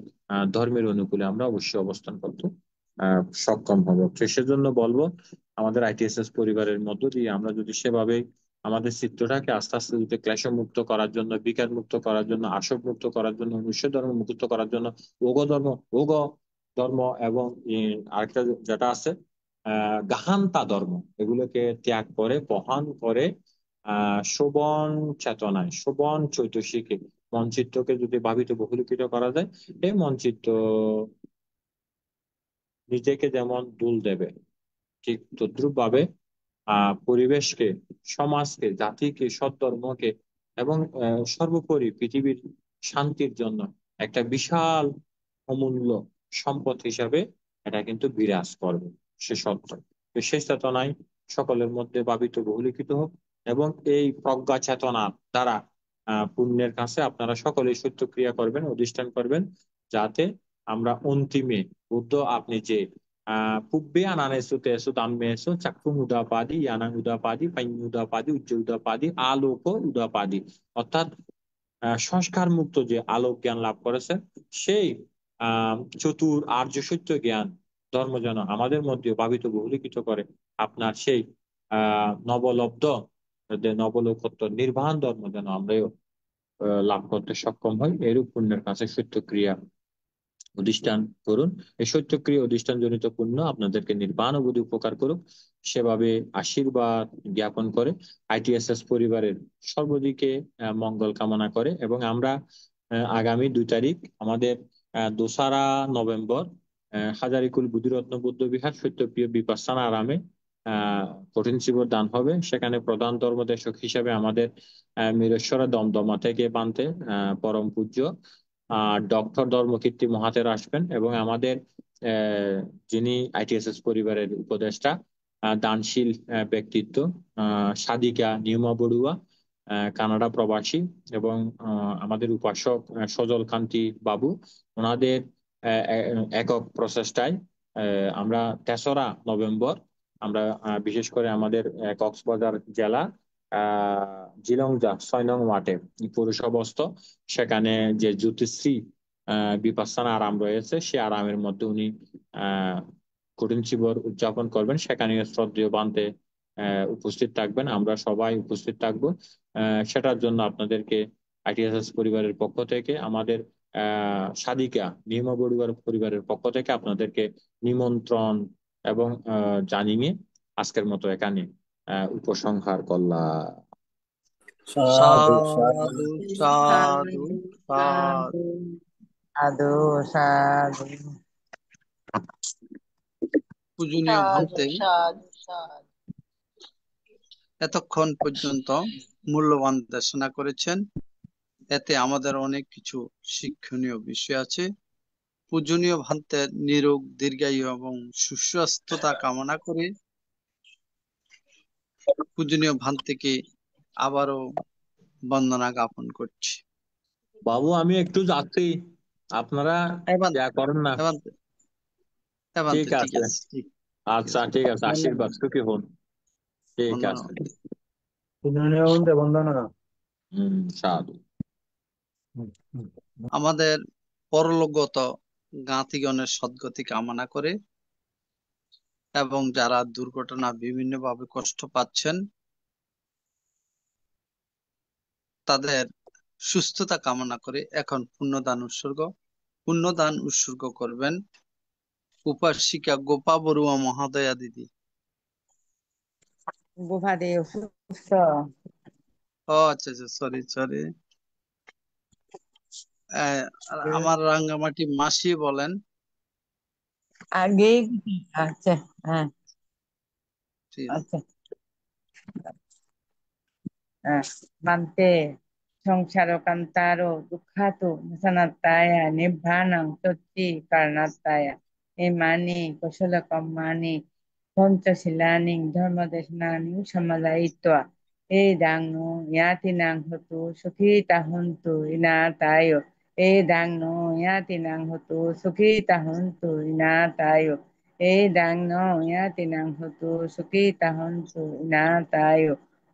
S5: ধর্মের অনুকূলে আমরা অবশ্যই অবস্থান করতে সক্ষম হব। তো সেজন্য বলবো, আমাদের আইটিএসএস পরিবারের মধ্য দিয়ে আমরা যদি সেভাবে আমাদের চিত্রটাকে আস্তে আস্তে যদি ক্লেশ মুক্ত করার জন্য, বিকার মুক্ত করার জন্য, আসব মুক্ত করার জন্য, মনুষ্য ধর্ম মুক্ত করার জন্য, ওগ ধর্ম এবং আরেকটা যেটা আছে গাহান্তা ধর্ম, এগুলোকে ত্যাগ করে বহন করে শোভন চেতনায়, শোভন চৈতসিকে মনচিত্রকে যদি ভাবিত বহুলিখিত করা যায়, এই মনচিত্র নিজেকে যেমন দুল দেবে, ঠিক তদ্রুপ ভাবে পরিবেশকে, সমাজকে, জাতিকে, সৎধর্মকে এবং সর্বোপরি পৃথিবীর শান্তির জন্য একটা বিশাল অমূল্য সম্পদ হিসাবে এটা কিন্তু বিরাজ করবে, সে সত্য। তো সেই চেতনায় সকলের মধ্যে ভাবিত বহুলিখিত হোক, এবং এই প্রজ্ঞা চেতনা দ্বারা পুণ্যের কাছে আপনারা সকলেই সত্য ক্রিয়া করবেন, অধিষ্ঠান করবেন, যাতে আমরা অন্তিমে বুদ্ধ আপনি যে পুব্বে আনানেসু তেসু দাম্মেসু চাক্ষুম উদাপাদি ইয়ানাং উদাপাদি পাইং উদাপাদি উজ্জ উদাপাদি আলোক উদাপাদি, অর্থাৎ সংস্কার মুক্ত যে আলোক জ্ঞান লাভ করেছেন, সেই চতুর আর্য সত্য জ্ঞান ধর্ম যেন আমাদের মধ্যে ভাবিত বহুলিখিত করে আপনার সেই নবলব্ধ যে নবলোকোত্তর নির্বাণ ধর্ম যেন আমরাও লাভ করতে সক্ষম হই। এরূপ পুণ্যের কাছে সত্য ক্রিয়া অধিষ্ঠান করুন। এই সত্যক্রিয়া অধিষ্ঠান জনিত পুণ্য আপনাদেরকে নির্বাণ অবধি উপকার করুক, সেভাবে আশীর্বাদ জ্ঞাপন করে আইটিএসএস পরিবারের সর্বদিকে মঙ্গল কামনা করে। এবং আমরা আগামী 2 তারিখ আমাদের 2রা নভেম্বর হাজারিকুল বুদ্ধিরত্ন বৌদ্ধ বিহার সত্যপ্রিয় বিপাশানা আরামে কঠিন শিবির দান হবে। সেখানে প্রধান ধর্মদেশক হিসেবে আমাদের মিরেশ্বরা দমদমা থেকে বানতে পরম পূজ্য ডক্টর ধর্মকীর্তি মহাতের আসবেন, এবং আমাদের যিনি আইটিএসএস পরিবারের উপদেষ্টা দানশীল ব্যক্তিত্ব সাদিকা নিয়মা বড়ুয়া কানাডা প্রবাসী, এবং আমাদের উপাসক সজল কান্তি বাবু, ওনাদের একক প্রচেষ্টায় আমরা 3রা নভেম্বর আমরা বিশেষ করে আমাদের কক্সবাজার জেলা জিলংজা 6 নং ওয়ার্ডে পৌরসভাস্থ সেখানে যে জ্যোতিশ্রী বিপাশানা আরাম রয়েছে, সে আরামের মধ্যে উনি কঠিন শিবির উদযাপন করবেন। সেখানে শ্রদ্ধেয় বান্তে উপস্থিত থাকবেন, আমরা সবাই উপস্থিত থাকব। সেটার জন্য আপনাদেরকে আইটিএসএস পরিবারের পক্ষ থেকে, আমাদের সাদিকা নিয়মা বড়ুয়ার পরিবারের পক্ষ থেকে আপনাদেরকে নিমন্ত্রণ এবং জানিয়ে আজকের মতো এখানে উপসংহার করলাম।
S3: সাধু
S2: সাধু
S3: সাধু সাধু।
S2: সাধু সাধু।
S3: পূজনীয় ভান্তে,
S8: সাধু সাধু।
S3: এতক্ষণ পর্যন্ত মূল্যবান দেশনা করেছেন, এতে আমাদের অনেক কিছু শিক্ষণীয় বিষয় আছে। পূজনীয় ভান্তের নিরোগ দীর্ঘায়ু এবং সুস্বাস্থ্যতা কামনা করে পূজনীয় ভান্তেকে আবারও বন্দনা জ্ঞাপন করছি।
S5: বাবু আমি একটু যাচ্ছি, আপনারা
S3: এবান্তে
S5: যা করেন না।
S3: এবান্তে
S5: ঠিক
S3: এবান্তে ঠিক
S5: আছে,
S3: আছে, ঠিক
S5: আচ্ছা
S3: আছে।
S5: ঠিক আছে,
S3: ধন্যবাদ,
S5: আশীর্বাদ সুখী হন। ঠিক আছে।
S3: ধন্যবাদ।
S9: পূজনীয় বন্দে বন্দনা।
S5: সাধু।
S3: আমাদের পরলোকগত জ্ঞাতিগণের সদ্গতি কামনা করে এবং যারা দুর্ঘটনা বিভিন্নভাবে কষ্ট পাচ্ছেন তাদের সুস্থতা কামনা করে এখন পুণ্যদান উৎসর্গ করবেন উপাসিকা গোপা বড়ুয়া মহাদয়া দিদি।
S2: গোভাদে অসুস্থ।
S3: ও আচ্ছা আচ্ছা, সরি সরি। আমার রাঙ্গামাটি মাসি বলেন।
S2: আগেই আচ্ছা, হ্যাঁ
S3: ঠিক আছে।
S2: আচ্ছা, হ্যাঁ। বান্তে সংসার কান্তারো দুঃখাতো সনাত্তায় নিব্বাণং সত্যি কারণাত্তায় ইমানি কুশল কম্মানি পঞ্চশীলানি ধর্মদেশনানি সমাদায়িত্বা এদাংনো ইয়াতিনাং হতু সুখিতা হন্তু ইনাতায় এদাংনো ইয়াতিনাং হতু সুখিতা হন্তু ইনাতায় এদাংনো ইয়াতিনাং হতু সুখিতা হন্তু ইনাতায়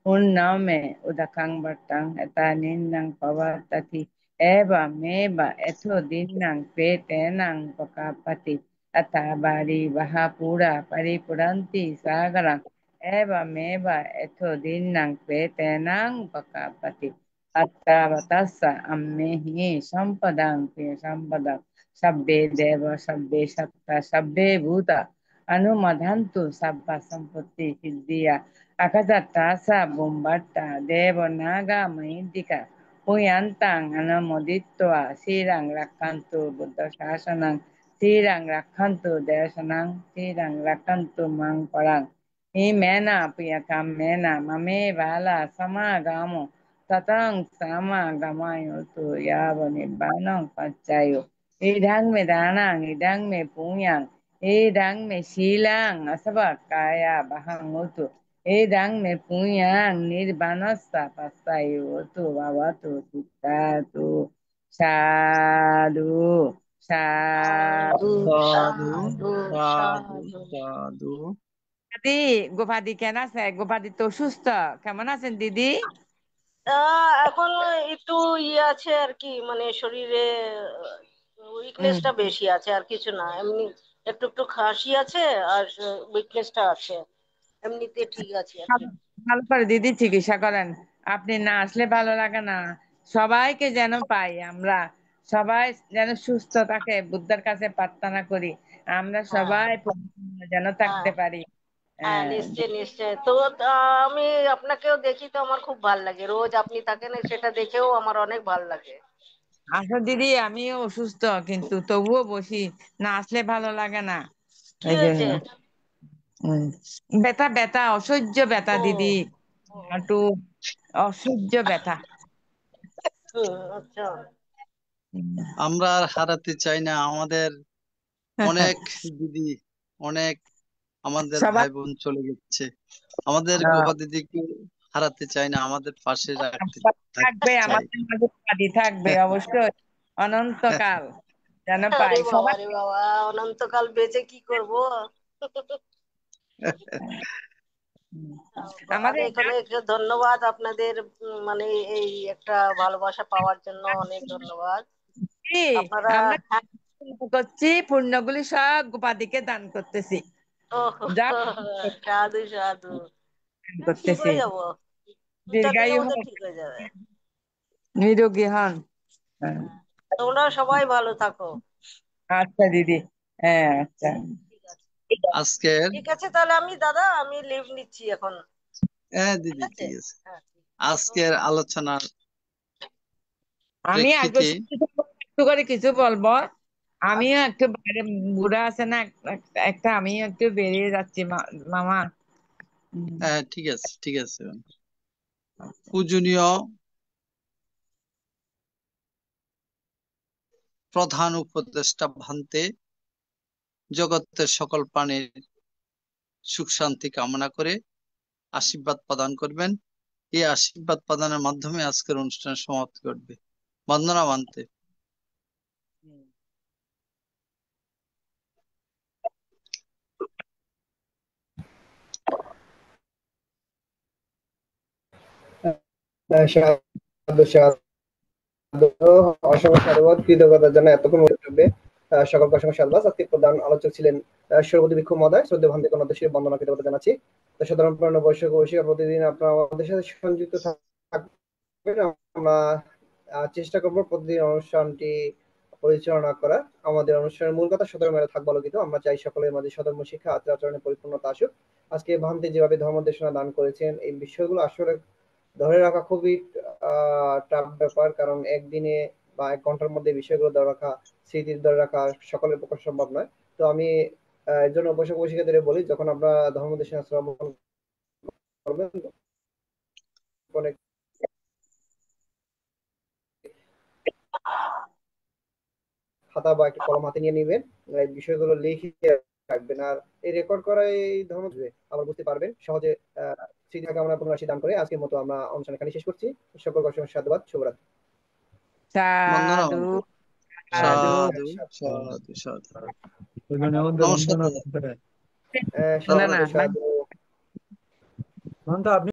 S2: Unname udakang batang etaninang pawatati eva meba eto dinang petenang pakapati atabari bahapura paripuranti sagarang eva meba eto dinang petenang pakapati attavatassa ammehi sampadang pi sampadang sabbe deva sabbe satta sabbe bhuta anumadhantu sabba sampatti siddhiya Akadattasa Bumbatta Devo Naga Mahindika Puyantang Anamoditva Sirang Rakantu Buddha Shasanang Sirang Rakantu Desanang Sirang Rakantu Mangparang Imena Piyakam Mena Mame Vala Samagamo Tatang sama gamayo to yabane banang pachayo. Idang me danang, idang me punyang, idang me silang, asaba kaya bahang uto. Idang me punyang, nirbanasa pasayo to babato tutatu. Sadhu,
S8: সাধু
S2: sadhu.
S3: সাধু
S8: সাধু
S3: সাধু
S8: সাধু।
S3: সাধু।
S2: দিদি গোপাদি কেন আছে? গোপাদি তো সুস্থ, কেমন আছেন দিদি?
S8: এখন একটু আছে আর কি, মানে শরীরে
S2: হুম,
S8: উইকনেসটা বেশি আছে, আর কিছু না, এমনি একটু একটু খাসি আছে আর উইকনেসটা আছে, এমনিতে ঠিক আছে এখন।
S2: ভালো ভালো করে দিদি চিকিৎসা করেন। আপনি না আসলে ভালো লাগে না। সবাইকে যেন পাই আমরা, সবাই যেন সুস্থ থাকে, বুদ্ধের কাছে প্রার্থনা করি আমরা
S8: হ্যাঁ
S2: সবাই পরিপূর্ণ যেন
S8: হ্যাঁ
S2: থাকতে পারি।
S8: হ্যাঁ,
S2: হ্যাঁ,
S8: নিশ্চয় নিশ্চয়। তো আমি আপনাকেও দেখি তো আমার খুব ভাল লাগে, রোজ আপনি থাকেন সেটা দেখেও আমার অনেক ভাল লাগে।
S2: আসো দিদি, আমিও অসুস্থ কিন্তু তবুও বসি, না আসলে ভালো লাগে না।
S8: কি
S2: এই জন্য
S8: হয়েছে?
S2: হম, ব্যথা ব্যথা, অসহ্য ব্যথা
S8: ও
S2: দিদি,
S8: ও,
S2: একটু অসহ্য ব্যথা।
S8: আচ্ছা।
S3: আমরা আর হারাতে চাই না আমাদের অনেক দিদি, অনেক আমাদের
S2: সবাই
S3: ভাই বোন চলে যাচ্ছে। আমাদের গোপা দিদিকে হারাতে চাই না, আমাদের পাশে রাখতে থাকতে
S2: থাকবে,
S3: চাই।
S2: আমাদের মাঝে পাদি থাকবে অবশ্যই অনন্তকাল যেন পাই সবাই।
S8: আরে বাবা, অনন্তকাল বেঁচে কি করব?
S2: আমাদের
S8: অনেক অনেক ধন্যবাদ আপনাদের, মানে এই একটা ভালোবাসা পাওয়ার জন্য অনেক ধন্যবাদ
S2: কি,
S8: আপনারা।
S2: আমরা
S8: হ্যাঁ,
S2: পূর্ণ করছি, পূর্ণগুলি সব গোপাদিকে দান করতেছি,
S8: ও
S2: যা
S8: সাধু সাধু।
S2: দান
S8: ঠিক
S2: করতেছি।
S8: হয়ে যাবো, 2-4 দিনের
S2: দীর্ঘায়ু
S8: মধ্যে
S2: হন,
S8: ঠিক হয়ে যাবে।
S2: নিরোগী হন। হ্যাঁ,
S8: তোমরা সবাই ভালো থাকো।
S2: আচ্ছা দিদি, হ্যাঁ আচ্ছা।
S8: ঠিক আছে,
S3: আজকের
S8: ঠিক আছে, তাহলে আমি দাদা আমি লিভ নিচ্ছি এখন।
S3: হ্যাঁ
S8: ঠিক
S3: দিদি,
S8: আছে,
S3: ঠিক আছে।
S8: হ্যাঁ
S3: আজকের আলোচনার
S2: আমি একটু
S3: প্রেক্ষিতে
S2: একটু করে কিছু বলবো। আমিও একটু বাইরে, বুড়া আছে না একটা, আমিও একটু বেরিয়ে যাচ্ছি মামা।
S3: হ্যাঁ ঠিক আছে, ঠিক আছে। পূজনীয় প্রধান উপদেষ্টা ভান্তে জগতের সকল প্রাণীর সুখ শান্তি কামনা করে আশীর্বাদ প্রদান করবেন। এই আশীর্বাদ প্রদানের মাধ্যমে আজকের অনুষ্ঠানের সমাপ্তি ঘটবে। বন্দনা ভান্তে।
S1: সাধু সাধু, অসংখ্য সাধুবাদ, কৃতজ্ঞতা জানাই এতক্ষণ হবে। সকলকে অসংখ্য সাধুবাদ। আজকে প্রধান আলোচক ছিলেন সৌরভদী ভিক্ষু মহোদয়, শ্রদ্ধেয় ভান্তে কর্ণদেশীয় বন্দনা কৃতজ্ঞতা জানাচ্ছি। তো সাধারণ প্রাণ বৈশাখ বৈশিকা প্রতিদিন আপনারা আমাদের সাথে সংযুক্ত থাকবেন। আমরা চেষ্টা করবো প্রতিদিন অনুষ্ঠানটি পরিচালনা করা। আমাদের অনুষ্ঠানের মূল কথা সদর মেলা থাকবো আলোকিত। আমরা চাই সকলের মাঝে সধর্ম শিক্ষা, আচার আচরণে পরিপূর্ণতা আসুক। আজকে ভান্তে যেভাবে ধর্ম দেশনা দান করেছেন, এই বিষয়গুলো আসলে ধরে রাখা খুবই টাফ ব্যাপার, কারণ একদিনে বা 1 ঘন্টার মধ্যে বিষয়গুলো ধরে রাখা, স্মৃতি ধরে রাখা সকলের পক্ষে সম্ভব নয়। তো আমি এর জন্য বৈশাখ বৈশিকাদের বলি, যখন আমরা ধর্ম দেশনা শ্রবণ করবেন তখন খাতা বা একটা কলম হাতে নিয়ে নিবেন, এই বিষয়গুলো লিখে রাখবেন। আর এই রেকর্ড করা এই ধর্ম আবার বুঝতে পারবেন সহজে। স্মৃতি কামনা পুনরাশি দান করে আজকের মতো আমরা অনুষ্ঠান এখানে শেষ করছি। সকলকে অসংখ্য সাধুবাদ, শুভরাত্রি।
S3: বন্দনা
S2: সাধু
S3: ভান্তে।
S2: সাধু।
S3: সাধু সাধু সাধু। নমস্কার
S9: বন্দনা
S3: দাদা।
S9: করতে।
S2: না না
S1: সকলকে সাধু।
S9: আপনি